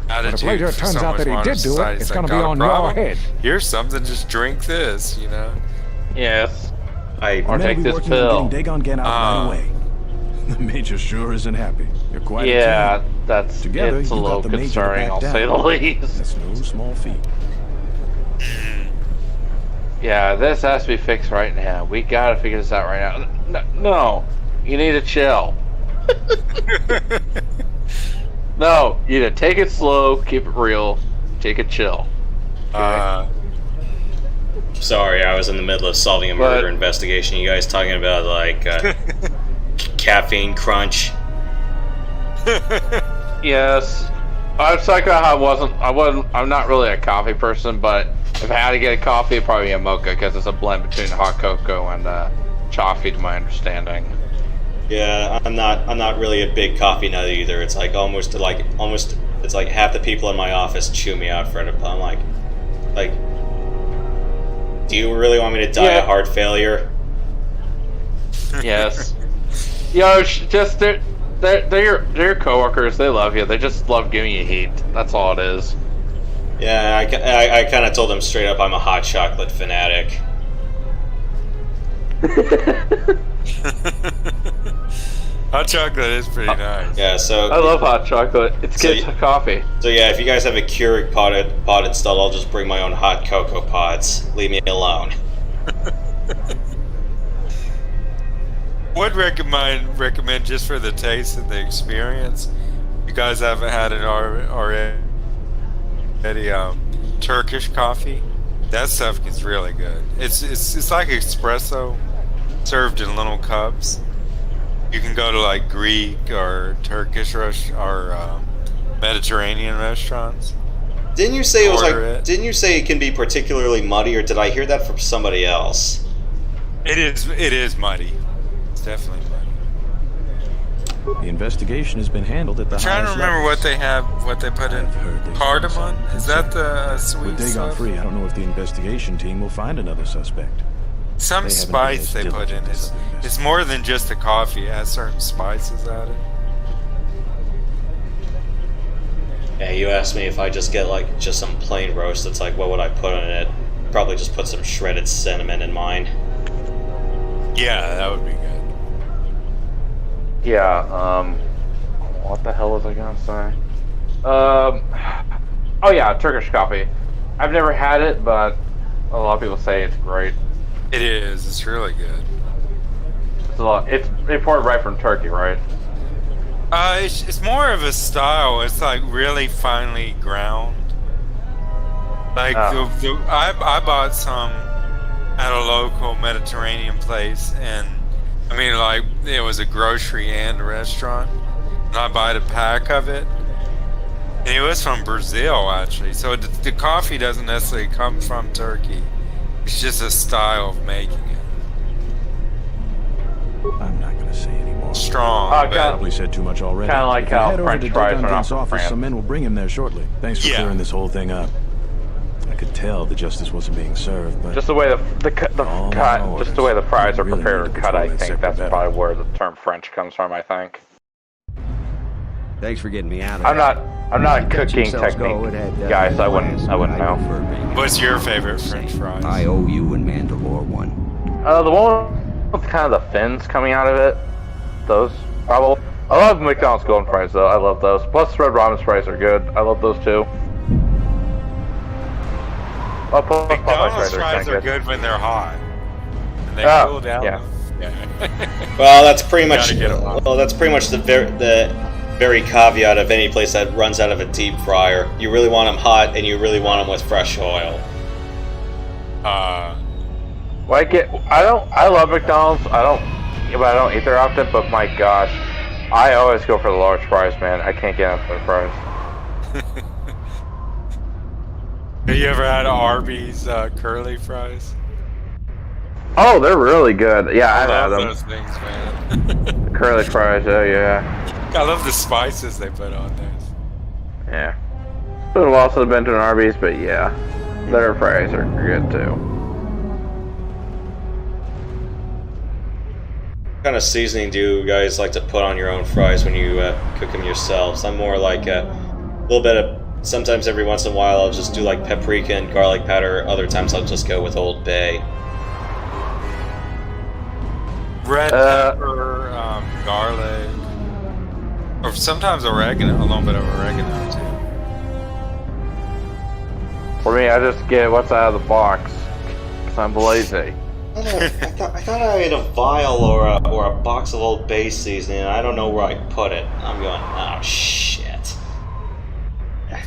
S11: But if
S6: attitude
S11: later it
S6: for
S11: turns
S6: so
S11: out
S6: much
S11: that he
S6: modern
S11: did do it,
S6: society.
S11: it's
S6: like,
S11: going to be
S6: got a
S11: on
S6: problem?
S11: your head.
S6: Here's something, just drink this, you know?
S2: Yes.
S6: Or
S17: Men
S6: take
S17: will be
S6: this
S17: working
S6: pill.
S17: on getting Dagon Gant out right away. The Major sure isn't happy. You're quite
S2: Yeah,
S17: a team.
S2: that's
S17: Together,
S2: it's a
S17: you
S2: little
S17: got the Major to
S2: concerning,
S17: back
S2: I'll
S17: down.
S2: say the least.
S17: That's no small feat.
S2: Yeah, this has to be fixed right now. We gotta figure this out right now. No, you need to chill. No, you need to take it slow, keep it real, take it chill. Okay?
S1: Sorry, I was in the middle of solving a murder investigation. You guys talking about like caffeine crunch?
S2: Yes. I was talking about how I'm not really a coffee person, but if I had to get a coffee, it'd probably be a mocha because it's a blend between hot cocoa and coffee, to my understanding.
S1: Yeah, I'm not really a big coffee nut either. It's like almost it's like half the people in my office chew me out for it. I'm like, do you really want me to die of heart failure?
S2: Yes. Just they're your coworkers. They love you. They just love giving you heat. That's all it is.
S1: Yeah, I kind of told them straight up I'm a hot chocolate fanatic.
S6: Hot chocolate is pretty nice.
S1: Yeah, so
S2: I love hot chocolate. It's good coffee.
S1: So yeah, if you guys have a Keurig pod installed, I'll just bring my own hot cocoa pods. Leave me alone.
S6: Would recommend just for the taste and the experience. You guys haven't had it already. Turkish coffee. That stuff gets really good. It's like espresso served in little cups. You can go to like Greek or Turkish or Mediterranean restaurants.
S1: Didn't you say it was
S6: Order
S1: like? Didn't you say it can be particularly muddy, or did I hear that from somebody else?
S6: It is muddy. It's definitely muddy.
S17: The investigation has been handled at the
S6: I'm trying to
S17: highest
S6: remember
S17: levels.
S6: what they have, what they put in. Cardamom? Is that the sweet
S17: With Dagon
S6: stuff?
S17: free, I don't know if the investigation team will find another suspect.
S6: Some
S17: They haven't been
S6: spice
S17: as
S6: they put in.
S17: diligent as
S6: It's more than just the coffee. It has certain spices added.
S1: Yeah, you asked me if I just get like just some plain roast. It's like, what would I put on it? Probably just put some shredded cinnamon in mine.
S6: Yeah, that would be good.
S2: Yeah. What the hell was I gonna say? Oh yeah, Turkish coffee. I've never had it, but a lot of people say it's great.
S6: It is. It's really good.
S2: It's imported right from Turkey, right?
S6: It's more of a style. It's like really finely ground. Like I bought some at a local Mediterranean place, and I mean, like, it was a grocery and a restaurant, and I bought a pack of it. And it was from Brazil, actually. So the coffee doesn't necessarily come from Turkey. It's just a style of making it. strong.
S17: Probably said too much already.
S2: Kind of like
S17: If you
S2: how
S17: head over
S2: French
S17: to
S2: fries
S17: Dagon
S2: are not
S17: Dent's
S2: from
S17: office,
S2: France.
S17: some men will bring him there shortly. Thanks for clearing this whole thing up. I could tell the justice wasn't being served, but
S2: Just the way the cut, just the way the fries are prepared or cut, I think that's probably where the term French comes from. I think.
S15: Thanks for getting me out of
S2: I'm not a
S15: Let
S2: cooking
S15: yourselves
S2: technique
S15: go. It had,
S2: guy, so I wouldn't know.
S6: What's your favorite French fries?
S15: I owe you and Mandalore one.
S2: The one with kind of the fins coming out of it. Those probably. I love McDonald's golden fries though. I love those. Plus Red Robin's fries are good. I love those too.
S6: McDonald's fries are good when they're hot. And they cool down.
S2: Yeah.
S1: Well, that's pretty much.
S6: Gotta get 'em off.
S1: Well, that's pretty much the very caveat of any place that runs out of a deep fryer. You really want them hot, and you really want them with fresh oil.
S2: I love McDonald's. I don't eat there often, but my gosh, I always go for the large fries, man. I can't get enough of the fries.
S6: Have you ever had Arby's curly fries?
S2: Oh, they're really good. Yeah, I've
S6: I
S2: had
S6: love
S2: them.
S6: those things, man.
S2: Curly fries, oh yeah.
S6: I love the spices they put on there.
S2: Yeah. It's been a while since I've been to an Arby's, but yeah, their fries are good too.
S1: What kind of seasoning do you guys like to put on your own fries when you cook them yourselves? I'm more like a little bit of. Sometimes every once in a while I'll just do like paprika and garlic powder. Other times I'll just go with Old Bay.
S6: Red pepper, garlic, or sometimes oregano, a little bit of oregano too.
S2: For me, I just get what's out of the box, because I'm lazy.
S1: I thought I had a vial or a box of Old Bay seasoning, and I don't know where I put it. I'm going, oh shit.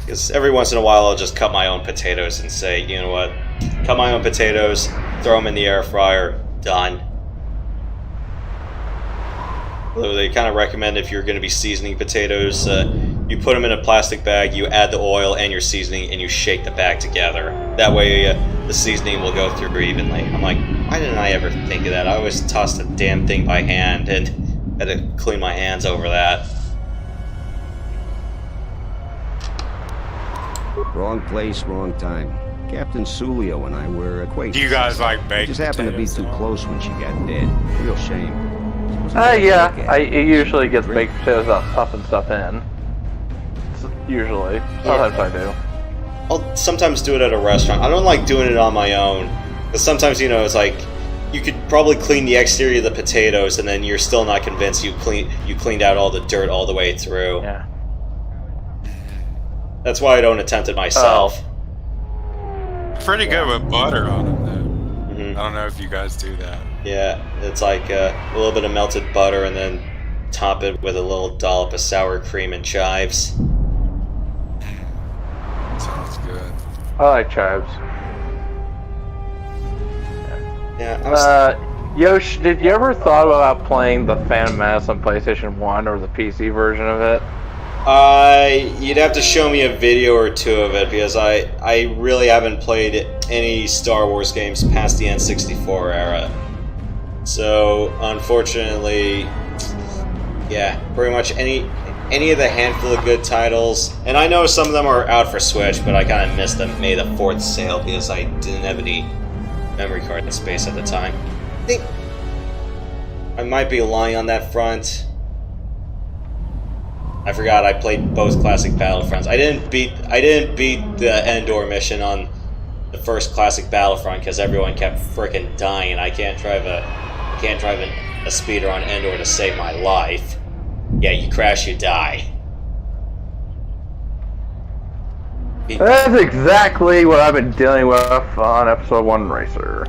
S1: Because every once in a while I'll just cut my own potatoes and say, you know what, cut my own potatoes, throw them in the air fryer, done. Although they kind of recommend if you're going to be seasoning potatoes, you put them in a plastic bag, you add the oil and your seasoning, and you shake the bag together. That way the seasoning will go through evenly. I'm like, why didn't I ever think of that? I always tossed the damn thing by hand and had to clean my hands over that.
S15: Wrong place, wrong time. Captain Sulio and I were acquaintances.
S6: Do you guys like baked
S15: Just happened to be too close when she got dead. Real shame.
S2: Yeah, it usually gets baked potatoes out puffing stuff in. Usually. Sometimes I do.
S1: I'll sometimes do it at a restaurant. I don't like doing it on my own. Because sometimes, you know, it's like, you could probably clean the exterior of the potatoes and then you're still not convinced you cleaned out all the dirt all the way through.
S2: Yeah.
S1: That's why I don't attempt it myself.
S6: Pretty good with butter on them, though. I don't know if you guys do that.
S1: Yeah, it's like a little bit of melted butter and then top it with a little dollop of sour cream and chives.
S6: Sounds good.
S2: I like chives.
S1: Yeah.
S2: Yosh, did you ever thought about playing the Phantom Menace on PlayStation 1 or the PC version of it?
S1: You'd have to show me a video or two of it because I really haven't played any Star Wars games past the N64 era. So unfortunately, yeah, pretty much any of the handful of good titles, and I know some of them are out for Switch, but I kind of missed the May the 4th sale because I didn't have any memory card space at the time. I think I might be lying on that front. I forgot I played both classic Battlefronts. I didn't beat the Endor mission on the first classic Battlefront because everyone kept frickin' dying. I can't drive a speeder on Endor to save my life. Yeah, you crash, you die.
S2: That's exactly what I've been dealing with on Episode 1 Racer.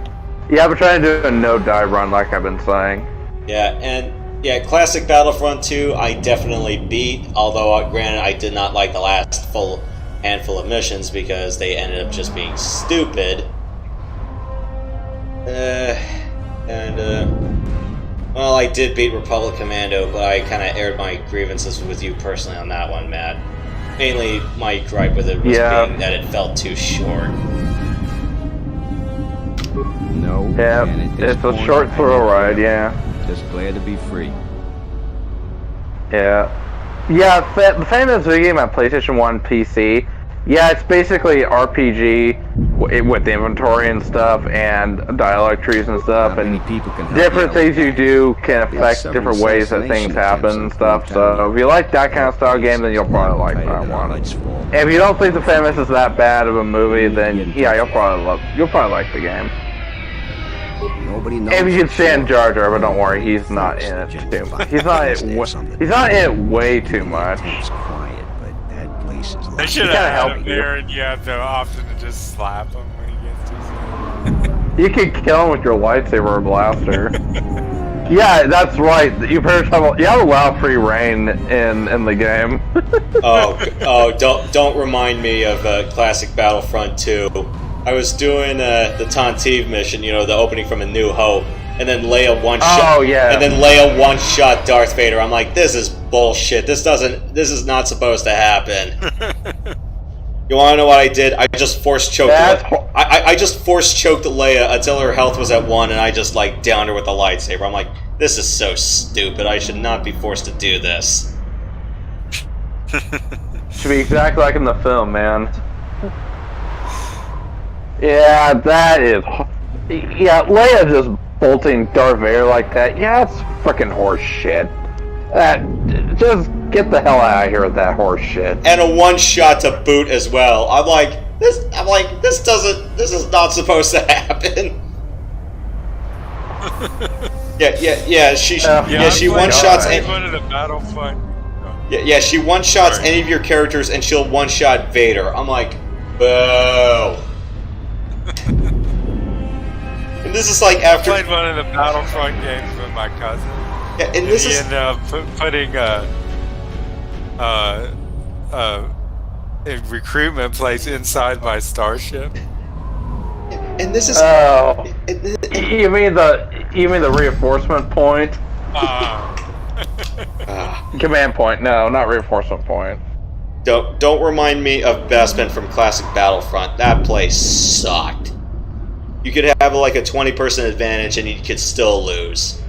S2: Yeah, I've been trying to do a no-die run like I've been saying.
S1: Yeah, and yeah, classic Battlefront 2 I definitely beat, although granted I did not like the last full handful of missions because they ended up just being stupid. Well, I did beat Republic Commando, but I kind of aired my grievances with you personally on that one, Matt. Mainly, my gripe with it was being that it felt too short.
S15: No.
S2: Yeah, it's a short thrill ride, yeah.
S15: Just glad to be free.
S2: Yeah, the famous video game on PlayStation 1 PC. Yeah, it's basically RPG with the inventory and stuff, and dialogue trees and stuff, and different things you do can affect different ways that things happen and stuff. So if you like that kind of style game, then you'll probably like that one. If you don't think The Famous is that bad of a movie, then yeah, you'll probably like the game.
S15: Nobody knows.
S2: If you can stand Jar Jar, but don't worry, he's not in it too much. He's not in it way too much.
S6: They should have had him there, and you have to often to just slap him when he gets to.
S2: You can kill him with your lightsaber or blaster. Yeah, that's right. You've heard about. You have a lot of free reign in the game.
S1: Don't remind me of classic Battlefront 2. I was doing the Tantive mission, you know, the opening from A New Hope, and then Leia one-shot. Oh yeah. And then Leia one-shot Darth Vader. I'm like, this is bullshit. This is not supposed to happen. You want to know what I did? I just force choked. I just force choked Leia until her health was at 1, and I just like downed her with a lightsaber. I'm like, this is so stupid. I should not be forced to do this.
S2: Should be exactly like in the film, man. Yeah, that is. Yeah, Leia just bolting Darth Vader like that. Yeah, that's freaking horse shit. Just get the hell out of here with that horse shit.
S1: And a one-shot to boot as well. I'm like, this is not supposed to happen. She one-shots she one-shots any of your characters, and she'll one-shot Vader. I'm like, boo. And this is like after
S6: I played one of the Battlefront games with my cousin.
S1: Yeah, and this
S6: he ended up putting a recruitment place inside my starship.
S1: And this is
S2: you mean the reinforcement point? Command point? No, not reinforcement point.
S1: Don't remind me of Bespin from classic Battlefront. That place sucked. You could have like a 20-person advantage and you could still lose.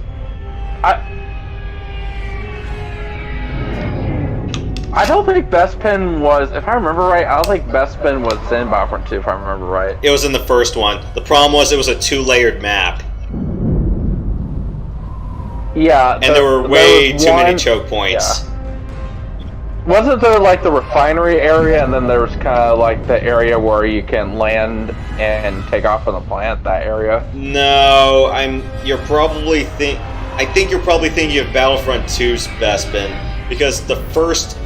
S2: I don't think Bespin was, if I remember right, I don't think Bespin was in Battlefront 2, if I remember right.
S1: It was in the first one. The problem was it was a 2-layered map.
S2: Yeah.
S1: And there were way too many choke points.
S2: Yeah. Wasn't there like the refinery area, and then there was kind of like the area where you can land and take off from the plant, that area?
S1: No, I think you're probably thinking of Battlefront 2's Bespin, because the first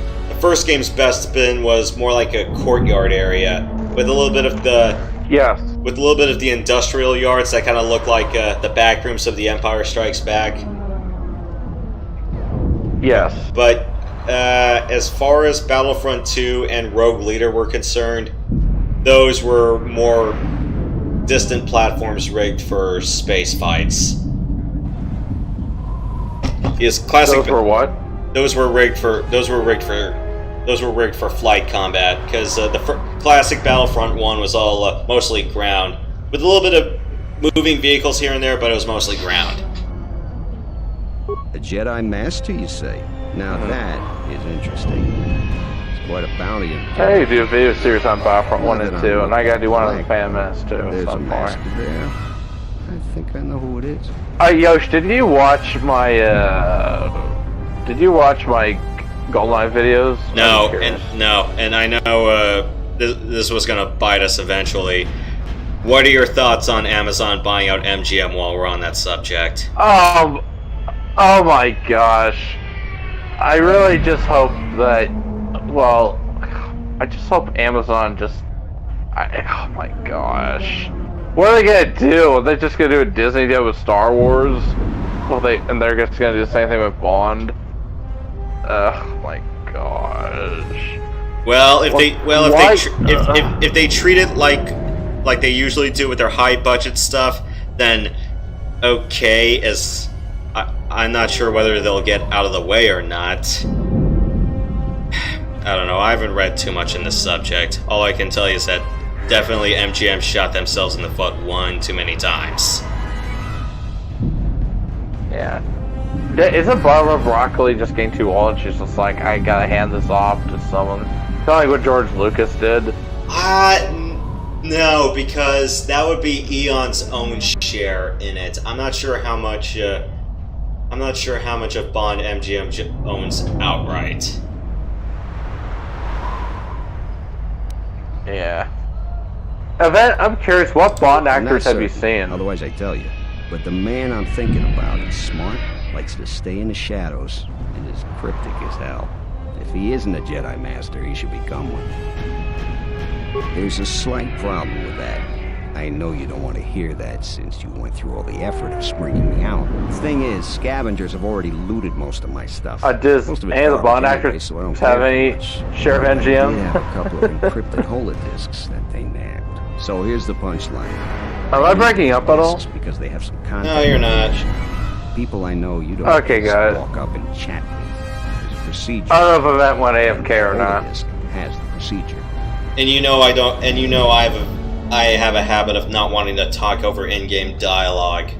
S1: game's Bespin was more like a courtyard area with a little bit of the industrial yards that kind of look like the back rooms of The Empire Strikes Back.
S2: Yes.
S1: But as far as Battlefront 2 and Rogue Leader were concerned, those were more distant platforms rigged for space fights.
S2: Those were what?
S1: Those were rigged for flight combat, because the classic Battlefront 1 was all mostly ground, with a little bit of moving vehicles here and there, but it was mostly ground.
S15: A Jedi Master, you say? Now that is interesting. It's quite a bounty in the
S2: Hey, do a video series on Battlefront 1 and 2, and I gotta do one on the Phantom Menace too at some point.
S15: There. I think I know who it is.
S2: Yosh, did you watch my GoldenEye videos?
S1: No, and I know this was gonna bite us eventually. What are your thoughts on Amazon buying out MGM while we're on that subject?
S2: Oh my gosh. I really just hope that, I just hope Amazon oh my gosh. What are they gonna do? Are they just gonna do a Disney deal with Star Wars? And they're just gonna do the same thing with Bond? Oh my gosh.
S1: Well, if they treat it like they usually do with their high budget stuff, then okay. As I'm not sure whether they'll get out of the way or not. I don't know. I haven't read too much in this subject. All I can tell you is that definitely MGM shot themselves in the foot one too many times.
S2: Yeah. Isn't Barbara Broccoli just getting too old? She's just like, I gotta hand this off to someone. Kind of like what George Lucas did.
S1: No, because that would be Eon's own share in it. I'm not sure how much. I'm not sure how much of Bond MGM owns outright.
S2: Yeah. Event, I'm curious, what Bond actors have you seen?
S15: Otherwise I tell you. But the man I'm thinking about is smart, likes to stay in the shadows, and is cryptic as hell. If he isn't a Jedi Master, he should become one. There's a slight problem with that. I know you don't want to hear that since you went through all the effort of springing me out. The thing is, scavengers have already looted most of my stuff.
S2: Does any of the Bond actors have any share of MGM?
S15: They have a couple of encrypted holodisks that they nabbed. So here's the punchline.
S2: Am I breaking up at all?
S15: Because they have some contact.
S1: No, you're not.
S15: People I know you don't
S2: just
S15: walk up and chat with. There's a procedure.
S2: I don't know if Event went AFK or not.
S15: Has the procedure.
S1: And you know I don't. And you know I have a habit of not wanting to talk over in-game dialogue.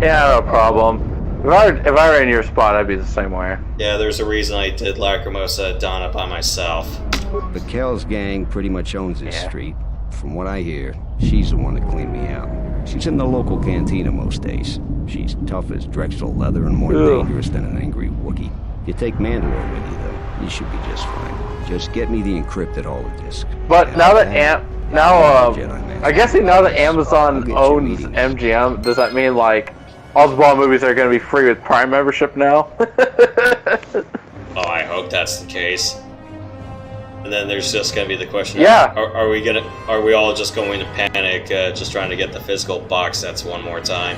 S2: Yeah, no problem. If I were in your spot, I'd be the same way.
S1: Yeah, there's a reason I did Lacrimosa Donna by myself.
S15: The Kells gang pretty much owns this street. From what I hear, she's the one that cleaned me out. She's in the local cantina most days. She's tough as Drexel leather and more dangerous than an angry Wookiee. If you take Mandalore with you, though, you should be just fine. Just get me the encrypted holodisc.
S2: But now that I guess now that Amazon owns MGM, does that mean like all the Bond movies are going to be free with Prime membership now?
S1: Oh, I hope that's the case. And then there's just going to be the question: are we all just going to panic, just trying to get the physical box sets one more time?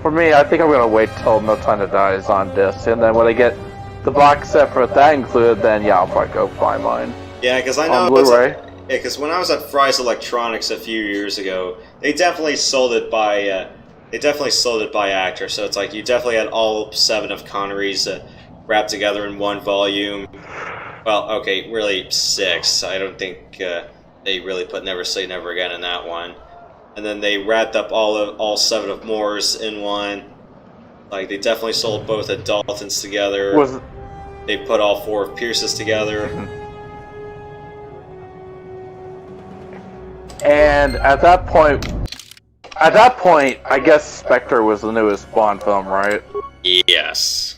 S2: For me, I think I'm going to wait till No Time to Die is on disc, and then when I get the box set for that included, then yeah, I'll probably go buy mine.
S1: Yeah, because I know
S2: on Blu-ray.
S1: Because when I was at Fry's Electronics a few years ago, they definitely sold it by actor. So it's like you definitely had all 7 of Connery's wrapped together in one volume. Well, okay, really 6. I don't think they really put Never Say Never Again in that one. And then they wrapped up all 7 of Moore's in one. Like, they definitely sold both of Dalton's together. They put all 4 of Pierce's together.
S2: And at that point, I guess Spectre was the newest Bond film, right?
S1: Yes.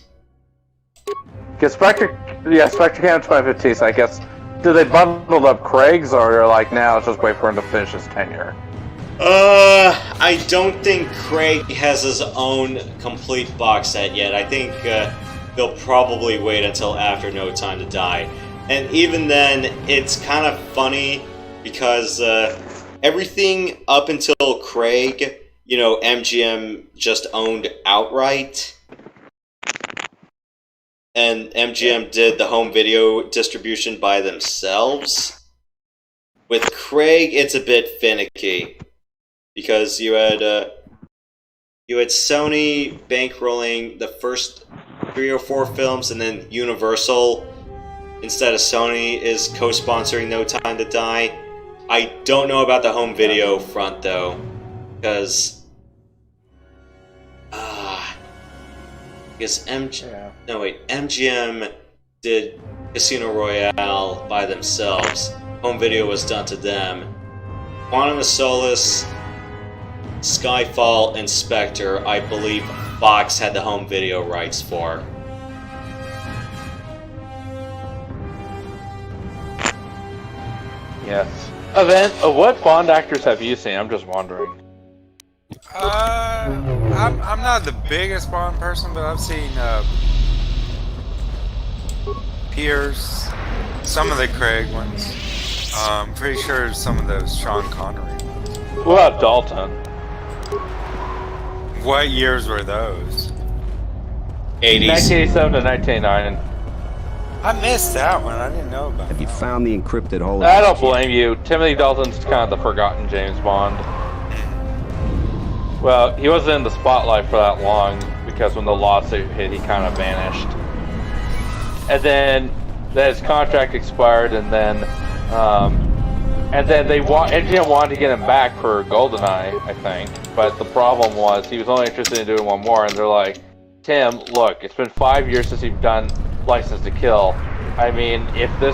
S2: Because Spectre came in 2015, so I guess, did they bundle up Craig's, or they're like, now let's just wait for him to finish his tenure?
S1: I don't think Craig has his own complete box set yet. I think they'll probably wait until after No Time to Die. And even then, it's kind of funny because everything up until Craig, MGM just owned outright. And MGM did the home video distribution by themselves. With Craig, it's a bit finicky. Because you had Sony bankrolling the first 3 or 4 films, and then Universal, instead of Sony, is co-sponsoring No Time to Die. I don't know about the home video front though, because MGM did Casino Royale by themselves. Home video was done to them. Quantum of Solace, Skyfall, and Spectre, I believe Fox had the home video rights for.
S2: Yes. Event, what Bond actors have you seen? I'm just wondering.
S6: I'm not the biggest Bond person, but I've seen Pierce, some of the Craig ones. Pretty sure some of those Sean Connery ones.
S2: What about Dalton?
S6: What years were those?
S1: 80s.
S2: 1987 to 1989.
S6: I missed that one. I didn't know about
S15: Have you found the encrypted hole?
S2: I don't blame you. Timothy Dalton's kind of the forgotten James Bond. Well, he wasn't in the spotlight for that long because when the lawsuit hit, he kind of vanished. And then his contract expired, and then And then MGM wanted to get him back for GoldenEye, I think. But the problem was he was only interested in doing one more, and they're like, Tim, look, it's been 5 years since you've done License to Kill. I mean, if it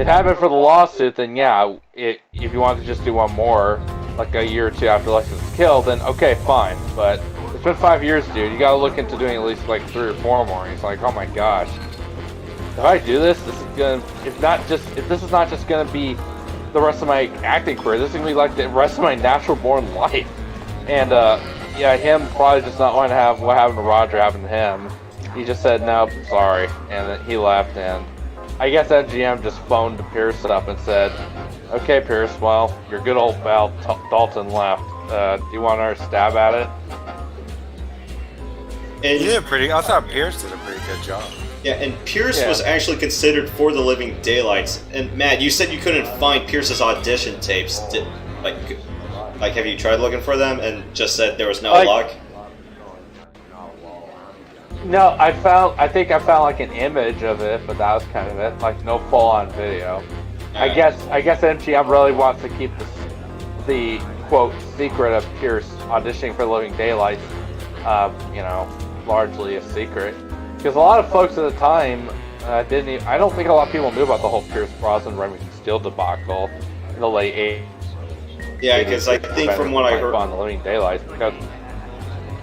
S2: happened for the lawsuit, then yeah, if you want to just do one more, like a year or two after License to Kill, then okay, fine. But it's been 5 years, dude. You gotta look into doing at least like 3 or 4 more. And he's like, oh my gosh, if I do this, this is gonna. If this is not just gonna be the rest of my acting career, this is gonna be like the rest of my natural-born life. And yeah, him probably just not wanting to have what happened to Roger happen to him. He just said, nope, sorry, and then he left. And I guess MGM just phoned Pierce up and said, okay, Pierce, well, your good old pal Dalton left. Do you want our stab at it?
S6: And I thought Pierce did a pretty good job.
S1: Yeah, and Pierce was actually considered for the Living Daylights. And Matt, you said you couldn't find Pierce's audition tapes. Like, have you tried looking for them and just said there was no luck?
S2: No, I think I found like an image of it, but that was kind of it. Like no full-on video. I guess MGM really wants to keep the quote secret of Pierce auditioning for Living Daylights, largely a secret. Because a lot of folks at the time I don't think a lot of people knew about the whole Pierce Brosnan Remington Steele debacle in the late 80s.
S1: Yeah, because I think from what I heard
S2: on the Living Daylights,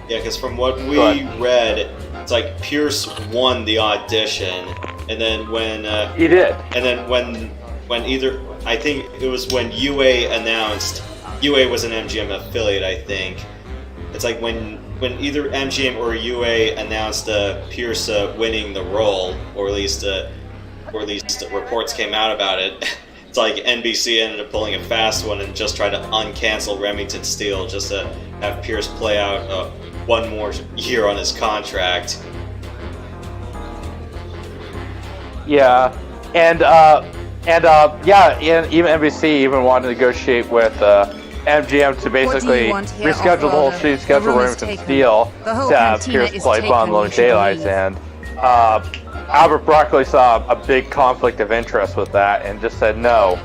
S1: because from what we read, it's like Pierce won the audition, and then when
S2: he did,
S1: and then when I think it was when UA announced, UA was an MGM affiliate, I think. It's like when either MGM or UA announced Pierce winning the role, or at least reports came out about it. It's like NBC ended up pulling a fast one and just tried to uncancel Remington Steele just to have Pierce play out one more year on his contract.
S2: Yeah, and even NBC even wanted to negotiate with MGM to basically reschedule the whole shooting schedule of Remington Steele to have Pierce play Bond Living Daylights, and Albert Broccoli saw a big conflict of interest with that and just said no.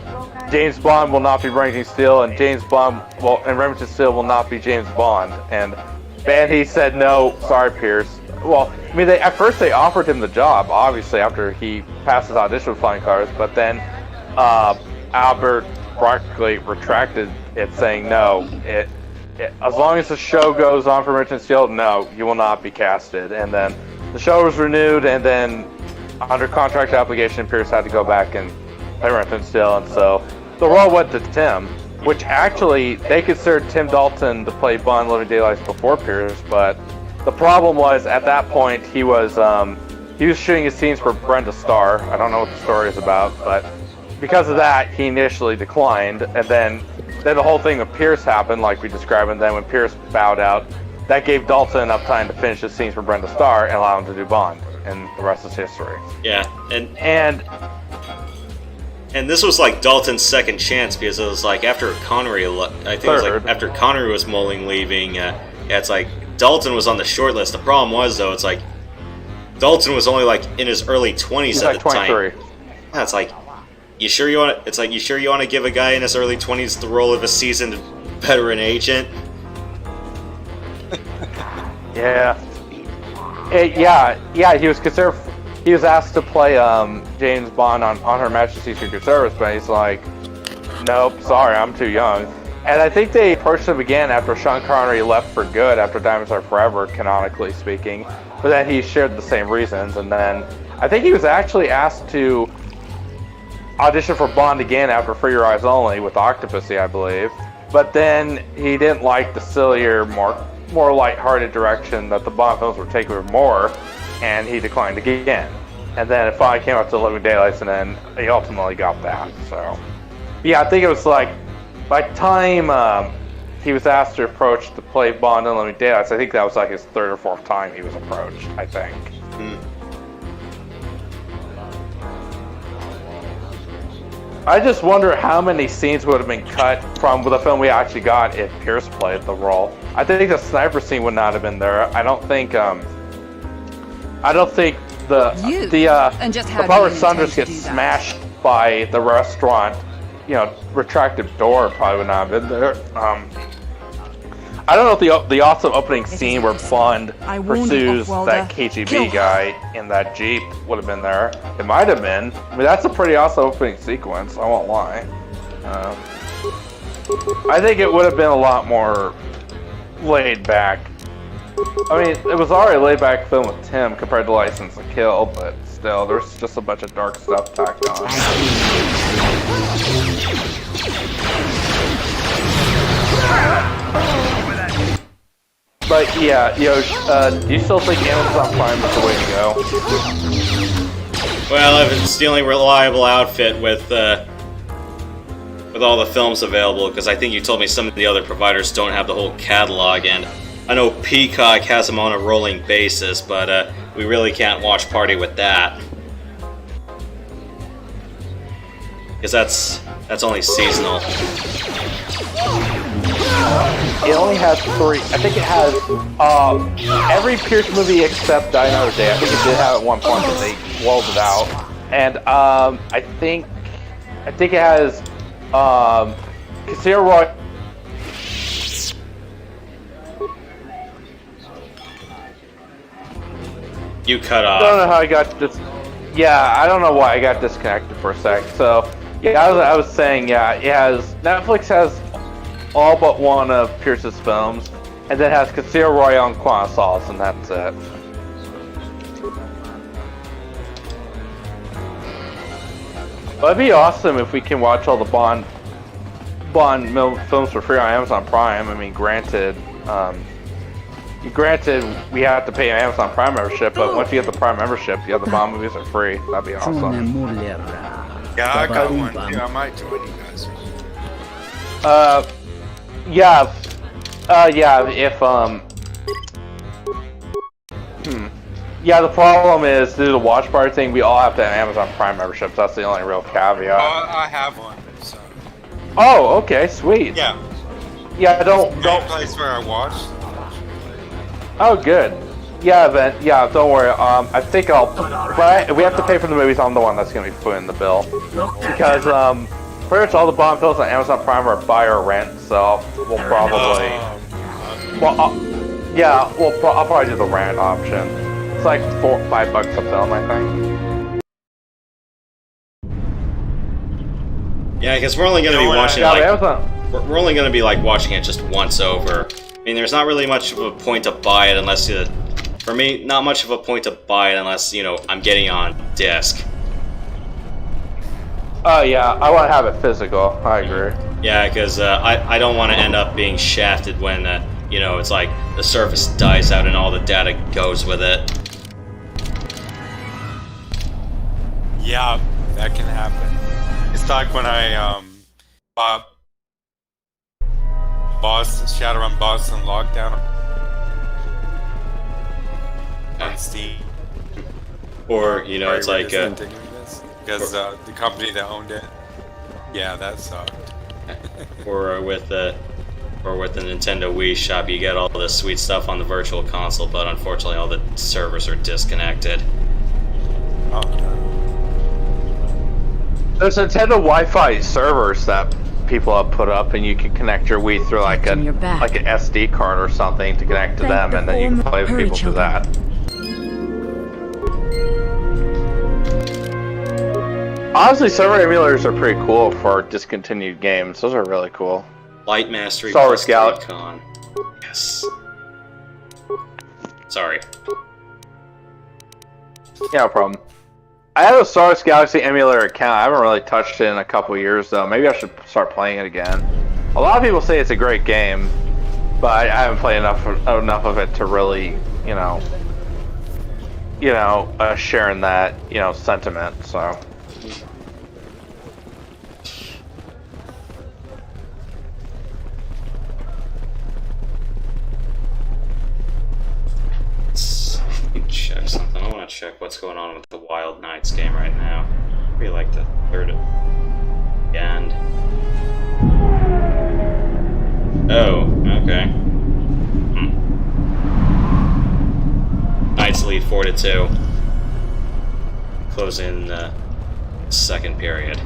S2: James Bond will not be Remington Steele, and Remington Steele will not be James Bond. And he said no. Sorry, Pierce. Well, I mean, at first they offered him the job, obviously after he passed his audition with flying colors, but then Albert Broccoli retracted it, saying no. As long as the show goes on for Remington Steele, no, you will not be casted. And then the show was renewed, and then under contract obligation, Pierce had to go back and play Remington Steele, and so the role went to Tim, which actually they considered Tim Dalton to play Bond Living Daylights before Pierce, but the problem was at that point he was shooting his scenes for Brenda Starr. I don't know what the story is about, but because of that, he initially declined, and then the whole thing with Pierce happened, like we described, and then when Pierce bowed out, that gave Dalton enough time to finish his scenes for Brenda Starr and allow him to do Bond, and the rest is history.
S1: Yeah, and this was like Dalton's second chance, because it was like after Connery, I think it was like after Connery was mulling leaving, it's like Dalton was on the short list. The problem was though, it's like Dalton was only like in his early 20s at the 23. Time. Yeah, it's like you sure you want to give a guy in his early 20s the role of a seasoned veteran agent?
S2: Yeah. He was considered. He was asked to play James Bond on Her Majesty's Secret Service, but he's like, nope, sorry, I'm too young. And I think they approached him again after Sean Connery left for good after Diamonds Are Forever, canonically speaking. But then he shared the same reasons, and then I think he was actually asked to audition for Bond again after For Your Eyes Only with Octopussy, I believe. But then he didn't like the sillier, more lighthearted direction that the Bond films were taking with more, and he declined again. And then it finally came out to Living Daylights, and then he ultimately got that. So, yeah, I think it was like, by the time he was asked to approach to play Bond in Living Daylights, I think that was like his third or fourth time he was approached, I think. I just wonder how many scenes would have been cut from the film we actually got if Pierce played the role. I think the sniper scene would not have been there. I don't think the part where Saunders gets smashed by the restaurant, you know, retractive door probably would not have been there. I don't know if the awesome opening scene where Bond pursues that KGB guy in that Jeep would have been there. It might have been. I mean, that's a pretty awesome opening sequence, I won't lie. I think it would have been a lot more laid back. I mean, it was already a laid back film with Tim compared to License to Kill, but still, there's just a bunch of dark stuff tacked on. But yeah, do you still think Amazon Prime is the way to go?
S1: Well, if it's the only reliable outfit with all the films available, because I think you told me some of the other providers don't have the whole catalog, and I know Peacock has them on a rolling basis, but we really can't watch Party with that. Because that's only seasonal.
S2: It only has 3. I think it has every Pierce movie except Die Another Day. I think it did have at one point, but they walled it out. And I think it has Casino Royale.
S1: You cut off.
S2: I don't know how I got this. Yeah, I don't know why I got disconnected for a sec. So yeah, I was saying, yeah, it has Netflix has all but one of Pierce's films, and then has Casino Royale and Quantum of Solace, and that's it. But it'd be awesome if we can watch all the Bond films for free on Amazon Prime. I mean, granted, we have to pay an Amazon Prime membership, but once you get the Prime membership, the other Bond movies are free. That'd be awesome.
S6: Yeah, I got one too. I might join you guys.
S2: Yeah, the problem is, due to the watch party thing, we all have to have Amazon Prime memberships. That's the only real caveat.
S6: I have one, so.
S2: Oh, okay, sweet.
S6: Yeah.
S2: Yeah, don't.
S6: Place where I watched.
S2: Oh, good. Yeah, then. Yeah, don't worry. I think but we have to pay for the movies. I'm the one that's gonna be footing the bill because pretty much all the Bond films on Amazon Prime are buy or rent. So we'll probably. I'll probably do the rent option. It's like $5 a film, I think.
S1: Yeah, because we're only going to be watching we're only going to be like watching it just once over. I mean, there's not really much of a point to buy it unless for me, not much of a point to buy it unless I'm getting on disc.
S2: Oh yeah, I want to have it physical. I agree.
S1: Yeah, because I don't want to end up being shafted when it's like the service dies out and all the data goes with it.
S6: Yeah, that can happen. It's like when I bought Shadowrun Boston Lockdown on Steam.
S1: Or it's like
S6: because the company that owned it, yeah, that sucked.
S1: or with the Nintendo Wii shop, you get all the sweet stuff on the virtual console, but unfortunately all the servers are disconnected.
S6: Oh no.
S2: There's Nintendo Wi-Fi servers that people have put up, and you can connect your Wii through like an SD card or something to connect to them, and then you can play with people through that. Honestly, server emulators are pretty cool for discontinued games. Those are really cool.
S1: Light Mastery
S2: Star Wars Galaxy.
S1: Con. Yes. Sorry.
S2: Yeah, no problem. I have a Star Wars Galaxy emulator account. I haven't really touched it in a couple years, though. Maybe I should start playing it again. A lot of people say it's a great game, but I haven't played enough of it to really, sharing that, sentiment. So.
S1: Check something. I want to check what's going on with the Wild Knights game right now. Maybe like the third end. Oh, okay. Knights lead 4-2. Closing second period.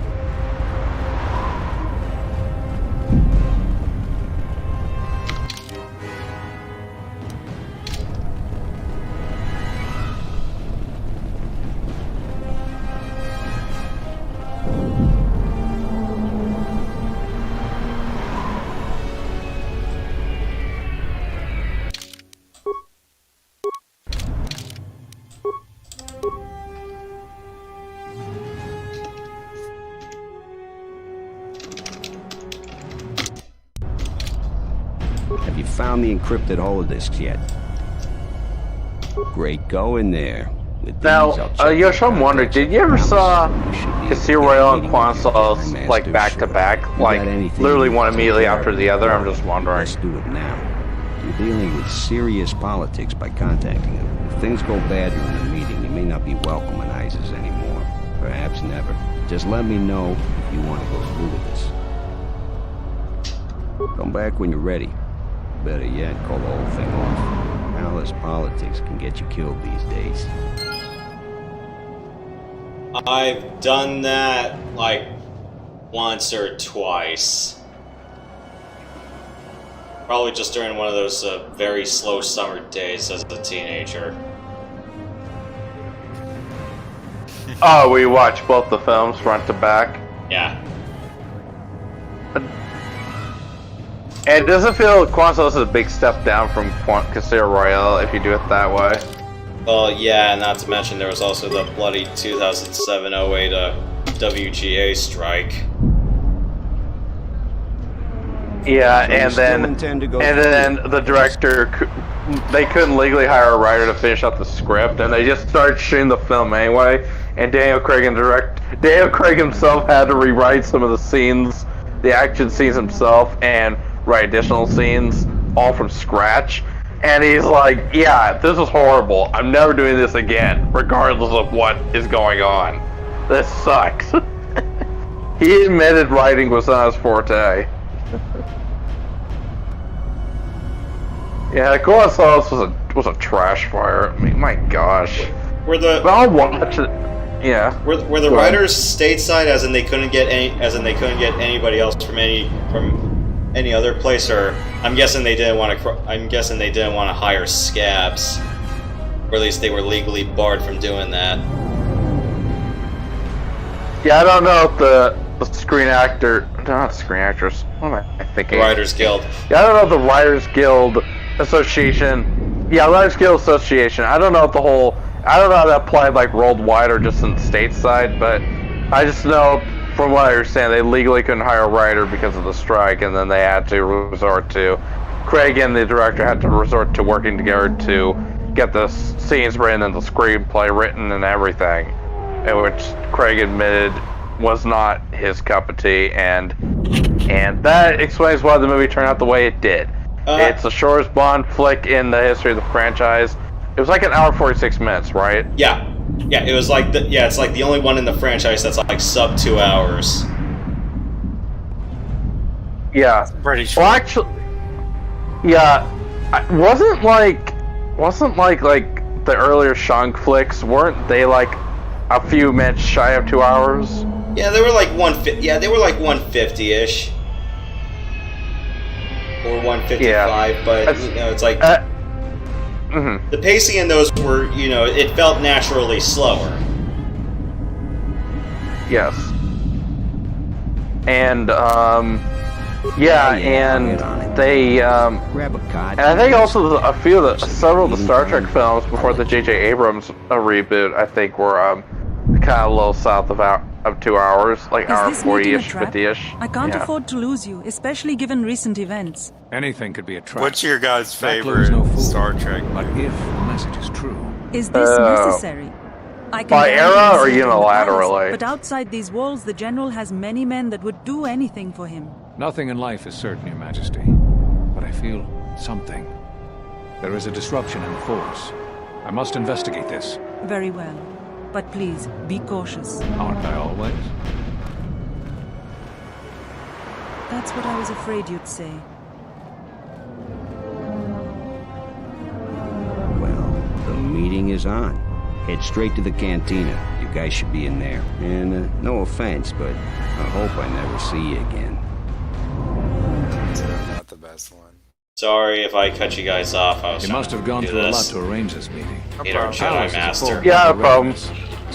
S15: Have you found the encrypted holodisks yet? Great, go in there.
S2: Now, Yosh, I'm wondering, did you ever saw Casino Royale and Quansos like back to back, like literally one immediately after the other? I'm just wondering.
S15: Let's do it now. You're dealing with serious politics by contacting them. If things go bad during the meeting, you may not be welcome in ISIS anymore. Perhaps never. Just let me know if you want to go through with this. Come back when you're ready. Better yet, call the whole thing off. Palace politics can get you killed these days.
S1: I've done that like once or twice. Probably just during one of those very slow summer days as a teenager.
S2: Oh, we watched both the films front to back?
S1: Yeah.
S2: And does it feel Quansos is a big step down from Casino Royale if you do it that way?
S1: Well, yeah, not to mention there was also the bloody 2007-08 WGA strike.
S2: Yeah, and then the director, they couldn't legally hire a writer to finish out the script, and they just started shooting the film anyway. And Daniel Craig himself had to rewrite some of the scenes, the action scenes himself, and write additional scenes all from scratch. And he's like, yeah, this is horrible. I'm never doing this again, regardless of what is going on. This sucks. He admitted writing was not his forte. Yeah, Quansos was a trash fire. I mean, my gosh.
S1: But
S2: I'll watch it. Yeah.
S1: Were the writers stateside, as in they couldn't get anybody else from any other place, or I'm guessing they didn't want to hire scabs, or at least they were legally barred from doing that.
S2: Yeah, I don't know if the Screen Actor, not Screen Actors. What am I thinking?
S1: Writers Guild.
S2: Yeah, I don't know if the Writers Guild Association. Yeah, Writers Guild Association. I don't know if I don't know how that applied like worldwide or just in stateside, but I just know from what I understand, they legally couldn't hire a writer because of the strike, and then they had to resort to... Craig and the director had to resort to working together to get the scenes written and the screenplay written and everything, in which Craig admitted was not his cup of tea, and that explains why the movie turned out the way it did. It's the shortest Bond flick in the history of the franchise. It was like an hour 46 minutes, right?
S1: Yeah. Yeah, it was like it's like the only one in the franchise that's like sub 2 hours.
S2: Yeah.
S6: Pretty short.
S2: Well, actually, yeah, wasn't like the earlier Shang flicks, weren't they like a few minutes shy of 2 hours?
S1: Yeah, they were like 150-ish. Or 155, but you know, it's like the pacing in those were, you know, it felt naturally slower.
S2: Yes. And yeah, and they and I think also several of the Star Trek films before the J.J. Abrams reboot, I think were kind of a little south of 2 hours, like hour 40-ish, 50-ish.
S20: I can't afford to lose you, especially given recent events.
S11: Anything could be a trap.
S6: What's your guys' favorite Star Trek?
S11: But if the message is true...
S20: Is this necessary? I can
S2: by era or unilaterally?
S20: But outside these walls, the General has many men that would do anything for him.
S11: Nothing in life is certain, Your Majesty. But I feel something. There is a disruption in the Force. I must investigate this.
S20: Very well. But please, be cautious.
S11: Aren't I always?
S20: That's what I was afraid you'd say.
S15: Well, the meeting is on. Head straight to the cantina. You think I should be in there. And no offense, but I hope I never see you again.
S6: Not the best one.
S1: Sorry if I cut you guys off. I was
S17: You must have gone through a lot to arrange this meeting.
S1: Meet our Jedi Master.
S2: Yeah, no problem.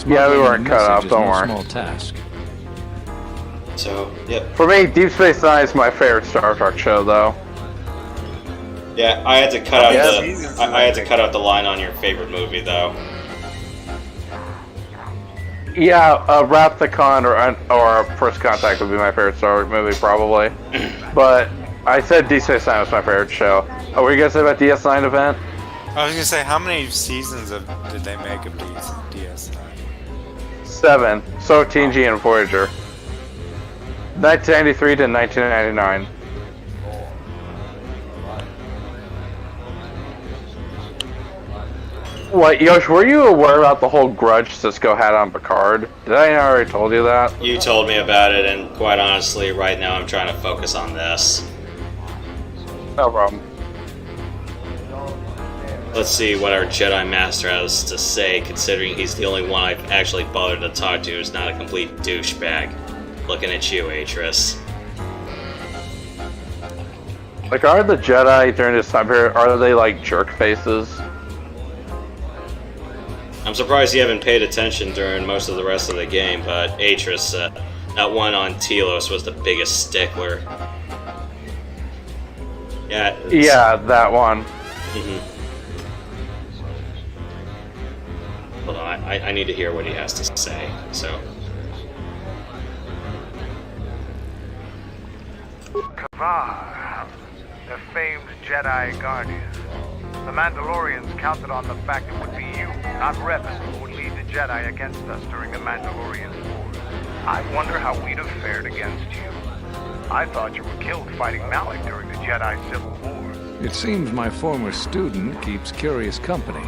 S2: Yeah, we weren't cut off, don't worry.
S17: Small task.
S1: So, yep.
S2: For me, Deep Space Nine is my favorite Star Trek show, though.
S1: Yeah, I had to cut out I had to cut out the line on your favorite movie, though.
S2: Yeah, Wrath the Con or First Contact would be my favorite Star Trek movie, probably. But I said Deep Space Nine was my favorite show. Oh, what were you guys say about DS9 event?
S6: I was gonna say, how many seasons did they make of DS9?
S2: 7. So TNG and Voyager. 1993 to 1999. What, Yosh, were you aware about the whole grudge Cisco had on Picard? Did I already told you that?
S1: You told me about it, and quite honestly, right now I'm trying to focus on this.
S2: No problem.
S1: Let's see what our Jedi Master has to say, considering he's the only one I've actually bothered to talk to who's not a complete douchebag. Looking at you, Atris.
S2: Like, are the Jedi during this time period, are they like jerk faces?
S1: I'm surprised you haven't paid attention during most of the rest of the game, but Atris, that one on Telos was the biggest stickler. Yeah.
S2: Yeah, that one.
S1: Hold on, I need to hear what he has to say, so...
S4: Kavar, the famed Jedi Guardian. The Mandalorians counted on the fact it would be you, not Revan, who would lead the Jedi against us during the Mandalorian War. I wonder how we'd have fared against you. I thought you were killed fighting Malik during the Jedi Civil War.
S11: It seems my former student keeps curious company.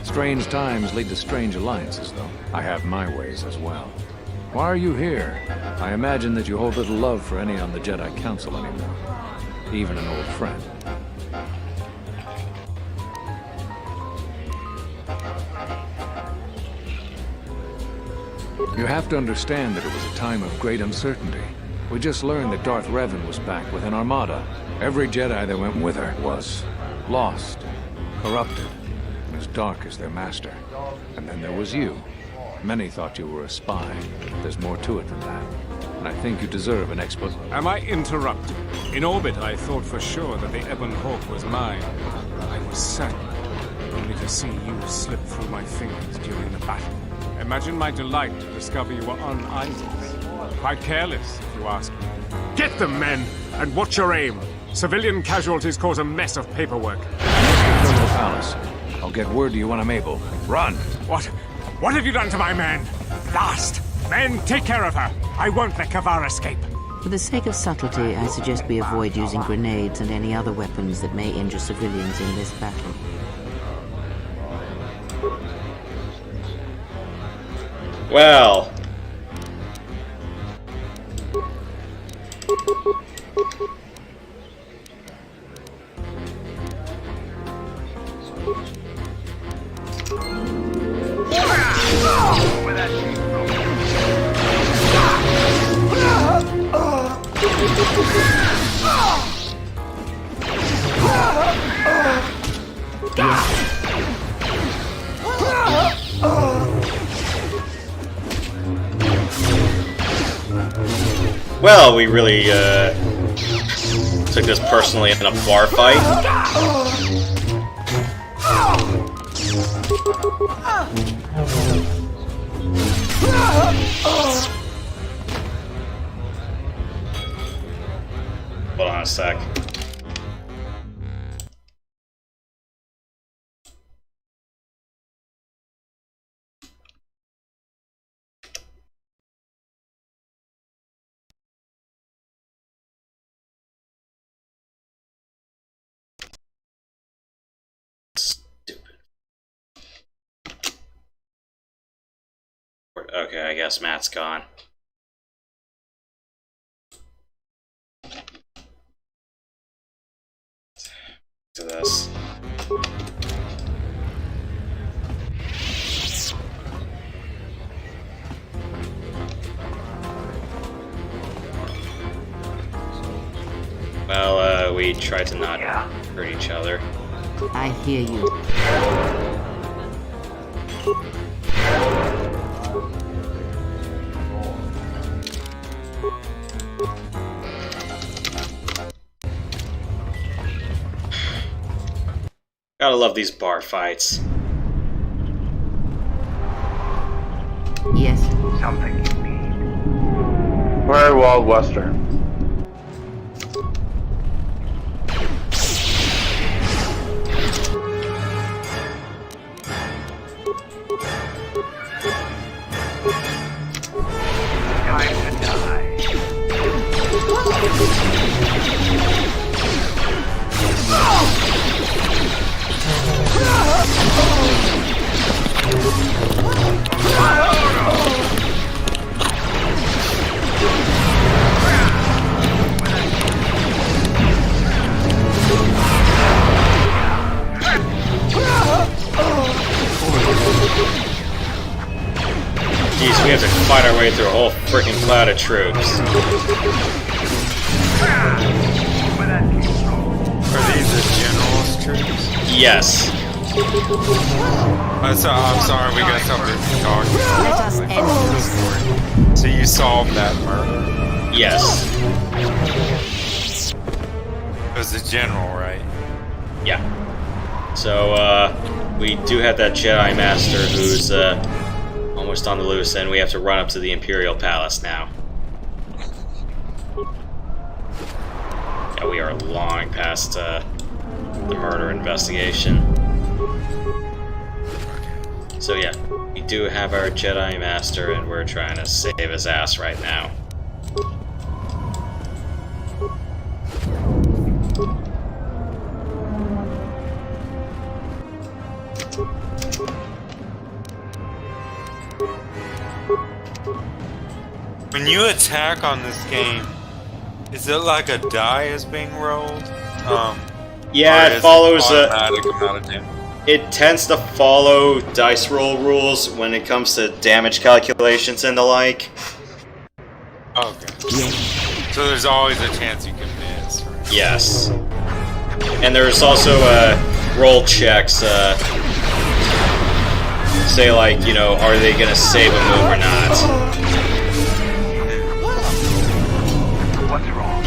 S11: Strange times lead to strange alliances, though. I have my ways as well. Why are you here? I imagine that you hold little love for any on the Jedi Council anymore. Even an old friend. You have to understand that it was a time of great uncertainty. We just learned that Darth Revan was back with an armada. Every Jedi that went with her was lost, corrupted, and as dark as their master. And then there was you. Many thought you were a spy. There's more to it than that. And I think you deserve an explanation.
S21: Am I interrupting? In orbit, I thought for sure that the Ebon Hawk was mine. I was certain, only to see you slip through my fingers during the battle. Imagine my delight to discover you were on Isis. Quite careless, if you ask me. Get them, men, and watch your aim. Civilian casualties cause a mess of paperwork.
S11: Let's go to the palace. I'll get word to you when I'm able. Run!
S21: What? What have you done to my man? Blast! Men, take care of her. I won't let Kavar escape.
S3: For the sake of subtlety, I suggest we avoid using grenades and any other weapons that may injure civilians in this battle.
S1: Well... Well, we really, took this personally in a bar fight. Hold on a sec. Okay, I guess Matt's gone. To this. we try to not hurt each other.
S3: I hear you.
S1: Gotta love these bar fights.
S3: Yes.
S4: Something you need.
S2: Very Wild Western.
S4: Time to die.
S1: Jeez, we have to fight our way through a whole freaking cloud of troops.
S6: Are these the general's troops?
S1: Yes.
S6: I'm sorry, we got something to talk about.
S3: Let us end this.
S6: So you solved that murder?
S1: Yes.
S6: It was the general, right?
S1: Yeah. So, we do have that Jedi Master who's, almost on the loose, and we have to run up to the Imperial Palace now. Yeah, we are long past, the murder investigation. So yeah, we do have our Jedi Master, and we're trying to save his ass right now.
S6: When you attack on this game, is it like a die is being rolled?
S1: Yeah, it follows
S6: automatic amount of damage?
S1: It tends to follow dice roll rules when it comes to damage calculations and the like.
S6: Okay. So there's always a chance you can miss, right?
S1: Yes. And there's also roll checks, say like, you know, are they gonna save a move or not?
S4: What's wrong?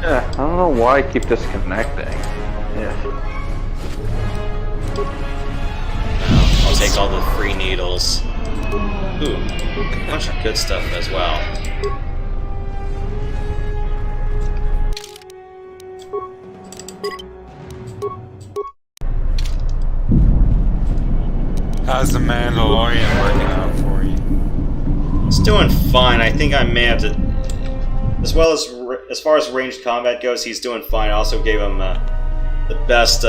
S2: Yeah, I don't know why I keep disconnecting. Yeah.
S1: I'll take all the free needles. Ooh, a bunch of good stuff as well.
S6: How's the Mandalorian working out for you?
S1: It's doing fine. I think I may have to... As far as ranged combat goes, he's doing fine. I also gave him the best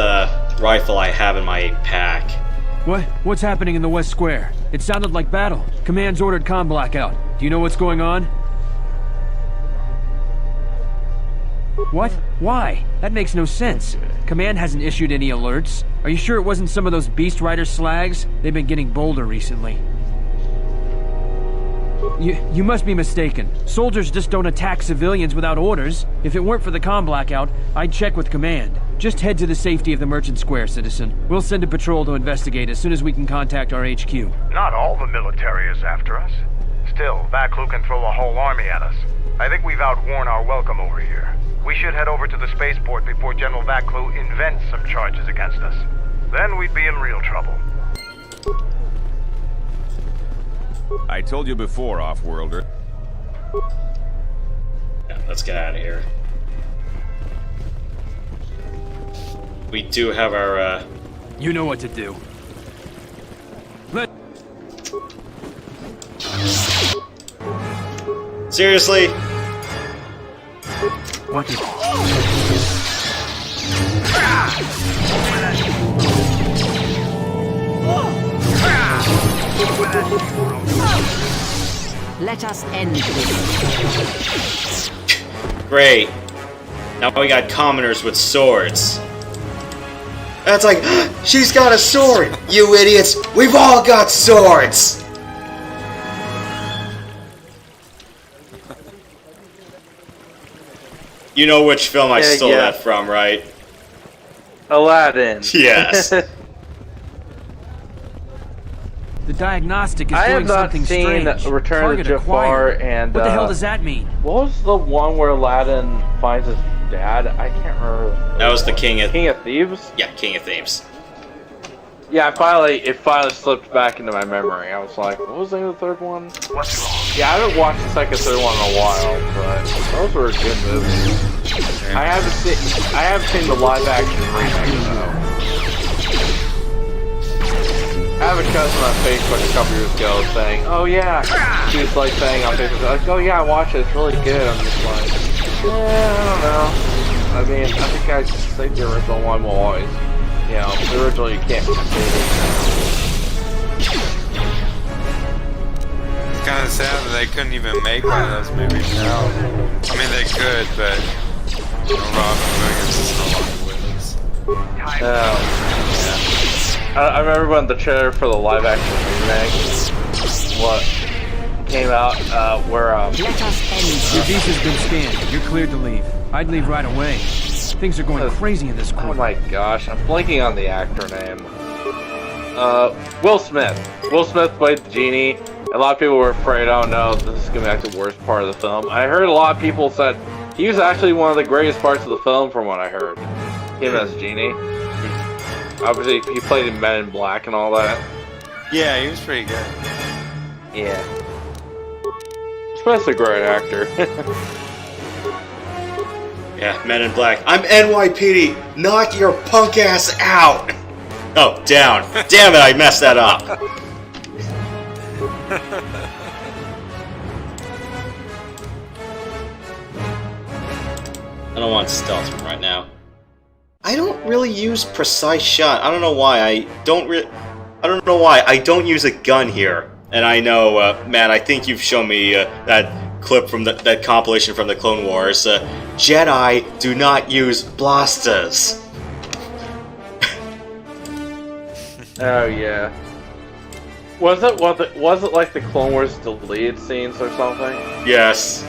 S1: rifle I have in my pack.
S8: What's happening in the West Square? It sounded like battle. Command's ordered comm blackout. Do you know what's going on? What? Why? That makes no sense. Command hasn't issued any alerts. Are you sure it wasn't some of those Beast Rider slags? They've been getting bolder recently. You must be mistaken. Soldiers just don't attack civilians without orders. If it weren't for the comm blackout, I'd check with Command. Just head to the safety of the Merchant Square, citizen. We'll send a patrol to investigate as soon as we can contact our HQ.
S4: Not all the military is after us. Still, Vaklu can throw a whole army at us. I think we've outworn our welcome over here. We should head over to the spaceport before General Vaklu invents some charges against us. Then we'd be in real trouble.
S7: I told you before, Off-Worlder.
S1: Yeah, let's get out of here. We do have our,
S8: You know what to do.
S1: Seriously?
S8: What is...
S3: Let us end this.
S1: Great. Now we got commoners with swords. That's like, she's got a sword! You idiots! We've all got swords! You know which film I stole
S2: yeah.
S1: that from, right?
S2: Aladdin.
S1: Yes.
S8: The diagnostic is
S2: I
S8: doing
S2: have not
S8: something
S2: seen
S8: strange.
S2: Return
S8: Target
S2: to Jafar
S8: acquired.
S2: and
S8: What the hell does that mean?
S2: What was the one where Aladdin finds his dad? I can't remember.
S1: That was the King of
S2: Thieves?
S1: Yeah, King of Thieves.
S2: Yeah, it finally slipped back into my memory. I was like, what was the name of the third one? Yeah, I haven't watched the second, third one in a while, but those were good movies. I haven't seen the live action remake though. I have a cousin on Facebook a couple years ago saying, "Oh yeah," she was like saying on Facebook, like, "Oh yeah, I watched it. It's really good." I'm just like, yeah, I don't know. I mean, I think I think the original one will always. You know, the original you can't beat it.
S6: It's kind of sad that they couldn't even make one of those movies now. I mean, they could, but Robin Williams is no longer with us.
S2: Yeah. I remember when the trailer for the live action remake came out, where
S8: Your visa's been scanned. You're cleared to leave. I'd leave right away. Things are going crazy in this corner.
S2: Oh my gosh, I'm blanking on the actor name. Will Smith. Will Smith played the genie. A lot of people were afraid, oh no, this is gonna be like the worst part of the film. I heard a lot of people said he was actually one of the greatest parts of the film from what I heard. Him as genie. Obviously, he played in Men in Black and all that.
S6: Yeah, he was pretty good.
S2: Yeah. Smith's a great actor.
S1: Yeah, Men in Black. I'm NYPD. Knock your punk ass out. Oh, down. Damn it, I messed that up. I don't want stealth right now. I don't really use precise shot. I don't know why. I don't know why. I don't use a gun here. And I know, Matt, I think you've shown me that clip from that compilation from the Clone Wars. Jedi do not use blasters.
S2: Oh yeah. Was it like the Clone Wars deleted scenes or something?
S1: Yes.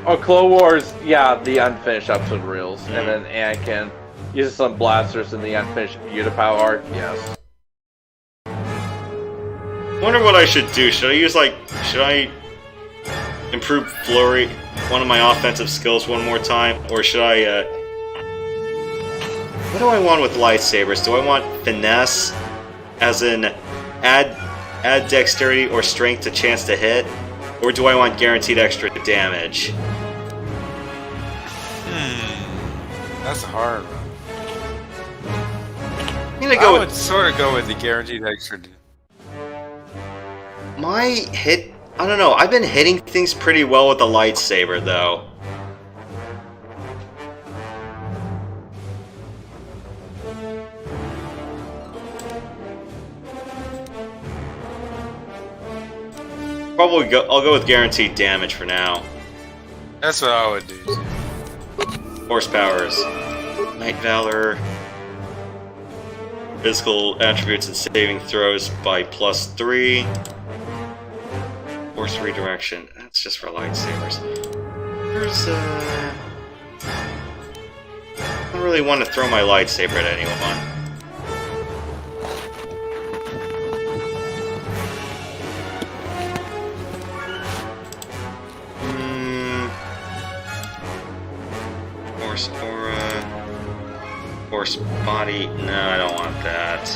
S2: Oh, Clone Wars, yeah, the unfinished episode reels, and then Anakin uses some blasters in the unfinished Utapau arc. Yes.
S1: I wonder what I should do. Should I improve flurry, one of my offensive skills one more time, or should I? What do I want with lightsabers? Do I want finesse, as in add dexterity or strength to chance to hit, or do I want guaranteed extra damage?
S6: That's a hard one.
S1: I
S6: would sort of go with the guaranteed extra.
S1: My hit, I don't know. I've been hitting things pretty well with the lightsaber, though. I'll go with guaranteed damage for now.
S6: That's what I would do.
S1: Horsepowers. Night Valor. Physical attributes and saving throws by +3. Force redirection. That's just for lightsabers. There's I don't really want to throw my lightsaber at anyone. Force aura. Force body. No, I don't want that.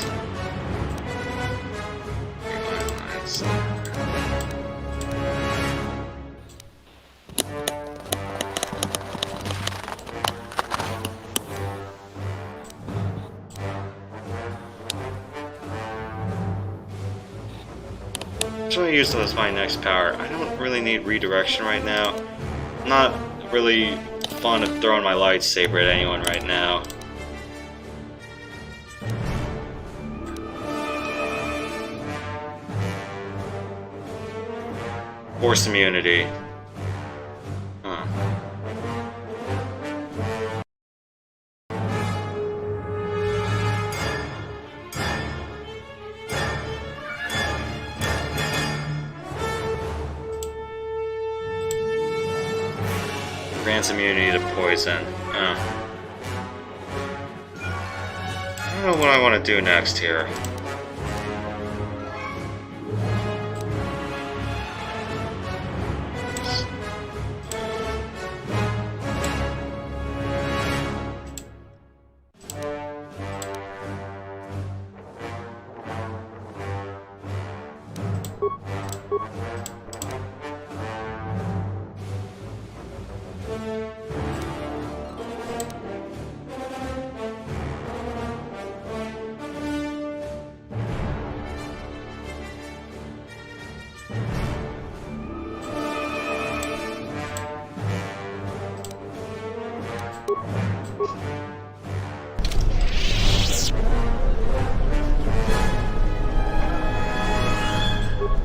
S1: Should I use them as my next power? I don't really need redirection right now. I'm not really fond of throwing my lightsaber at anyone right now. Force immunity. Huh. Grants immunity to poison. Oh. I don't know what I want to do next here.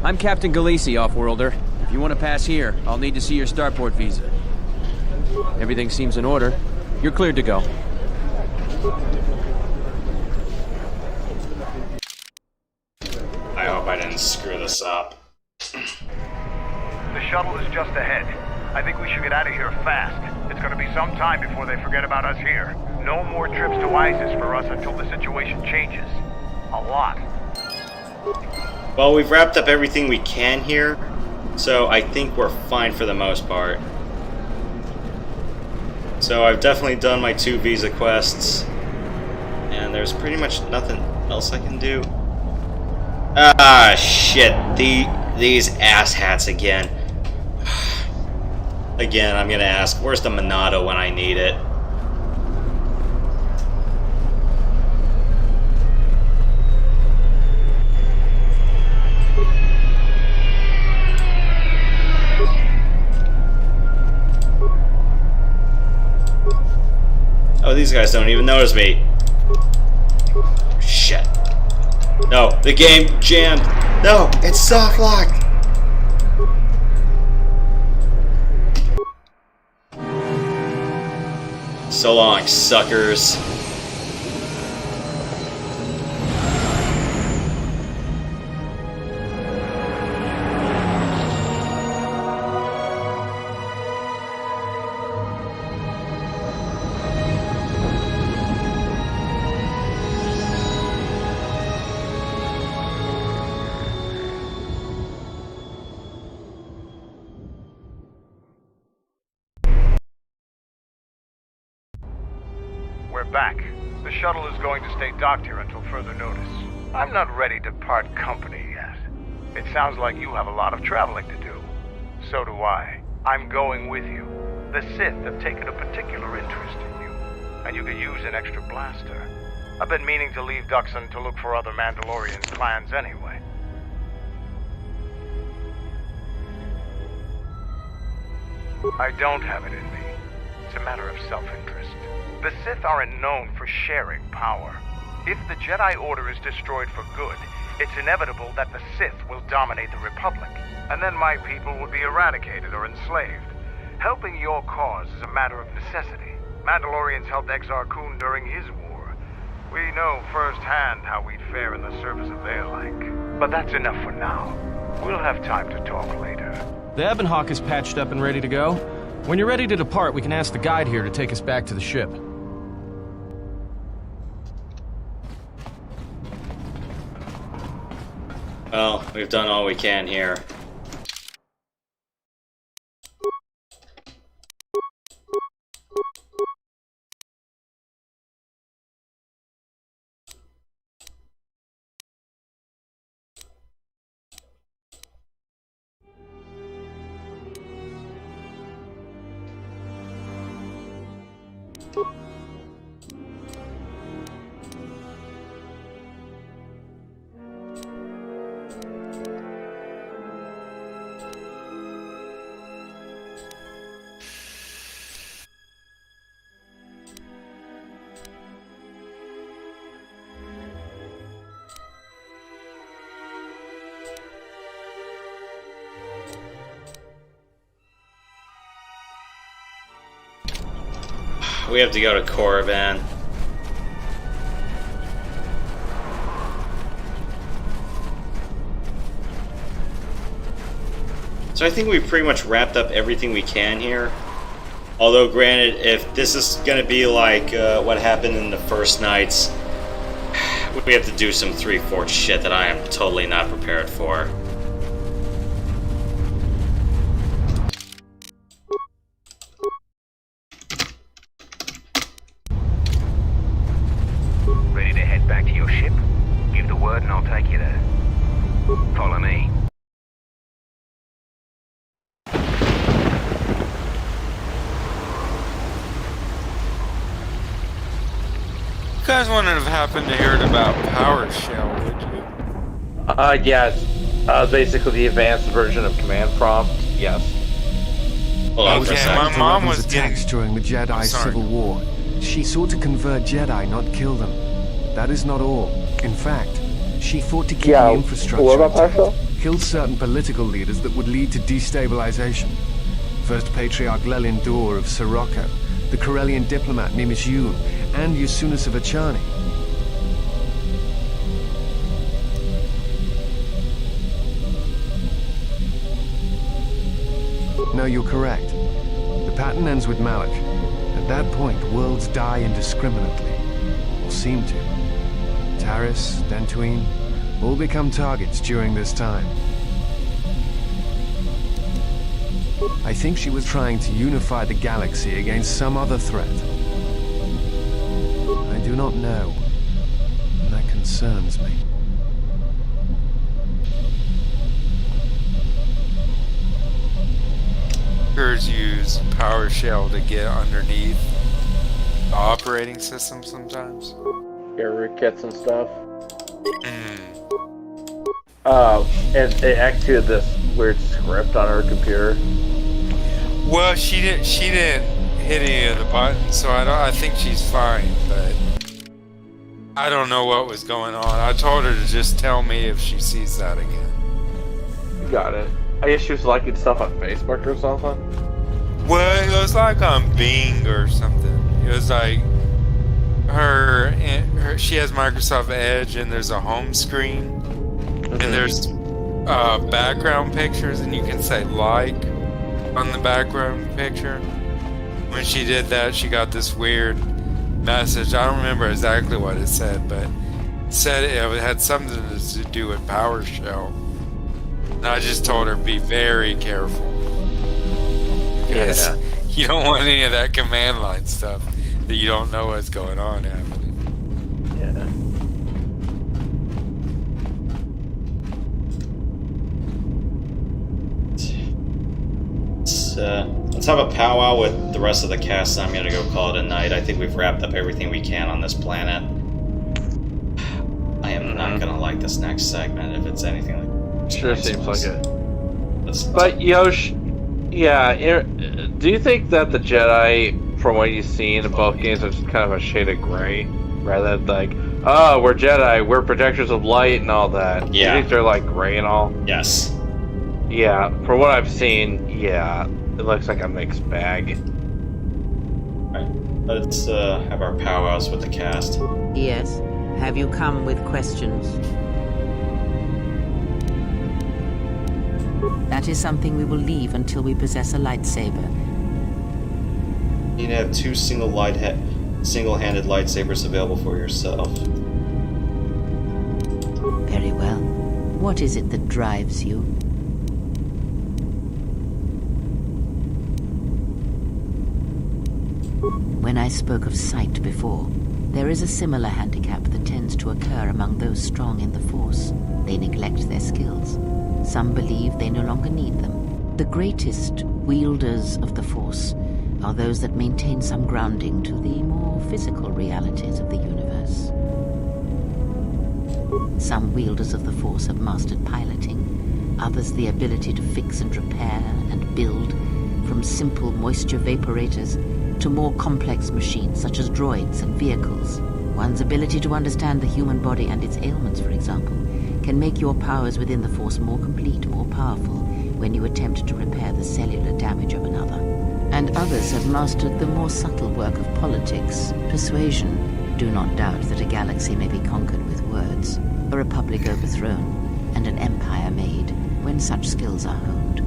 S8: I'm Captain Galisi, Offworlder. If you want to pass here, I'll need to see your starport visa. Everything seems in order. You're cleared to go.
S1: I hope I didn't screw this up.
S4: The shuttle is just ahead. I think we should get out of here fast. It's going to be some time before they forget about us here. No more trips to ISIS for us until the situation changes. A lot.
S1: Well, we've wrapped up everything we can here, so I think we're fine for the most part. So I've definitely done my 2 visa quests, and there's pretty much nothing else I can do. Ah, shit. These asshats again. Again, I'm gonna ask, where's the Monado when I need it? Oh, these guys don't even notice me. Shit. No, the game jammed. No, it's soft locked. So long, suckers.
S4: We're back. The shuttle is going to stay docked here until further notice. I'm not ready to part company yet. It sounds like you have a lot of traveling to do. So do I. I'm going with you. The Sith have taken a particular interest in you, and you could use an extra blaster. I've been meaning to leave Duxon to look for other Mandalorian clans anyway. I don't have it in me. It's a matter of self-interest. The Sith aren't known for sharing power. If the Jedi Order is destroyed for good, it's inevitable that the Sith will dominate the Republic, and then my people will be eradicated or enslaved. Helping your cause is a matter of necessity. Mandalorians helped Exar Kun during his war. We know firsthand how we'd fare in the service of their like. But that's enough for now. We'll have time to talk later.
S8: The Ebonhawk is patched up and ready to go. When you're ready to depart, we can ask the guide here to take us back to the ship.
S1: Well, we've done all we can here. We have to go to Korriban. So I think we've pretty much wrapped up everything we can here. Although, granted, if this is going to be like what happened in the first Knights, we have to do some 3/4 shit that I am totally not prepared for.
S4: Ready to head back to your ship? Give the word and I'll take you there. Follow me.
S6: You guys wouldn't have happened to hear about PowerShell, would you?
S2: Yes. Basically the advanced version of command prompt. Yes.
S1: Hold on for a
S6: Okay,
S1: second.
S6: my mom was
S10: attacks during the Jedi Civil War. She sought to convert Jedi, not kill them. That is not all. In fact, she fought to keep the infrastructure intact, killed certain political leaders that would lead to destabilization. First Patriarch Lelin Dor of Sirocco, the Corellian diplomat Mimis Yun, and Yusunas of Achani. No, you're correct. The pattern ends with Malak. At that point, worlds die indiscriminately. Or seem to. Taris, Dantooine, all become targets during this time. I think she was trying to unify the galaxy against some other threat. I do not know. And that concerns me.
S6: Hackers use PowerShell to get underneath the operating system sometimes.
S2: Get rootkits and stuff.
S6: Mm.
S2: And it executed this weird script on her computer.
S6: Well, she didn't hit any of the buttons, so I think she's fine, but I don't know what was going on. I told her to just tell me if she sees that again.
S2: You got it. I guess she was liking stuff on Facebook or something.
S6: Well, it was like on Bing or something. It was like her she has Microsoft Edge, and there's a home screen, and there's background pictures, and you can say like on the background picture. When she did that, she got this weird message. I don't remember exactly what it said, but it said it had something to do with PowerShell. And I just told her, be very careful. Because you don't want any of that command line stuff that you don't know what's going on happening.
S1: Let's have a powwow with the rest of the cast, and I'm gonna go call it a night. I think we've wrapped up everything we can on this planet. I am not gonna like this next segment if it's anything like.
S2: Sure seems like it. But Yosh, do you think that the Jedi, from what you've seen in both games, are just kind of a shade of gray, rather than like, oh, we're Jedi, we're protectors of light and all that?
S1: Yeah.
S2: Do you think they're like gray and all?
S1: Yes.
S2: Yeah, from what I've seen, it looks like a mixed bag.
S1: Alright, let's have our powwows with the cast.
S3: Yes. Have you come with questions? That is something we will leave until we possess a lightsaber.
S1: You need to have 2 single-handed lightsabers available for yourself.
S3: Very well. What is it that drives you? When I spoke of sight before, there is a similar handicap that tends to occur among those strong in the Force. They neglect their skills. Some believe they no longer need them. The greatest wielders of the Force are those that maintain some grounding to the more physical realities of the universe. Some wielders of the Force have mastered piloting, others the ability to fix and repair and build, from simple moisture vaporators to more complex machines such as droids and vehicles. One's ability to understand the human body and its ailments, for example, can make your powers within the Force more complete, more powerful, when you attempt to repair the cellular damage of another. And others have mastered the more subtle work of politics, persuasion. Do not doubt that a galaxy may be conquered with words, a republic overthrown, and an empire made. When such skills are honed,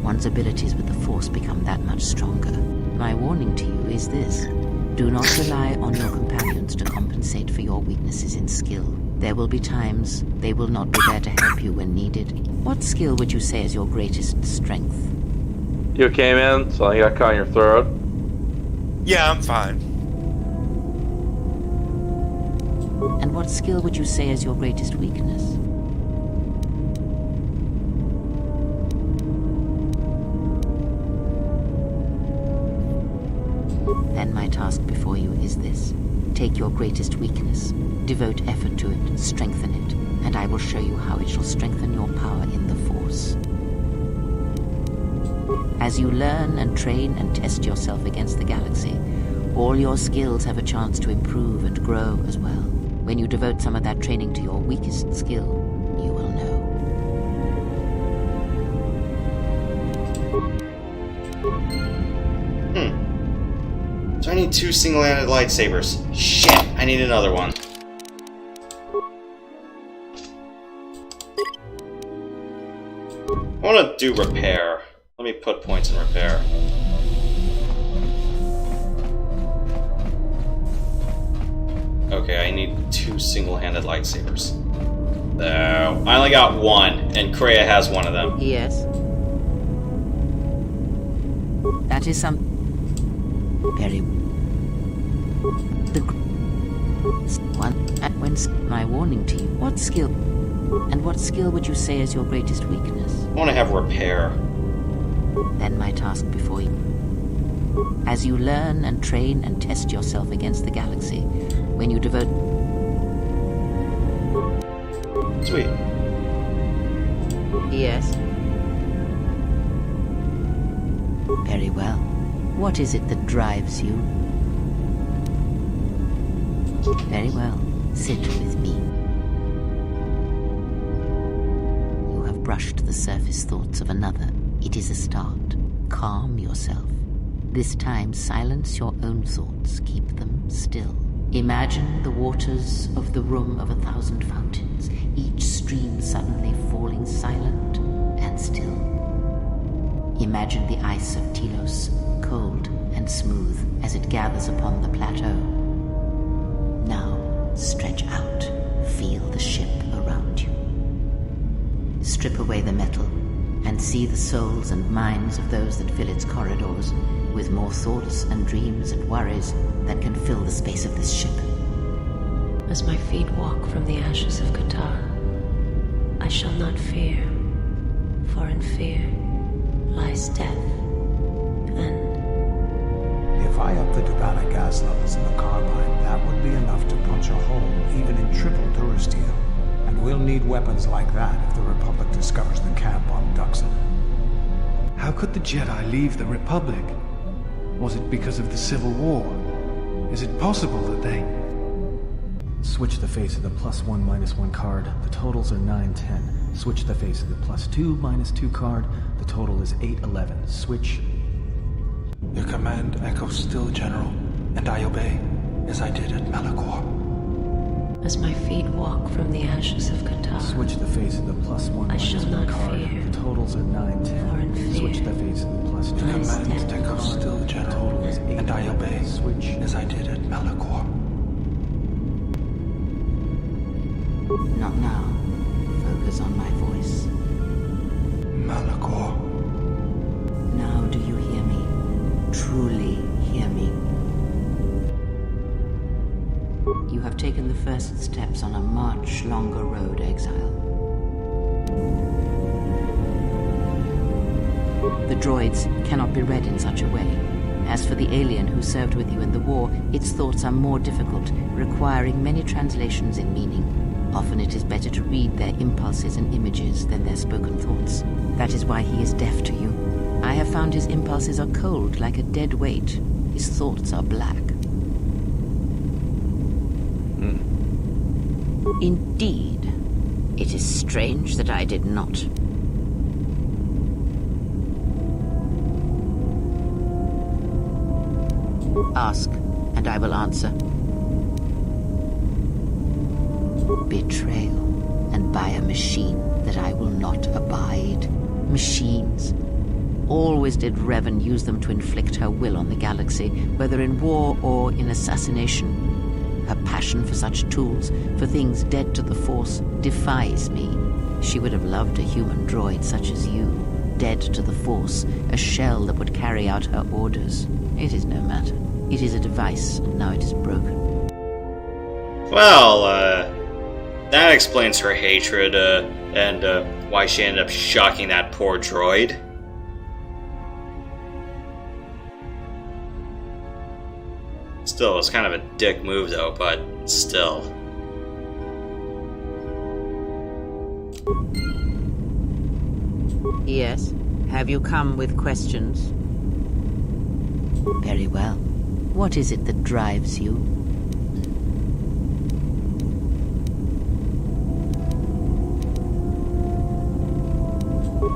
S3: one's abilities with the Force become that much stronger. My warning to you is this. Do not rely on your companions to compensate for your weaknesses in skill. There will be times they will not be there to help you when needed. What skill would you say is your greatest strength?
S2: You came in, so I got caught in your throat.
S6: Yeah, I'm fine.
S3: And what skill would you say is your greatest weakness? Then my task before you is this. Take your greatest weakness, devote effort to it, strengthen it, and I will show you how it shall strengthen your power in the Force. As you learn and train and test yourself against the galaxy, all your skills have a chance to improve and grow as well. When you devote some of that training to your weakest skill, you will know.
S1: So I need 2 single-handed lightsabers. Shit, I need another one. I want to do repair. Let me put points in repair. Okay, I need 2 single-handed lightsabers. So, I only got 1, and Kreia has one of them.
S3: Yes. That is some... very... the... one... when... my warning to you. What skill... and what skill would you say is your greatest weakness?
S1: I want to have repair.
S3: Then my task before you. As you learn and train and test yourself against the galaxy, when you devote...
S1: Sweet.
S3: Yes. Very well. What is it that drives you? Very well. Sit with me. You have brushed the surface thoughts of another. It is a start. Calm yourself. This time, silence your own thoughts. Keep them still. Imagine the waters of the room of 1,000 fountains, each stream suddenly falling silent and still. Imagine the ice of Telos, cold and smooth as it gathers upon the plateau. Now, stretch out. Feel the ship around you. Strip away the metal and see the souls and minds of those that fill its corridors with more thoughts and dreams and worries than can fill the space of this ship.
S13: As my feet walk from the ashes of Qatar, I shall not fear, for in fear lies death, and...
S17: If I up the Dubana gas levels in the carbine, that would be enough to punch a hole even in triple durasteel. And we'll need weapons like that if the Republic discovers the camp on Duxon.
S10: How could the Jedi leave the Republic? Was it because of the Civil War? Is it possible that they...
S17: Switch the face of the +1 -1 card. The totals are 9-10. Switch the face of the +2 -2 card. The total is 8-11. Switch.
S22: Your command echoes still, General, and I obey, as I did at Malachor.
S13: As my feet walk from the ashes of Qatar,
S17: Switch the face of the +1
S13: I shall
S17: -1
S13: not
S17: card.
S13: fear,
S17: The totals are 9-10.
S13: for in fear
S17: Switch the face of the +2
S22: Your command echoes still, General, and I obey, as I did at Malachor.
S3: Not now. Focus on my voice.
S22: Malachor.
S3: Now do you hear me? Truly hear me? You have taken the first steps on a much longer road, exile. The droids cannot be read in such a way. As for the alien who served with you in the war, its thoughts are more difficult, requiring many translations in meaning. Often it is better to read their impulses and images than their spoken thoughts. That is why he is deaf to you. I have found his impulses are cold, like a dead weight. His thoughts are black. Indeed. It is strange that I did not. Ask, and I will answer. Betrayal, and by a machine that I will not abide. Machines. always did Revan use them to inflict her will on the galaxy, whether in war or in assassination. Her passion for such tools, for things dead to the Force, defies me. She would have loved a human droid such as you, dead to the Force, a shell that would carry out her orders. It is no matter. It is a device, and now it is broken.
S1: Well, that explains her hatred, and why she ended up shocking that poor droid. Still, it's kind of a dick move though, but still.
S3: Yes? Have you come with questions? Very well. What is it that drives you?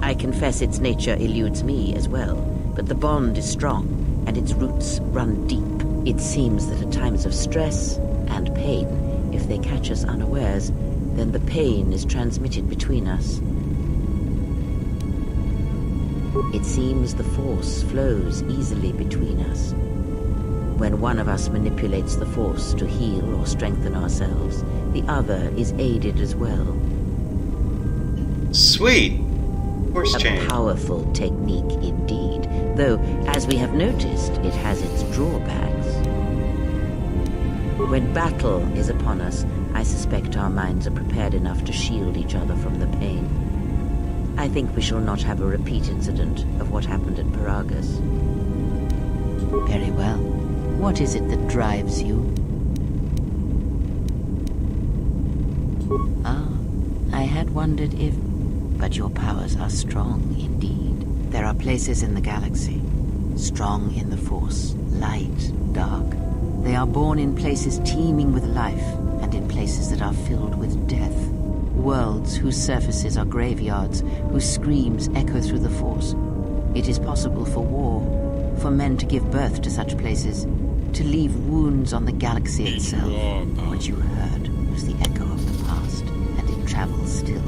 S3: I confess its nature eludes me as well, but the bond is strong, and its roots run deep. It seems that at times of stress and pain, if they catch us unawares, then the pain is transmitted between us. It seems the Force flows easily between us. When one of us manipulates the Force to heal or strengthen ourselves, the other is aided as well.
S1: Sweet! Force chain.
S3: A powerful technique indeed, though, as we have noticed, it has its drawbacks. When battle is upon us, I suspect our minds are prepared enough to shield each other from the pain. I think we shall not have a repeat incident of what happened at Paragus. Very well. What is it that drives you? Ah, I had wondered if... But your powers are strong indeed. There are places in the galaxy, strong in the Force, light, dark. They are born in places teeming with life, and in places that are filled with death. Worlds whose surfaces are graveyards, whose screams echo through the Force. It is possible for war, for men to give birth to such places, to leave wounds on the galaxy itself. What you heard was the echo of the past, and it travels still.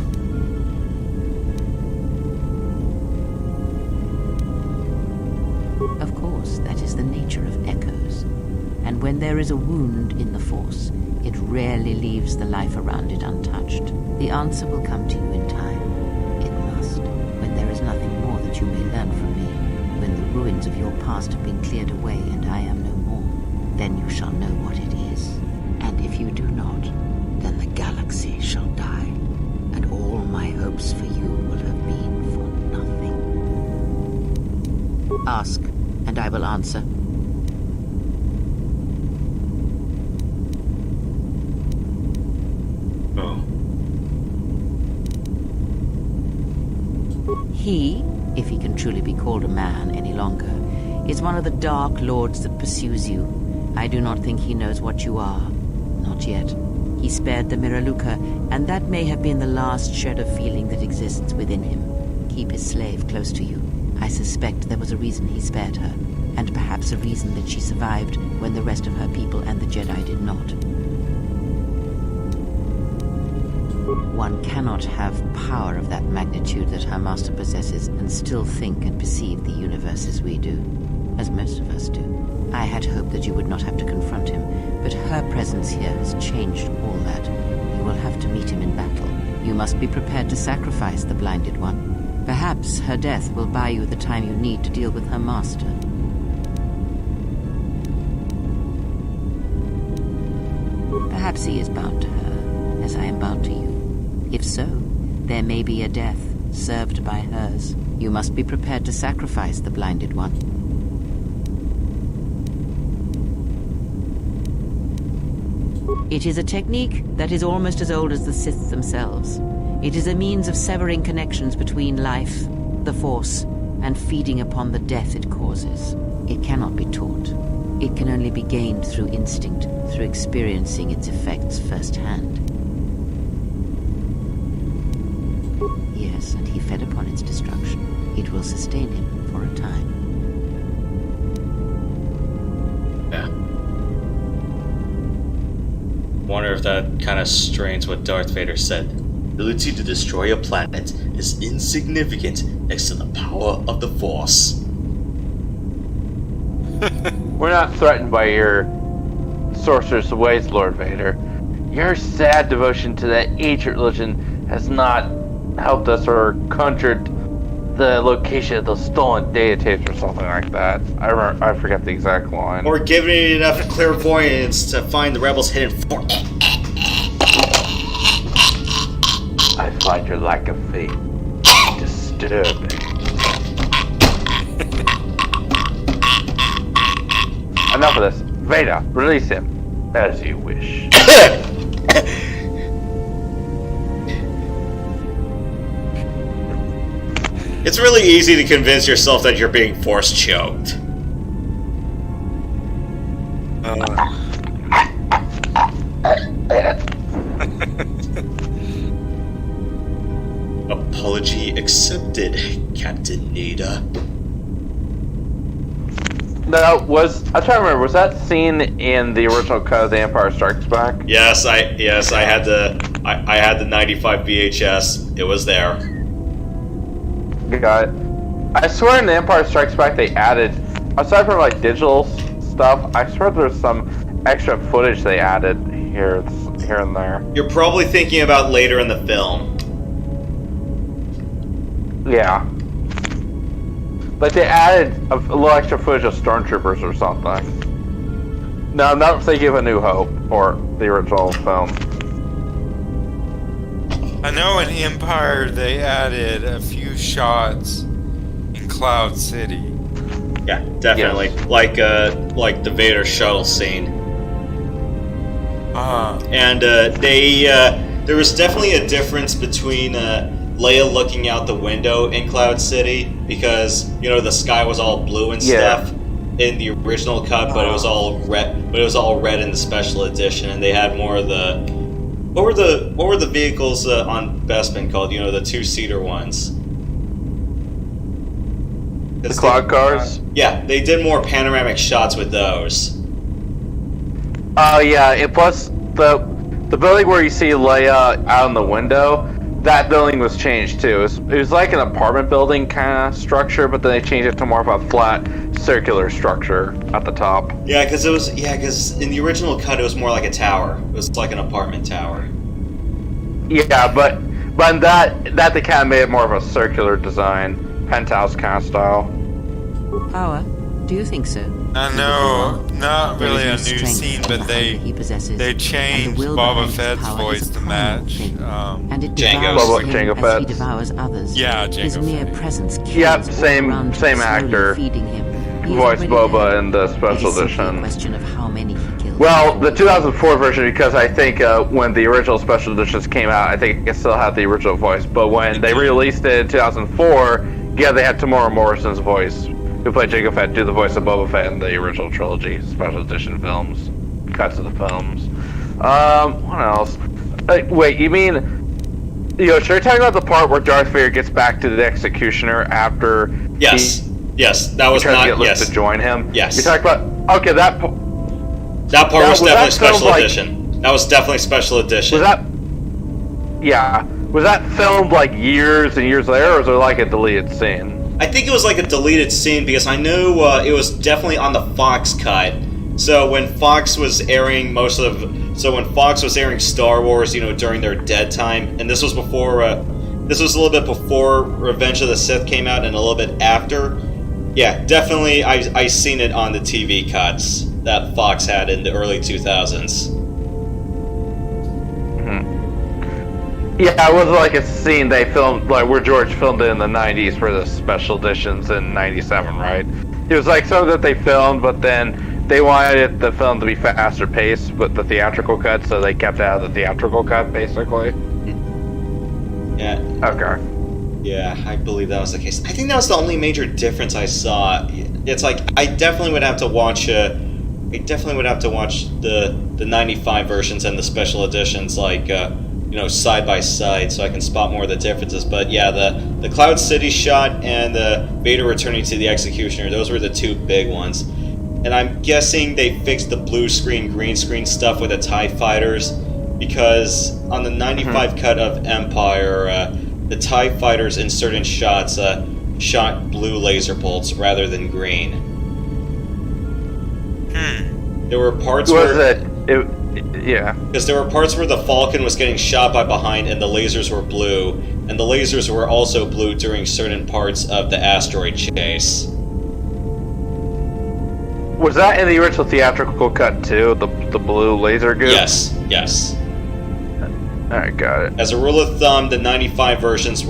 S3: Of course, that is the nature of echoes. And when there is a wound in the Force, it rarely leaves the life around it untouched. The answer will come to you in time. It must, when there is nothing more that you may learn from me, when the ruins of your past have been cleared away and I am no more, then you shall know what it is. And if you do not, then the galaxy shall die, and all my hopes for you will have been for nothing. Ask, and I will answer. He, if he can truly be called a man any longer, is one of the Dark Lords that pursues you. I do not think he knows what you are. Not yet. He spared the Miraluka, and that may have been the last shred of feeling that exists within him. Keep his slave close to you. I suspect there was a reason he spared her, and perhaps a reason that she survived when the rest of her people and the Jedi did not. One cannot have power of that magnitude that her master possesses and still think and perceive the universe as we do, as most of us do. I had hoped that you would not have to confront him, but her presence here has changed all that. You will have to meet him in battle. You must be prepared to sacrifice the Blinded One. Perhaps her death will buy you the time you need to deal with her master. Perhaps he is bound to her, as I am bound to you. If so, there may be a death served by hers. You must be prepared to sacrifice the Blinded One. It is a technique that is almost as old as the Sith themselves. It is a means of severing connections between life, the Force, and feeding upon the death it causes. It cannot be taught. It can only be gained through instinct, through experiencing its effects firsthand. Yes, and he fed upon its destruction. It will sustain him for a time.
S1: Yeah. Wonder if that kind of strains what Darth Vader said. ability to destroy a planet is insignificant next to the power of the Force.
S2: We're not threatened by your sorcerer's ways, Lord Vader. Your sad devotion to that ancient religion has not helped us or conjured the location of those stolen deities or something like that. I forget the exact line.
S1: Or giving it enough clairvoyance to find the rebels' hidden fort.
S2: I find your lack of faith disturbing. Enough of this. Vader, release him. As you wish.
S1: It's really easy to convince yourself that you're being force choked. Apology accepted, Captain Nada.
S2: No, I'm trying to remember, was that scene in the original cut of The Empire Strikes Back?
S1: Yes, I had the 95 VHS. It was there.
S2: Got it. I swear in The Empire Strikes Back they added, aside from like digital stuff, I swear there's some extra footage they added here and there.
S1: You're probably thinking about later in the film.
S2: Yeah. But they added a little extra footage of stormtroopers or something. No, I'm not thinking of A New Hope or the original film.
S6: I know in Empire they added a few shots in Cloud City.
S1: Yeah, definitely. Yes. Like the Vader shuttle scene. And there was definitely a difference between Leia looking out the window in Cloud City, because the sky was all blue and stuff in the original cut, but it was all red. But it was all red in the special edition, and they had more of the what were the vehicles on Bespin called? The 2-seater ones.
S2: The cloud cars.
S1: Yeah, they did more panoramic shots with those.
S2: Oh yeah, and plus the building where you see Leia out in the window. That building was changed too. It was like an apartment building kind of structure, but then they changed it to more of a flat, circular structure at the top.
S1: Yeah, because in the original cut it was more like a tower. It was like an apartment tower.
S2: Yeah, but in that they kind of made it more of a circular design, penthouse kind of style.
S3: Power? Do you think so?
S6: No, not really a new scene, but they changed Boba Fett's voice to match
S3: and it Jango Fett. He devours others.
S6: Yeah, Jango
S3: His mere presence
S2: yep, same actor. Voiced Boba in the special edition. Well, the 2004 version, because I think when the original special editions came out, I think it still had the original voice. But when they released it in 2004, yeah, they had Tamora Morrison's voice, who played Jango Fett, do the voice of Boba Fett in the original trilogy, special edition films, cuts of the films. What else? Wait, you mean, should we talk about the part where Darth Vader gets back to the Executioner after?
S1: Yes, that was
S2: not.
S1: To get
S2: Luke to join him.
S1: Yes.
S2: You talked about
S1: that part was definitely special edition. That was definitely special edition.
S2: Was that filmed like years and years later, or was it like a deleted scene?
S1: I think it was like a deleted scene, because I know it was definitely on the Fox cut. So when Fox was airing Star Wars, during their dead time, and this was a little bit before Revenge of the Sith came out, and a little bit after. Yeah, definitely, I seen it on the TV cuts that Fox had in the early 2000s.
S2: Yeah, it was like a scene they filmed, like where George filmed it in the 90s for the special editions in 97, right? It was like something that they filmed, but then they wanted the film to be faster paced with the theatrical cut, so they kept out of the theatrical cut, basically.
S1: Yeah.
S2: Okay.
S1: Yeah, I believe that was the case. I think that was the only major difference I saw. It's like, I definitely would have to watch the 95 versions and the special editions, like, side by side, so I can spot more of the differences. But yeah, the Cloud City shot and the Vader returning to the Executioner, those were the two big ones. And I'm guessing they fixed the blue screen, green screen stuff with the TIE fighters because on the 95 cut of Empire, the TIE fighters in certain shots shot blue laser bolts rather than green. There were parts because there were parts where the Falcon was getting shot by behind and the lasers were blue, and the lasers were also blue during certain parts of the asteroid chase.
S2: Was that in the original theatrical cut too? The blue laser goo?
S1: Yes.
S2: Alright, got it.
S1: As a rule of thumb, the 95 versions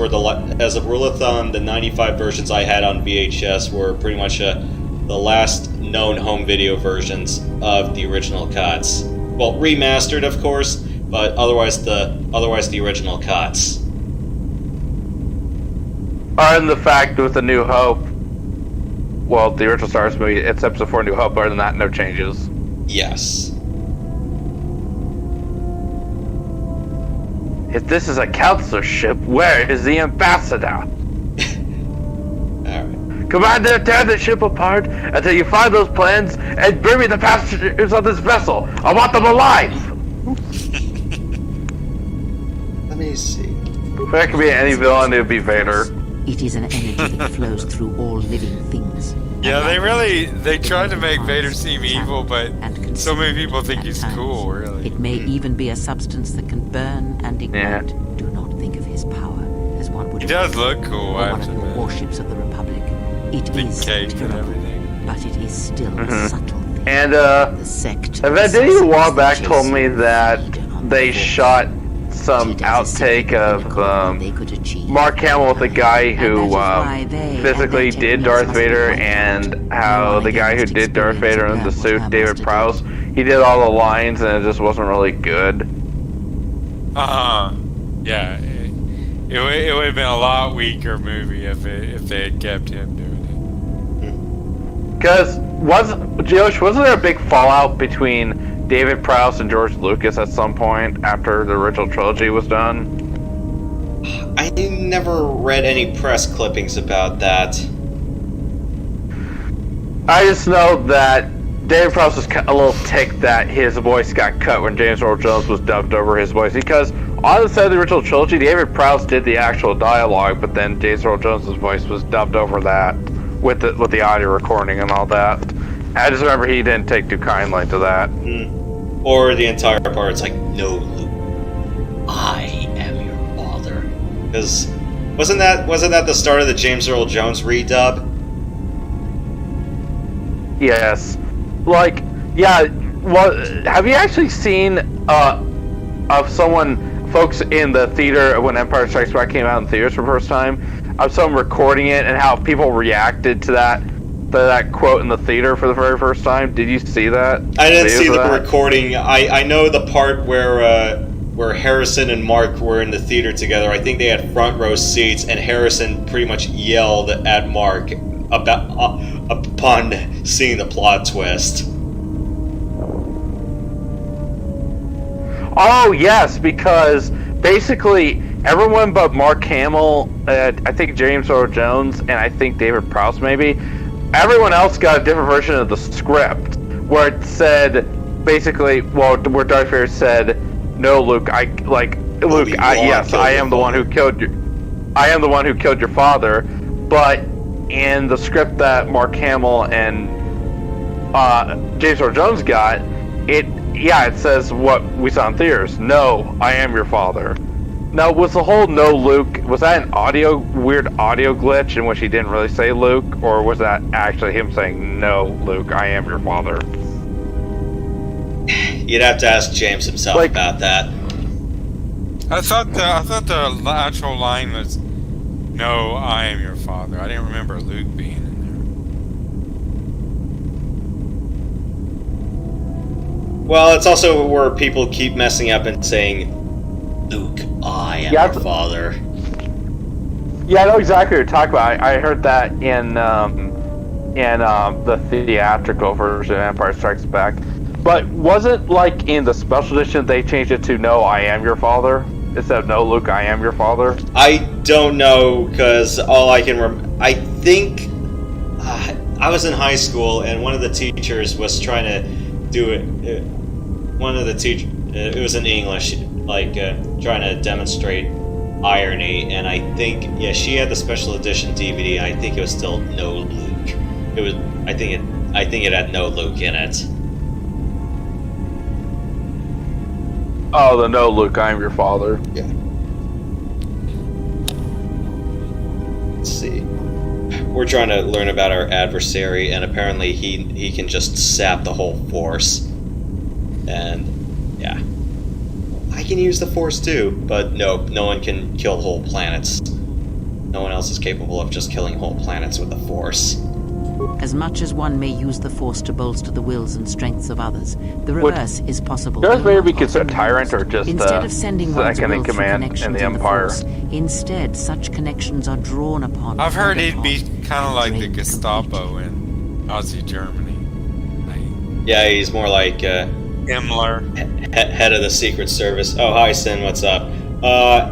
S1: I had on VHS were pretty much the last known home video versions of the original cuts. Well, remastered, of course, but otherwise the original cuts.
S2: And the fact with the New Hope, well, the original Star Wars movie, it's episode 4 New Hope, other than that, no changes.
S1: Yes.
S2: If this is a counselor ship, where is the ambassador?
S1: Alright.
S2: Commander, tear the ship apart until you find those plans and bring me the passengers on this vessel. I want them alive!
S1: Let me see.
S2: If there could be any villain, it would be Vader.
S3: It is an energy that flows through all living things.
S6: Yeah, they tried to make Vader seem evil, but so many people think he's cool, really.
S3: It may even be a substance that can burn and ignite. Do not think of his power as one would.
S6: He does look cool, I
S3: one
S6: have
S3: of
S6: to
S3: the
S6: admit.
S3: warships of the Republic. It is
S6: cape and
S3: terrible,
S6: everything.
S3: but it is still a subtle thing.
S2: And,
S3: the sect.
S2: Did you a while back told me that they shot some outtake of Mark Hamill with the guy who physically did Darth Vader, and how the guy who did Darth Vader in the suit, David Prowse, he did all the lines and it just wasn't really good.
S6: Yeah, it would have been a lot weaker movie if they had kept him doing it.
S2: Because wasn't there a big fallout between David Prowse and George Lucas at some point after the original trilogy was done?
S1: I never read any press clippings about that.
S2: I just know that David Prowse was a little ticked that his voice got cut when James Earl Jones was dubbed over his voice, because on the set of the original trilogy, David Prowse did the actual dialogue, but then James Earl Jones' voice was dubbed over that with the audio recording and all that. I just remember he didn't take too kindly to that.
S1: Or the entire part, it's like, no, Luke, I am your father. Because wasn't that the start of the James Earl Jones redub?
S2: Yes. Like, yeah. Well, have you actually seen of folks in the theater when Empire Strikes Back came out in theaters for the first time, of someone recording it and how people reacted to that quote in the theater for the very first time? Did you see that?
S1: I didn't see the recording. I know the part where Harrison and Mark were in the theater together. I think they had front row seats, and Harrison pretty much yelled at Mark upon seeing the plot twist.
S2: Oh yes, because basically everyone but Mark Hamill, I think James Earl Jones, and I think David Prowse maybe, everyone else got a different version of the script, where it said, basically, where Darth Vader said, "No, Luke, I am the one who killed your father," but in the script that Mark Hamill and James Earl Jones got, it says what we saw in theaters. "No, I am your father." Now, was the whole "no, Luke," was that an weird audio glitch in which he didn't really say Luke, or was that actually him saying, "No, Luke, I am your father"?
S1: You'd have to ask James himself about that.
S6: I thought the actual line was, "No, I am your father." I didn't remember Luke being in there.
S1: Well, it's also where people keep messing up and saying, "Luke, I am your father."
S2: Yeah, I know exactly what you're talking about. I heard that in the theatrical version of Empire Strikes Back. But wasn't like in the special edition they changed it to "No, I am your father" instead of "No, Luke, I am your father"? I
S1: don't know, because all I can I think I was in high school and one of the teachers was trying to do it. One of the teachers, It was in English, like trying to demonstrate irony, and I think, yeah, she had the special edition DVD. And I think it was still no Luke. It was, I think it had no Luke in it.
S2: Oh, the no Luke, I am your father.
S1: Yeah. Let's see. We're trying to learn about our adversary, and apparently he can just sap the whole Force. And yeah, I can use the Force too, but no one can kill whole planets. No one else is capable of just killing whole planets with the Force.
S3: As much as one may use the Force to bolster the wills and strengths of others, the reverse is possible.
S2: Does maybe be considered Tyrant or just
S3: instead of sending one's
S2: second in
S3: will through
S2: command in
S3: connections
S2: the Empire?
S3: Force, instead, such connections are drawn upon.
S6: I've heard
S3: and
S6: he'd be
S3: upon
S6: kind of like the
S3: drained
S6: Gestapo in Nazi Germany.
S1: Yeah, he's more like
S6: Himmler,
S1: head of the Secret Service. Oh, hi, Sin, what's up?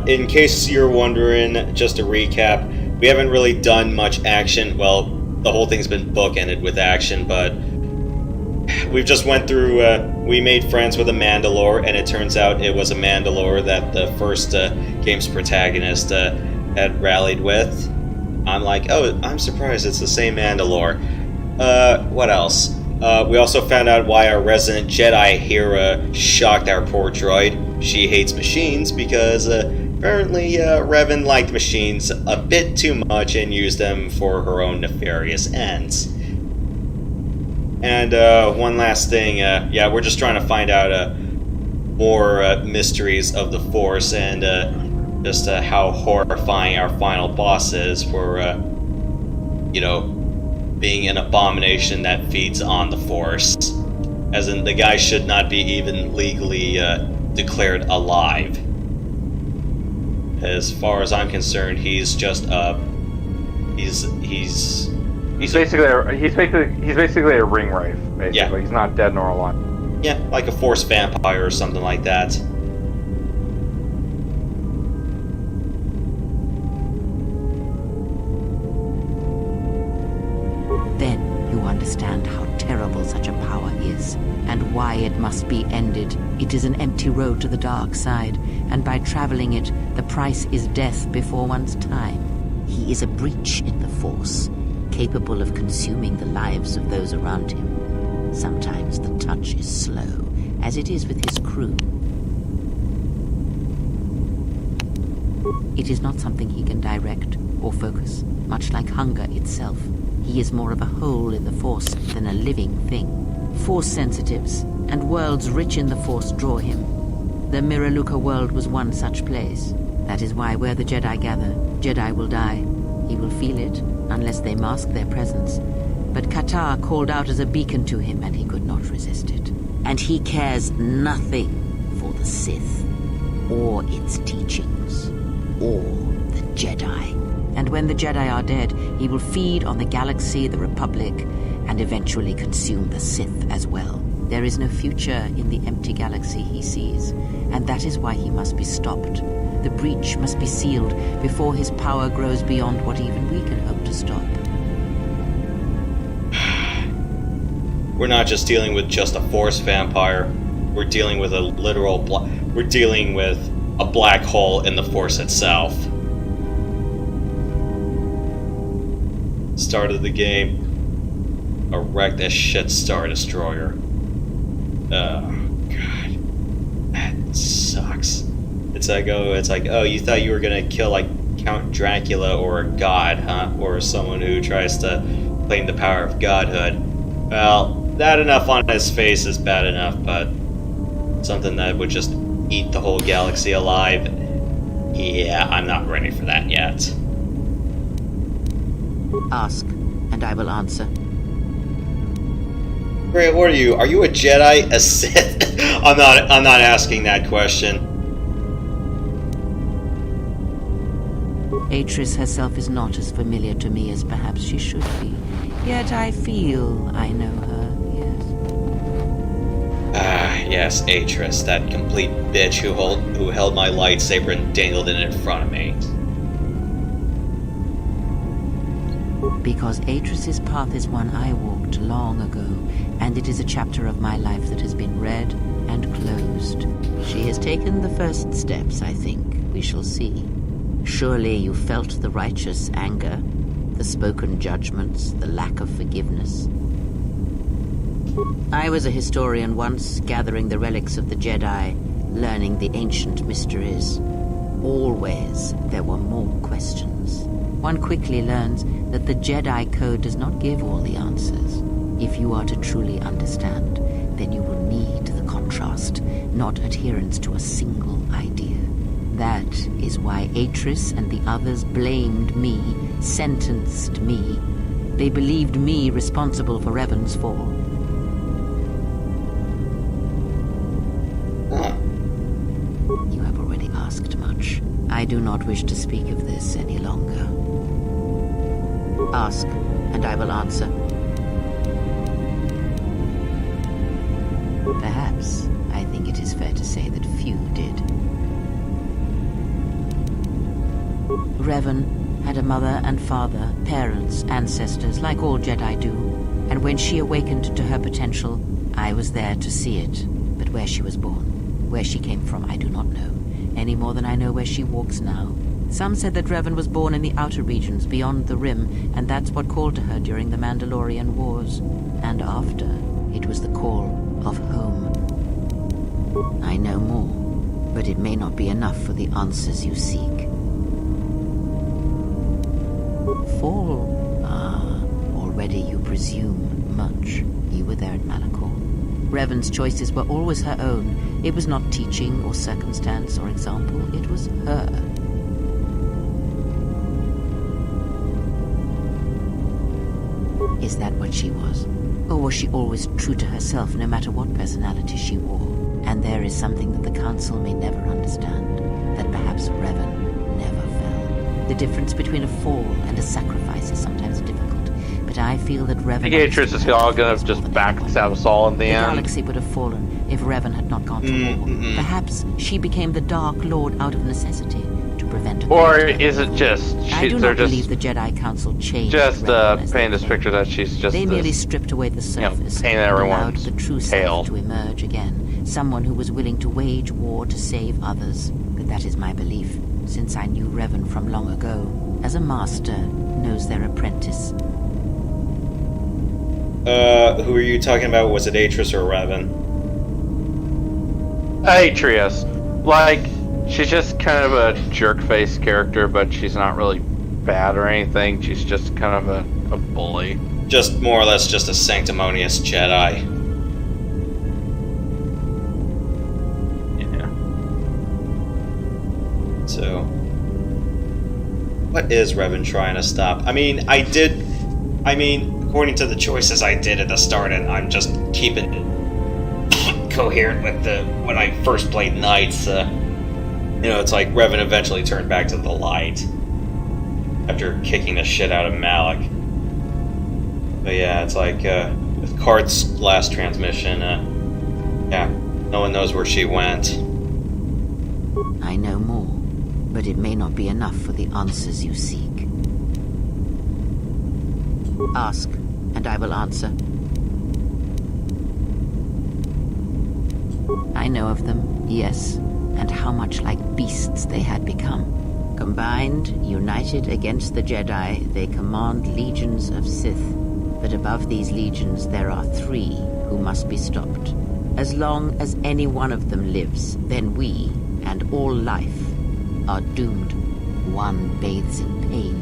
S1: In case you're wondering, just to recap, we haven't really done much action. Well, the whole thing's been bookended with action, but we've just went through, we made friends with a Mandalore, and it turns out it was a Mandalore that the first game's protagonist had rallied with. I'm like, oh, I'm surprised it's the same Mandalore. What else? We also found out why our resident Jedi Hera shocked our poor droid. She hates machines because apparently Revan liked machines a bit too much and used them for her own nefarious ends. And one last thing, yeah, we're just trying to find out more mysteries of the Force and just how horrifying our final boss is for, you know, being an abomination that feeds on the Force. As in, the guy should not be even legally declared alive. As far as I'm concerned, he's just he's
S2: basically a ring wraith. Basically,
S1: yeah.
S2: He's not dead nor alive.
S1: Yeah, like a Force vampire or something like that.
S3: Then you understand how terrible such a power is, and why it must be ended. It is an empty road to the dark side, and by traveling it, the price is death before one's time. He is a breach in the Force, capable of consuming the lives of those around him. Sometimes the touch is slow, as it is with his crew. It is not something he can direct or focus, much like hunger itself. He is more of a hole in the Force than a living thing. Force sensitives and worlds rich in the Force draw him. The Miraluka world was one such place. That is why where the Jedi gather, Jedi will die. He will feel it, unless they mask their presence. But Qatar called out as a beacon to him, and he could not resist it. And he cares nothing for the Sith, or its teachings, or the Jedi. And when the Jedi are dead, he will feed on the galaxy, the Republic, and eventually consume the Sith as well. There is no future in the empty galaxy he sees, and that is why he must be stopped. The breach must be sealed before his power grows beyond what even we can hope to stop.
S1: We're not just dealing with just a Force vampire. We're dealing with a literal we're dealing with a black hole in the Force itself. Start of the game. A wrecked as shit Star Destroyer. Oh god. That sucks. It's like, oh, you thought you were gonna kill like Count Dracula or a god, huh? Or someone who tries to claim the power of godhood. Well, that enough on his face is bad enough, but something that would just eat the whole galaxy alive, yeah, I'm not ready for that yet.
S3: Ask, and I will answer.
S1: Great, what are you? Are you a Jedi? A Sith? I'm not asking that question.
S3: Atris herself is not as familiar to me as perhaps she should be. Yet I feel I know her, yes.
S1: Ah, yes, Atris, that complete bitch who held my lightsaber and dangled it in front of me.
S3: Because Atris's path is one I walked long ago, and it is a chapter of my life that has been read, and closed. She has taken the first steps, I think. We shall see. Surely you felt the righteous anger, the spoken judgments, the lack of forgiveness. I was a historian once, gathering the relics of the Jedi, learning the ancient mysteries. Always there were more questions. One quickly learns that the Jedi Code does not give all the answers. If you are to truly understand, then you will need the contrast, not adherence to a single idea. That is why Atris and the others blamed me, sentenced me. They believed me responsible for Revan's fall. You have already asked much. I do not wish to speak of this any longer. Ask, and I will answer. Perhaps, I think it is fair to say that few did. Revan had a mother and father, parents, ancestors, like all Jedi do. And when she awakened to her potential, I was there to see it. But where she was born, where she came from, I do not know, any more than I know where she walks now. Some said that Revan was born in the outer regions, beyond the Rim, and that's what called to her during the Mandalorian Wars. And after, it was the call of home. I know more, but it may not be enough for the answers you seek. Fall? Already you presume much. You were there at Malachor. Revan's choices were always her own. It was not teaching or circumstance or example. It was her. Is that what she was? Or was she always true to herself, no matter what personality she wore? And there is something that the Council may never understand, that perhaps Revan never fell. The difference between a fall and a sacrifice is sometimes difficult, but I feel that Revan...
S2: I think Atris is all gonna just backstab us all in the end.
S3: The galaxy would have fallen if Revan had not gone to war. Perhaps she became the Dark Lord out of necessity to prevent...
S2: Or is it just...
S3: I do not believe the Jedi Council changed
S2: just painting this picture that she's just...
S3: They merely stripped away the surface,
S2: painting
S3: and allowed
S2: everyone's
S3: the true self to emerge again. Someone who was willing to wage war to save others. But that is my belief, since I knew Revan from long ago, as a master knows their apprentice.
S1: Who are you talking about? Was it Atris or Revan?
S2: Atris. Like, she's just kind of a jerk-face character, but she's not really bad or anything. She's just kind of a bully.
S1: Just more or less just a sanctimonious Jedi. So, what is Revan trying to stop? I mean, according to the choices I did at the start, and I'm just keeping it coherent with when I first played Knights, it's like Revan eventually turned back to the light after kicking the shit out of Malak. But yeah, it's like, with Card's last transmission, yeah, no one knows where she went.
S3: I know more. But it may not be enough for the answers you seek. Ask, and I will answer. I know of them, yes, and how much like beasts they had become. Combined, united against the Jedi, they command legions of Sith. But above these legions there are 3 who must be stopped. As long as any one of them lives, then we, and all life, are doomed. One bathes in pain,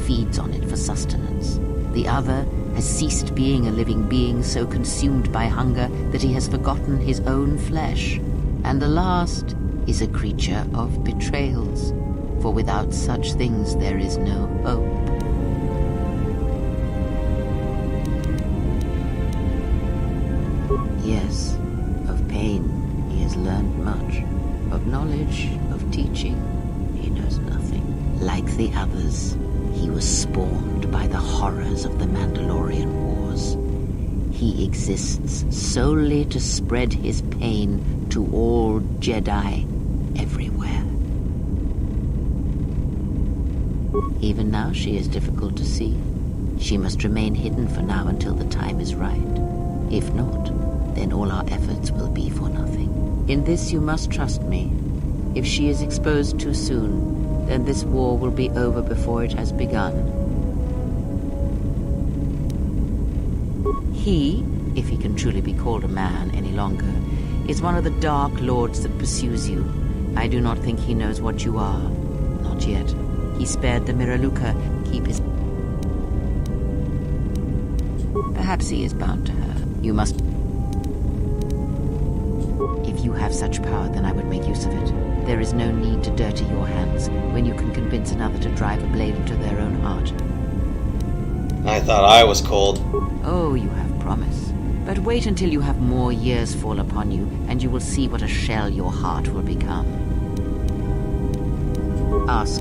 S3: feeds on it for sustenance. The other has ceased being a living being, so consumed by hunger that he has forgotten his own flesh. And the last is a creature of betrayals, for without such things there is no hope. Yes, of pain he has learned much. Of knowledge, of teaching, he knows nothing. Like the others, he was spawned by the horrors of the Mandalorian Wars. He exists solely to spread his pain to all Jedi everywhere. Even now she is difficult to see. She must remain hidden for now until the time is right. If not, then all our efforts will be for nothing. In this you must trust me. If she is exposed too soon, then this war will be over before it has begun. He, if he can truly be called a man any longer, is one of the Dark Lords that pursues you. I do not think he knows what you are. Not yet. He spared the Miraluka. Keep his... Perhaps he is bound to her. You must... If you have such power, then I would make use of it. There is no need to dirty your hands when you can convince another to drive a blade into their own heart.
S1: I thought I was cold.
S3: Oh, you have promise. But wait until you have more years fall upon you, and you will see what a shell your heart will become. Ask.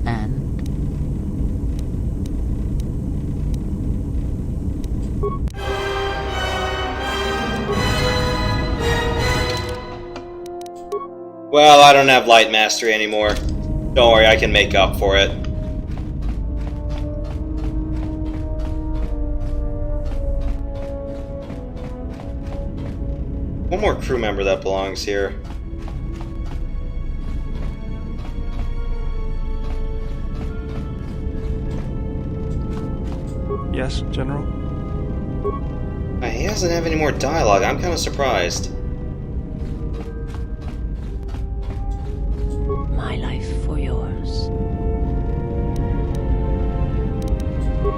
S3: And?
S1: Well, I don't have light mastery anymore. Don't worry, I can make up for it. One more crew member that belongs here.
S10: Yes, General?
S1: He doesn't have any more dialogue. I'm kind of surprised.
S13: My life for yours.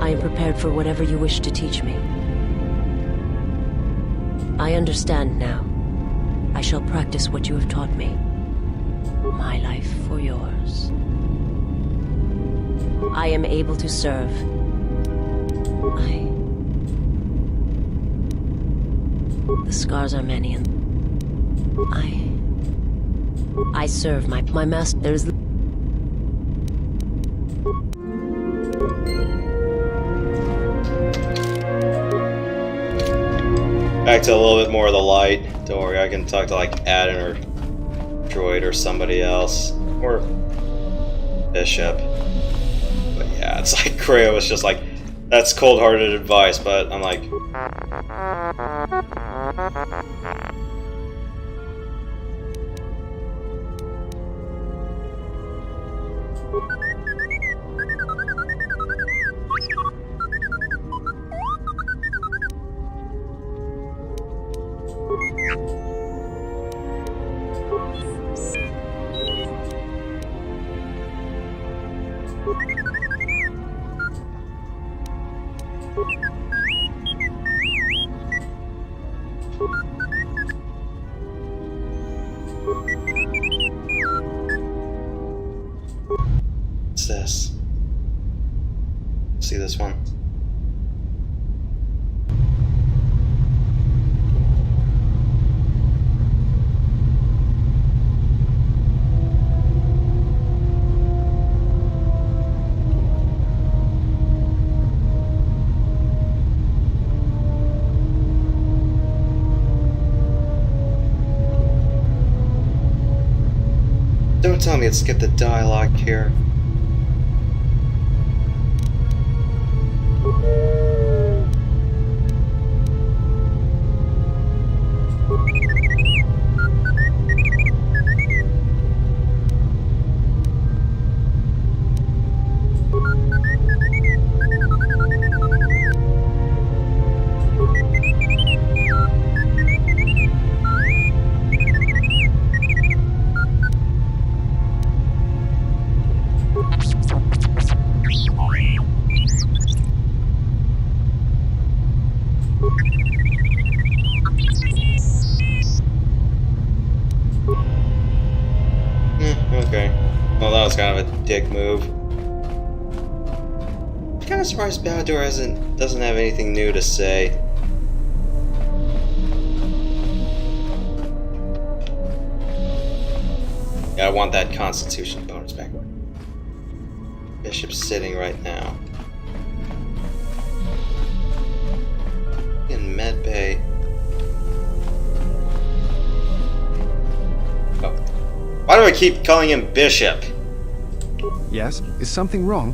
S13: I am prepared for whatever you wish to teach me. I understand now. I shall practice what you have taught me. My life for yours. I am able to serve. The scars are many, and I serve my master. There is.
S1: Back to a little bit more of the light. Don't worry, I can talk to like Adam or Droid or somebody else. Or Bishop. But yeah, it's like Creo was just like, that's cold-hearted advice, but I'm like... What's this? See this one? Don't tell me it's skip the dialogue here. Okay. Well, that was kind of a dick move. I'm kind of surprised Balador doesn't have anything new to say. Yeah, I want that Constitution bonus back. Bishop's sitting right now. In medbay. Oh. Why do I keep calling him Bishop?
S10: Yes? Is something wrong?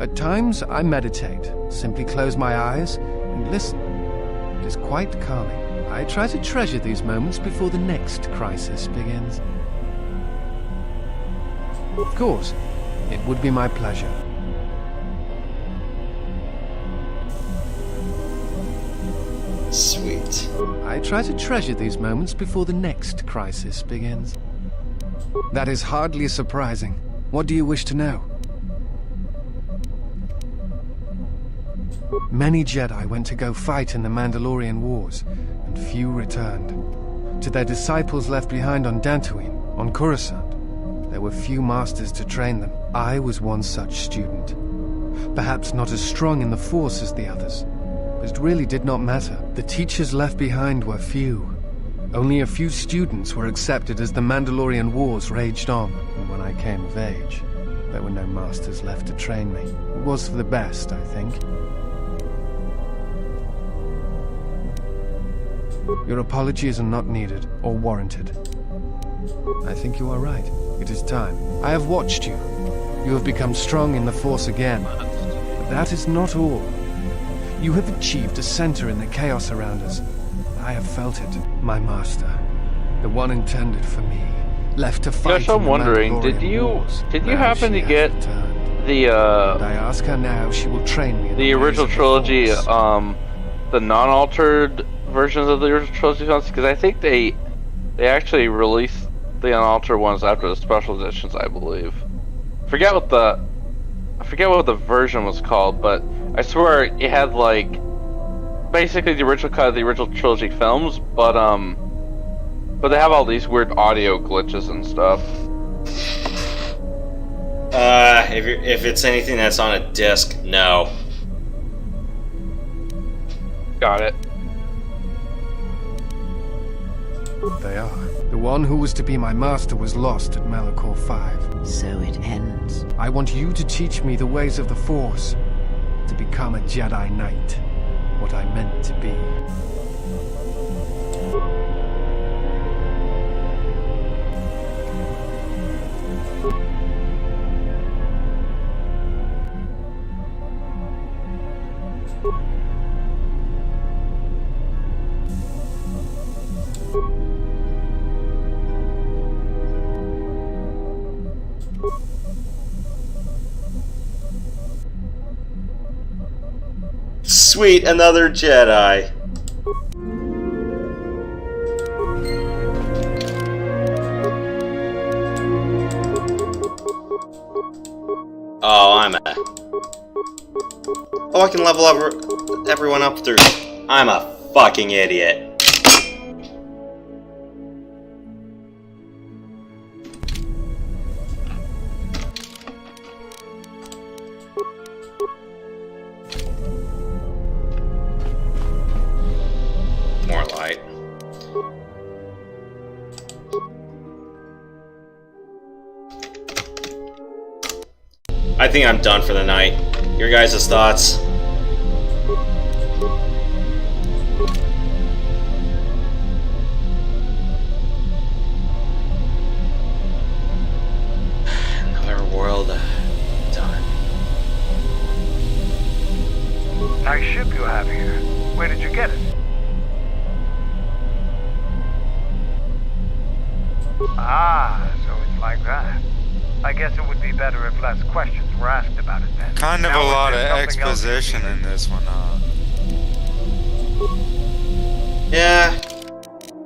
S10: At times, I meditate. Simply close my eyes and listen. It is quite calming. I try to treasure these moments before the next crisis begins. Of course, it would be my pleasure.
S1: Sweet.
S10: I try to treasure these moments before the next crisis begins. That is hardly surprising. What do you wish to know? Many Jedi went to go fight in the Mandalorian Wars, and few returned. To their disciples left behind on Dantooine, on Coruscant, there were few masters to train them. I was one such student. Perhaps not as strong in the Force as the others, but it really did not matter. The teachers left behind were few. Only a few students were accepted as the Mandalorian Wars raged on, and when I came of age, there were no masters left to train me. It was for the best, I think. Your apologies are not needed or warranted. I think you are right. It is time. I have watched you. You have become strong in the Force again. But that is not all. You have achieved a center in the chaos around us. I have felt it. My master, the one intended for me, left to fight.
S2: Yes, I'm wondering, did you happen to get the
S10: I ask her now, she will train me.
S2: The original trilogy, the non-altered versions of the original trilogy films? Because I think they actually released the unaltered ones after the special editions, I believe. I forget what the version was called, but I swear it had like basically the original cut of the original trilogy films, but they have all these weird audio glitches and stuff.
S1: If it's anything that's on a disc, no.
S2: Got it.
S10: They are. The one who was to be my master was lost at Malachor 5.
S3: So it ends.
S10: I want you to teach me the ways of the Force, to become a Jedi Knight, what I meant to be.
S1: Sweet, another Jedi. Oh, I can level everyone up through... I'm a fucking idiot. More light. I think I'm done for the night. Your guys' thoughts? Another world done.
S4: Nice ship you have here. Where did you get it? Ah, so it's like that. I guess it would be better if less questions were asked about it then.
S6: Kind of a lot of exposition in this one, huh?
S1: Yeah.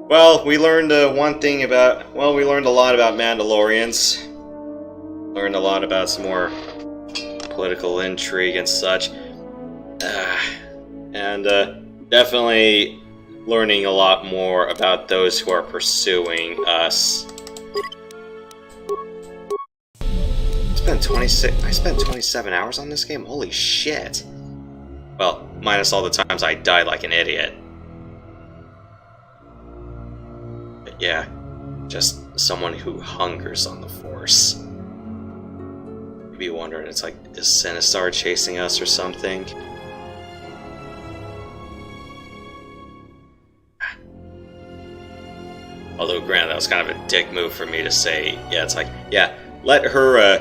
S1: Well, we learned one thing about... Well, we learned a lot about Mandalorians. Learned a lot about some more political intrigue and such. And definitely learning a lot more about those who are pursuing us. I spent 27 hours on this game? Holy shit. Well, minus all the times I died like an idiot. But yeah, just someone who hungers on the Force. You'd be wondering, it's like, is Sinistar chasing us or something? Although, granted, that was kind of a dick move for me to say, yeah, it's like, yeah, let her,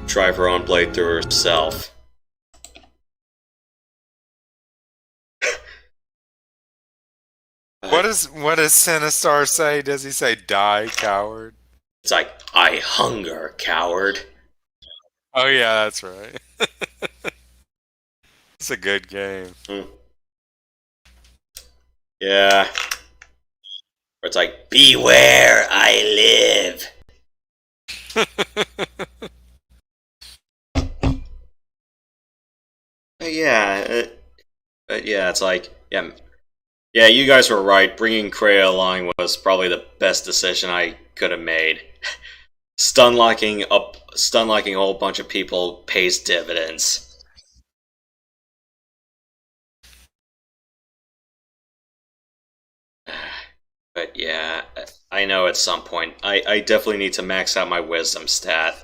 S1: drive her own blade through herself.
S6: What does Sinistar say? Does he say die, coward?
S1: It's like, I hunger, coward.
S6: Oh yeah, that's right. It's a good game.
S1: Yeah. Where it's like, beware, I live. But yeah, it's like, yeah, you guys were right. Bringing Kreia along was probably the best decision I could have made. Stun locking a whole bunch of people pays dividends. But yeah, I know at some point I definitely need to max out my wisdom stat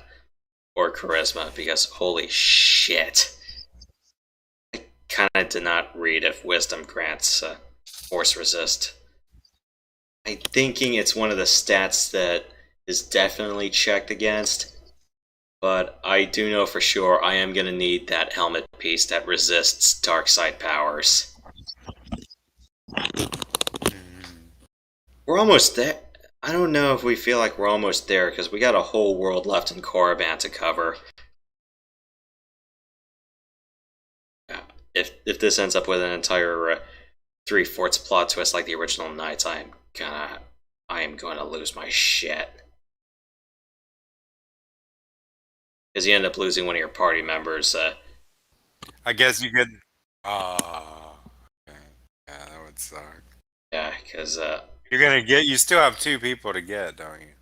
S1: or charisma because holy shit. I kinda did not read if wisdom grants force resist. I'm thinking it's one of the stats that is definitely checked against, but I do know for sure I am going to need that helmet piece that resists dark side powers. We're almost there. I don't know if we feel like we're almost there, because we got a whole world left in Korriban to cover. If this ends up with an entire 3/4 plot twist like the original Knights, I am going to lose my shit. Because you end up losing one of your party members.
S6: I guess you could. Oh, okay. Yeah, that would suck.
S1: Yeah, because
S6: you're gonna get. You still have 2 people to get, don't you?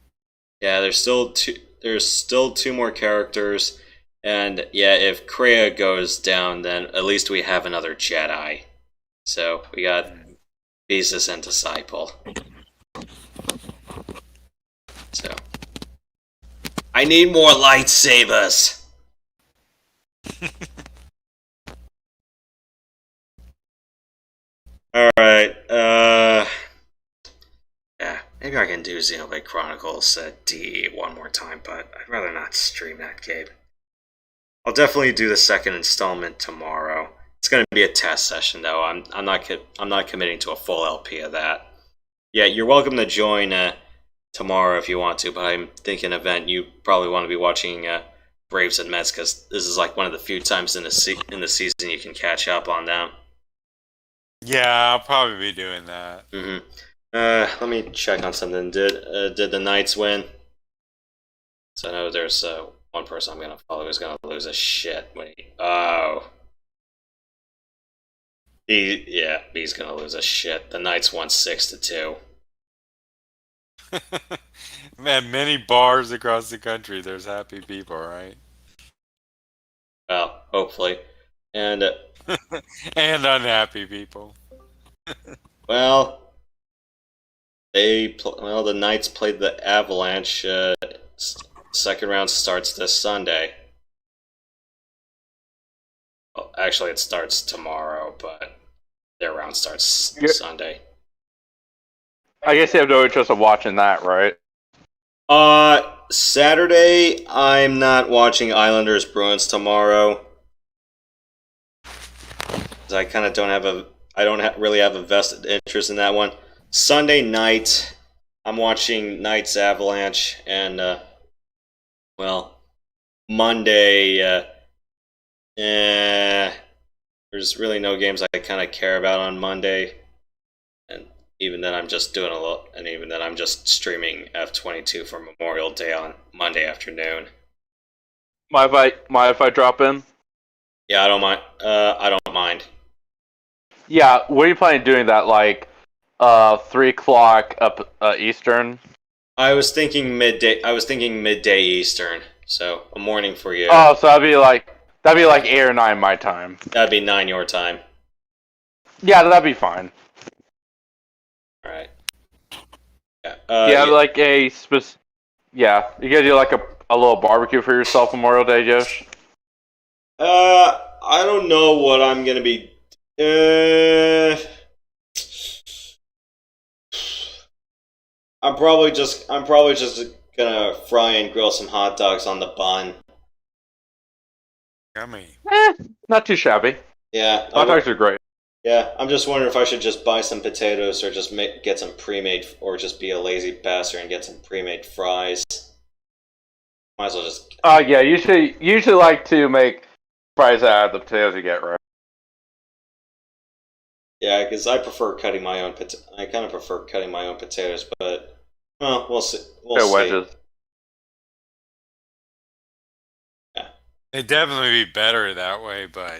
S1: Yeah, there's still 2. There's still 2 more characters, and yeah, if Kreia goes down, then at least we have another Jedi. So we got Beezus and Disciple. So I need more lightsabers. Alright, yeah, maybe I can do Xenoblade Chronicles DE one more time, but I'd rather not stream that game. I'll definitely do the second installment tomorrow. It's going to be a test session, though. I'm not committing to a full LP of that. Yeah, you're welcome to join tomorrow if you want to, but I'm thinking event you probably want to be watching Braves and Mets, because this is like one of the few times in the season you can catch up on them.
S6: Yeah, I'll probably be doing that.
S1: Let me check on something. Did the Knights win? So I know there's one person I'm gonna follow who's gonna lose a shit when he's gonna lose a shit. The Knights won 6-2.
S6: Man, many bars across the country, there's happy people, right?
S1: Well, hopefully. And
S6: and unhappy people.
S1: Well, the Knights played the Avalanche. Second round starts this Sunday. Well, actually, it starts tomorrow, but their round starts Sunday.
S2: I guess you have no interest in watching that, right?
S1: Saturday, I'm not watching Islanders Bruins tomorrow. I kind of don't have really have a vested interest in that one. Sunday night, I'm watching Knights Avalanche, and well, Monday, there's really no games I kind of care about on Monday, and even then I'm just streaming F22 for Memorial Day on Monday afternoon.
S2: Mind if I drop in?
S1: Yeah, I don't mind. I don't mind.
S2: Yeah, what are you planning on doing that, like, 3 o'clock up Eastern?
S1: I was thinking midday Eastern, so a morning for you.
S2: Oh, so that'd be like 8 or 9 my time.
S1: That'd be 9 your time.
S2: Yeah, that'd be fine.
S1: Alright.
S2: Yeah, like a yeah, you gotta do like a little barbecue for yourself Memorial Day, Josh?
S1: I don't know what I'm gonna be. I'm probably just gonna fry and grill some hot dogs on the bun.
S6: Yummy.
S2: Not too shabby.
S1: Yeah.
S2: Hot dogs are great.
S1: Yeah, I'm just wondering if I should just buy some potatoes or just get some pre-made, or just be a lazy bastard and get some pre-made fries. Might as well just.
S2: Yeah, you should like to make fries out of the potatoes you get, right?
S1: Yeah, because I prefer cutting my own. I kind of prefer cutting my own potatoes, but well, we'll see. We'll see.
S2: Wedges.
S1: Yeah,
S6: It'd definitely be better that way, but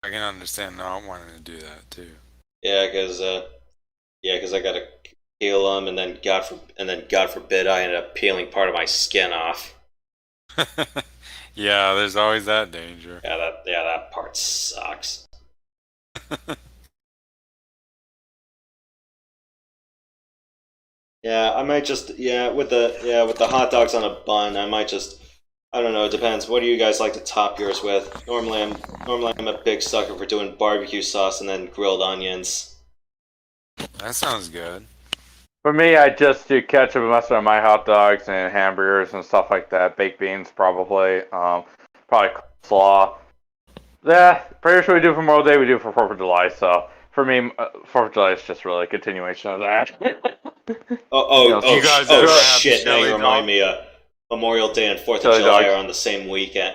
S6: I can understand not wanting to do that too.
S1: Yeah, because I gotta peel them, and then God forbid I end up peeling part of my skin off.
S6: Yeah, there's always that danger.
S1: Yeah, that part sucks. Yeah, I might just with the hot dogs on a bun, I might just, I don't know, it depends. What do you guys like to top yours with? Normally I'm a big sucker for doing barbecue sauce and then grilled onions.
S6: That sounds good.
S2: For me, I just do ketchup and mustard on my hot dogs and hamburgers and stuff like that. Baked beans, probably. Probably slaw. Yeah, pretty sure we do for Memorial Day, we do for 4th of July, so for me, 4th of July is just really a continuation of that.
S1: Shit, now you remind me, Memorial Day and 4th of July are on the same weekend,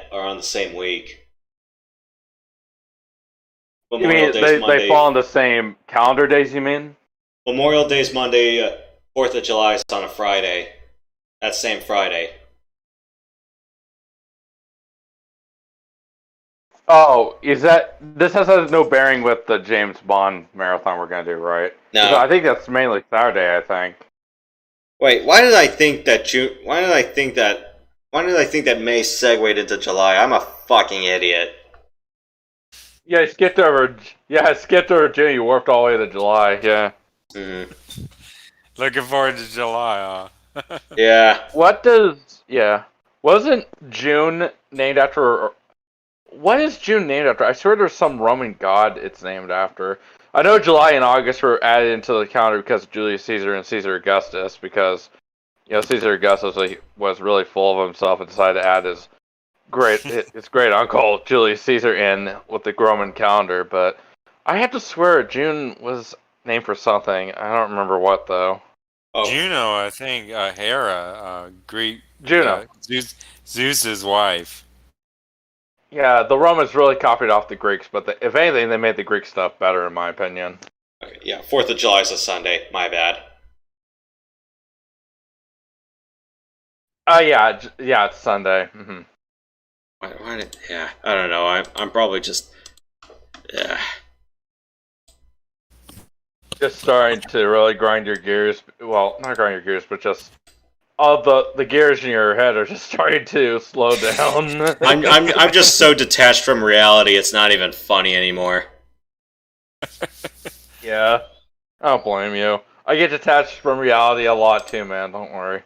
S2: You mean they fall on the same calendar days, you mean?
S1: Memorial Day's Monday, 4th of July is on a Friday. That same Friday.
S2: Oh, this has no bearing with the James Bond marathon we're gonna do, right?
S1: No.
S2: I think that's mainly Saturday, I think.
S1: Wait, why did I think that May segued into July? I'm a fucking idiot.
S2: Yeah, I skipped over June, you warped all the way to July, yeah.
S1: Mm-hmm.
S6: Looking forward to July, huh?
S1: Yeah.
S2: Wasn't June named after... What is June named after? I swear there's some Roman god it's named after. I know July and August were added into the calendar because of Julius Caesar and Caesar Augustus, because Caesar Augustus was really full of himself and decided to add his great uncle Julius Caesar in with the Roman calendar. But I have to swear June was named for something. I don't remember what though.
S6: Juno, I think. Hera, Greek.
S2: Juno,
S6: Zeus's wife.
S2: Yeah, the Romans really copied off the Greeks, but if anything, they made the Greek stuff better, in my opinion.
S1: Okay, yeah, 4th of July is a Sunday. My bad.
S2: Yeah, it's Sunday. Mm-hmm.
S1: I don't know. I'm probably just...
S2: Just starting to really grind your gears. Well, not grind your gears, but just... all the gears in your head are just starting to slow down.
S1: I'm just so detached from reality, it's not even funny anymore.
S2: Yeah, I don't blame you. I get detached from reality a lot too, man. Don't worry.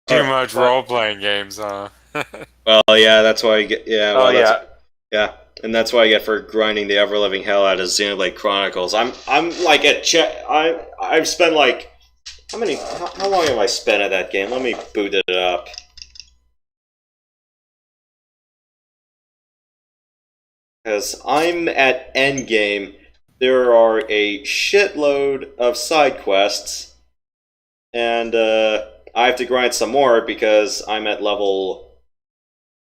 S6: Too much role-playing games, huh?
S1: Well, yeah, that's why I get... Yeah, well,
S2: yeah.
S1: And that's what I get for grinding the ever-living hell out of Xenoblade Chronicles. I'm like I've spent like... How long have I spent at that game? Let me boot it up. Because I'm at endgame. There are a shitload of side quests. And I have to grind some more because I'm at level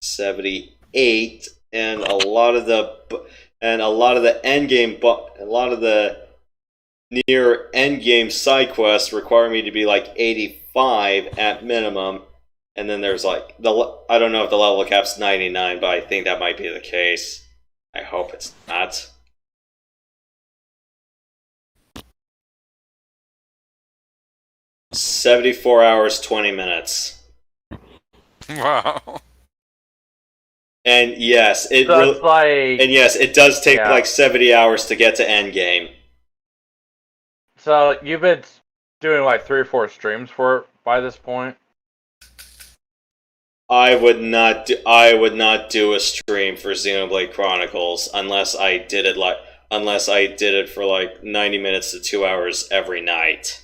S1: 78. And a lot of the near endgame side quests require me to be like 85 at minimum, and then there's like I don't know if the level cap's 99, but I think that might be the case. I hope it's not. $74 hours, 20 minutes.
S6: Wow.
S1: And yes, it does take like 70 hours to get to endgame.
S2: So you've been doing like 3 or 4 streams for it by this point?
S1: I would not do a stream for Xenoblade Chronicles unless I did it for like 90 minutes to 2 hours every night.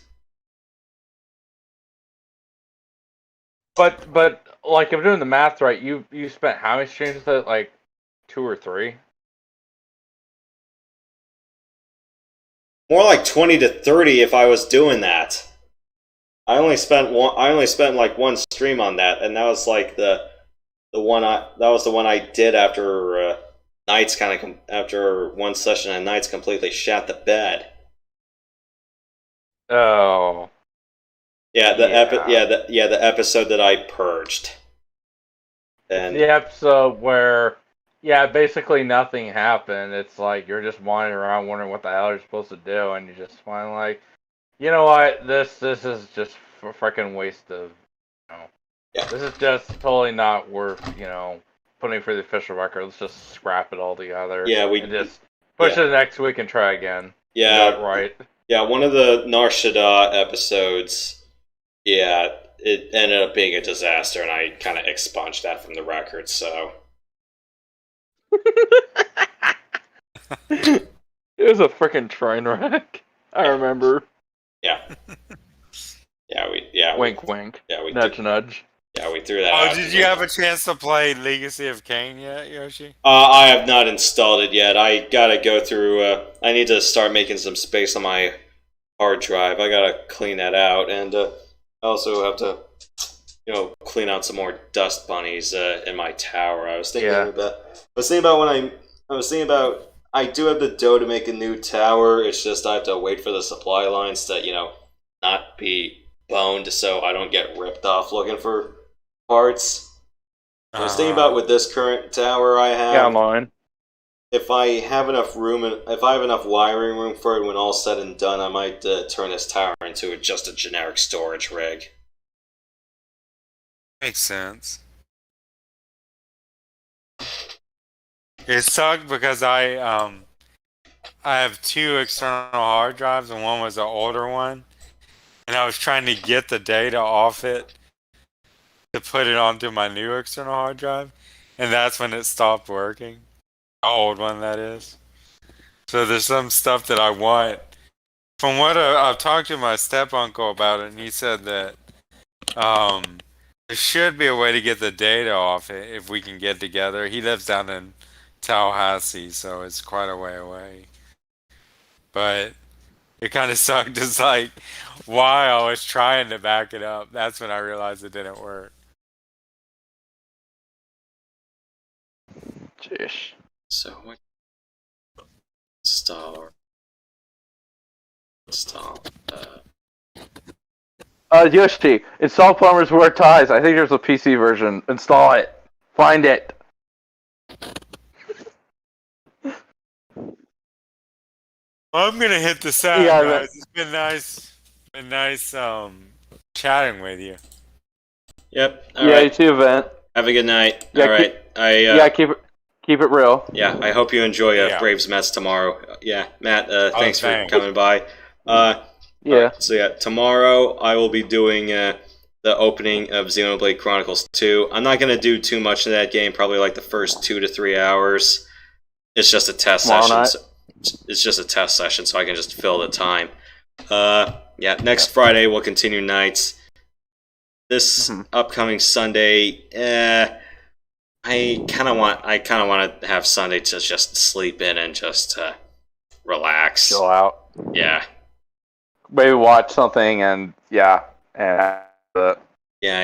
S2: But like, if I'm doing the math right, you spent how many streams with it? Like 2 or 3?
S1: More like 20 to 30 if I was doing that. I only spent like one stream on that, and that was like the one I did after Knights after one session and Knights completely shat the bed.
S2: Oh.
S1: Yeah, the episode that I purged. And
S2: the episode where, basically nothing happened. It's like you're just wandering around wondering what the hell you're supposed to do, and you just find like, you know what, this is just a freaking waste of, this is just totally not worth, putting for the official record. Let's just scrap it all together.
S1: Yeah,
S2: and just push it next week and try again.
S1: Yeah,
S2: right.
S1: Yeah, one of the Nar Shaddaa episodes, it ended up being a disaster, and I kind of expunged that from the record, so...
S2: It was a freaking train wreck. I remember.
S1: Yeah.
S2: Wink, wink.
S1: Yeah,
S2: nudge, nudge.
S1: Yeah, we threw that out.
S6: Oh, did you have a chance to play Legacy of Kain yet, Yoshi?
S1: I have not installed it yet. I gotta go through, I need to start making some space on my hard drive. I gotta clean that out, and I also have to, clean out some more dust bunnies in my tower. I was thinking about I do have the dough to make a new tower. It's just I have to wait for the supply lines to, not be boned so I don't get ripped off looking for parts. I was thinking about with this current tower I have.
S2: Online.
S1: If I have enough room and if I have enough wiring room for it when all's said and done, I might turn this tower into just a generic storage rig.
S6: Makes sense. It sucked because I have 2 external hard drives and one was an older one, and I was trying to get the data off it to put it onto my new external hard drive, and that's when it stopped working. The old one, that is. So there's some stuff that I want. From what I've talked to my step uncle about it, and he said that there should be a way to get the data off it if we can get together. He lives down in Tallahassee, so it's quite a way away. But it kind of sucked. It's like, while I was trying to back it up, that's when I realized it didn't work.
S2: Jeez.
S1: So what? Install.
S2: Yoshi, install Plumber's Wear Ties. I think there's a PC version. Install it. Find it.
S6: I'm gonna hit the sound, guys. It's been nice chatting with you.
S1: Yep. All right.
S2: You too, Vent.
S1: Have a good night.
S2: Yeah,
S1: all right.
S2: Keep it real.
S1: Yeah, I hope you enjoy Braves Mets tomorrow. Yeah, Matt, thanks for coming by. So tomorrow I will be doing the opening of Xenoblade Chronicles 2. I'm not going to do too much of that game, probably like the first 2 to 3 hours. It's just a test session. It's just a test session, so I can just fill the time. Next Friday we'll continue Nights. This upcoming Sunday, I kind of want to have Sunday to just sleep in and just relax,
S2: chill out.
S1: Yeah.
S2: Maybe watch something and
S1: I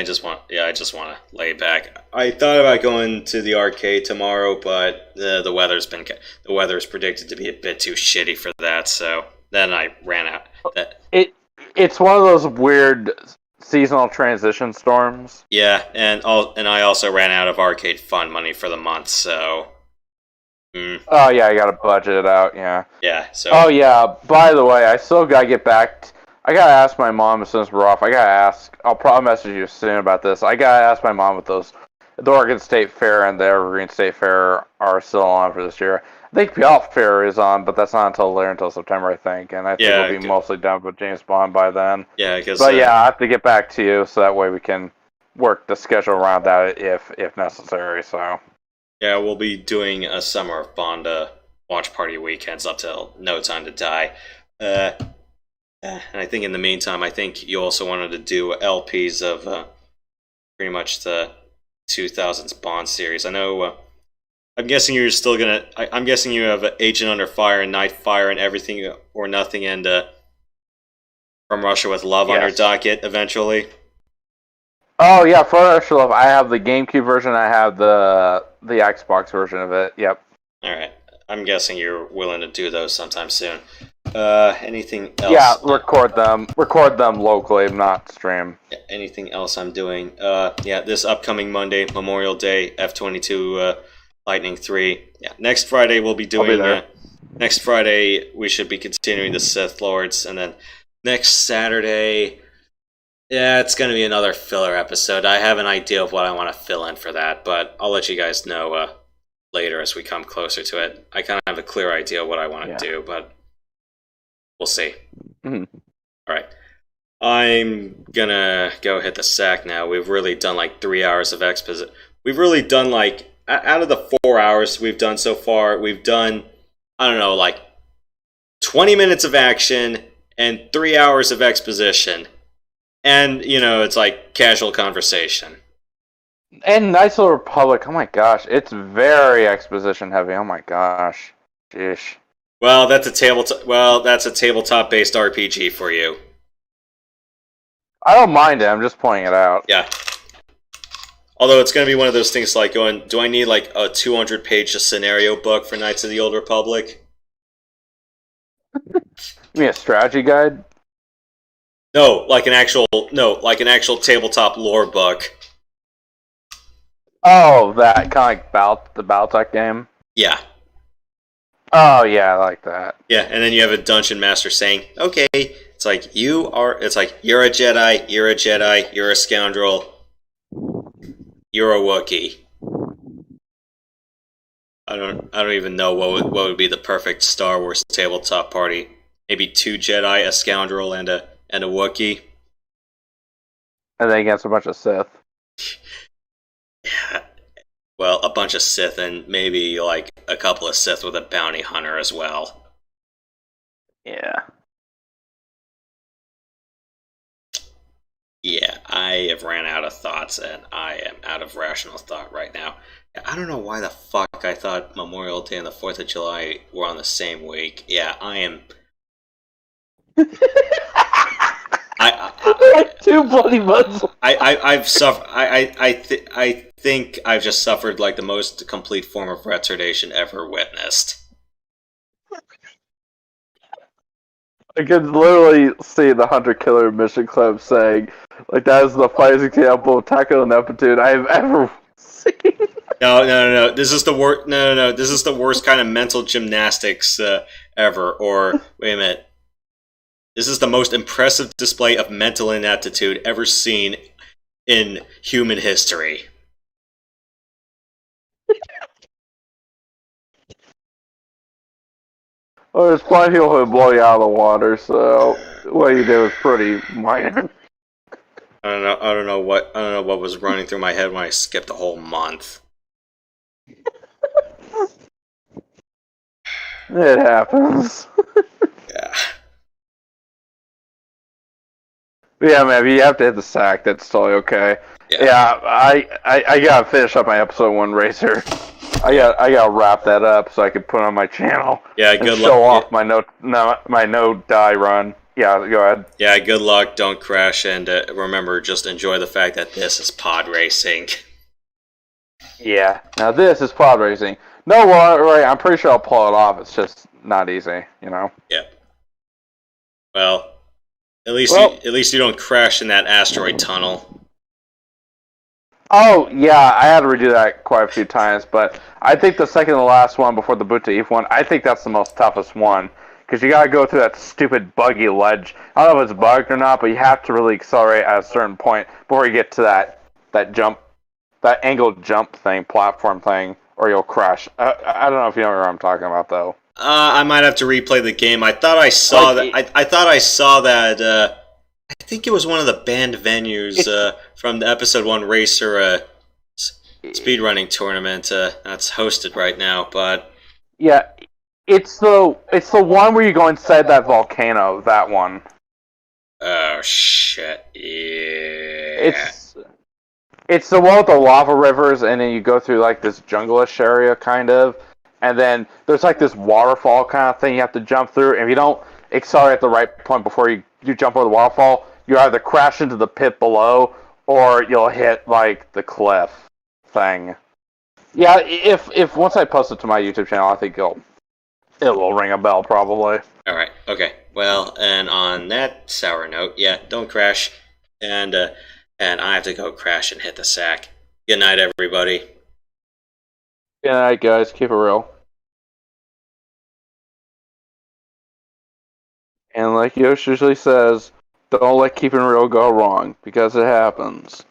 S1: just want to lay back. I thought about going to the arcade tomorrow, but the weather's predicted to be a bit too shitty for that. So then I ran out.
S2: It's one of those weird seasonal transition storms.
S1: Yeah, and I also ran out of arcade fund money for the month. So.
S2: Oh yeah, I gotta budget it out. Yeah.
S1: Yeah. So.
S2: Oh yeah. By the way, I still gotta get back. I gotta ask my mom as soon as we're off. I'll probably message you soon about this. I gotta ask my mom if the Oregon State Fair and the Evergreen State Fair are still on for this year. I think Puyallup Fair is on, but that's not until September, I think. And I think we'll be mostly done with James Bond by then.
S1: Yeah, because.
S2: But I have to get back to you so that way we can work the schedule around that if necessary. So.
S1: Yeah, we'll be doing a Summer of Bond watch party weekends up till No Time to Die. And I think in the meantime, I think you also wanted to do LPs of pretty much the 2000s Bond series. I know. I'm guessing you're still gonna. I'm guessing you have Agent Under Fire and Night Fire and Everything or Nothing and From Russia with Love on your docket eventually.
S2: Oh yeah, From Russia with Love. I have the GameCube version. I have the Xbox version of it. Yep.
S1: All right. I'm guessing you're willing to do those sometime soon. Anything else?
S2: Yeah, record them locally, not stream.
S1: Anything else I'm doing? Yeah, this upcoming Monday, Memorial Day, F-22 Lightning 3. Yeah, next Friday we'll be doing. Next Friday we should be continuing the Sith Lords, and then next Saturday, yeah, it's going to be another filler episode. I have an idea of what I want to fill in for that, but I'll let you guys know later as we come closer to it. I kind of have a clear idea of what I want to do, but we'll see.
S2: Mm-hmm.
S1: All right. I'm gonna go hit the sack now. We've really done like 3 hours of exposition. We've really done like, out of the 4 hours we've done so far, we've done, I don't know, like 20 minutes of action and 3 hours of exposition. And, you know, it's like casual conversation.
S2: And Knights of the Republic, oh my gosh, it's very exposition heavy. Oh my gosh. Sheesh.
S1: Well, that's a tabletop-based RPG for you.
S2: I don't mind it, I'm just pointing it out.
S1: Yeah. Although it's going to be one of those things like going, do I need like a 200-page scenario book for Knights of the Old Republic?
S2: You mean a strategy guide?
S1: No, like an actual tabletop lore book.
S2: Oh, that kind of like the Baltec game?
S1: Yeah.
S2: Oh, yeah, I like that.
S1: Yeah, and then you have a dungeon master saying, okay, it's like, you're a Jedi, you're a scoundrel, you're a Wookiee. I don't even know what would be the perfect Star Wars tabletop party. Maybe 2 Jedi, a scoundrel, and a Wookiee.
S2: And then against a bunch of Sith.
S1: Yeah. Well, a bunch of Sith and maybe like a couple of Sith with a bounty hunter as well.
S2: Yeah.
S1: Yeah, I have ran out of thoughts and I am out of rational thought right now. I don't know why the fuck I thought Memorial Day and the 4th of July were on the same week. Yeah, I am...
S2: Two bloody months.
S1: I've suffered. I think I've just suffered like the most complete form of retardation ever witnessed.
S2: I could literally see the Hunter Killer Mission Club saying, like, that is the finest example of tackle ineptitude I have ever seen.
S1: No. This is the worst. No. This is the worst kind of mental gymnastics ever. Or wait a minute. This is the most impressive display of mental ineptitude ever seen in human history.
S2: Well, there's plenty of people who would blow you out of the water, so what you did was pretty minor.
S1: I don't know what was running through my head when I skipped a whole month.
S2: It happens.
S1: Yeah.
S2: Yeah, man, if you have to hit the sack, that's totally okay. Yeah, I gotta finish up my episode 1 racer. I gotta wrap that up so I can put it on my channel.
S1: Yeah, good luck.
S2: Show off my no die run. Yeah, go ahead.
S1: Yeah, good luck. Don't crash, and remember, just enjoy the fact that this is pod racing.
S2: Yeah. Now this is pod racing. No, well, right. I'm pretty sure I'll pull it off. It's just not easy, you know.
S1: Yeah. Well. At least you don't crash in that asteroid tunnel.
S2: Oh, yeah, I had to redo that quite a few times, but I think the second to last one before the Boot to Eve one, I think that's the most toughest one, because you gotta go through that stupid buggy ledge. I don't know if it's bugged or not, but you have to really accelerate at a certain point before you get to that jump, that angled jump thing, platform thing, or you'll crash. I don't know if you know what I'm talking about, though.
S1: I might have to replay the game. I thought I saw that. I thought I saw that. I think it was one of the banned venues from the episode 1 racer speedrunning tournament that's hosted right now. But
S2: yeah, it's the one where you go inside that volcano. That one.
S1: Oh shit! Yeah.
S2: It's the one with the lava rivers, and then you go through like this jungle-ish area, kind of, and then there's like this waterfall kind of thing you have to jump through. And if you don't accelerate at the right point before you jump over the waterfall, you either crash into the pit below, or you'll hit like the cliff thing. Yeah, if once I post it to my YouTube channel, I think it will ring a bell probably.
S1: All right. Okay. Well, and on that sour note, yeah, don't crash, and I have to go crash and hit the sack. Good night, everybody.
S2: Good night, guys. Keep it real. And like Yosh usually says, don't let keeping real go wrong, because it happens.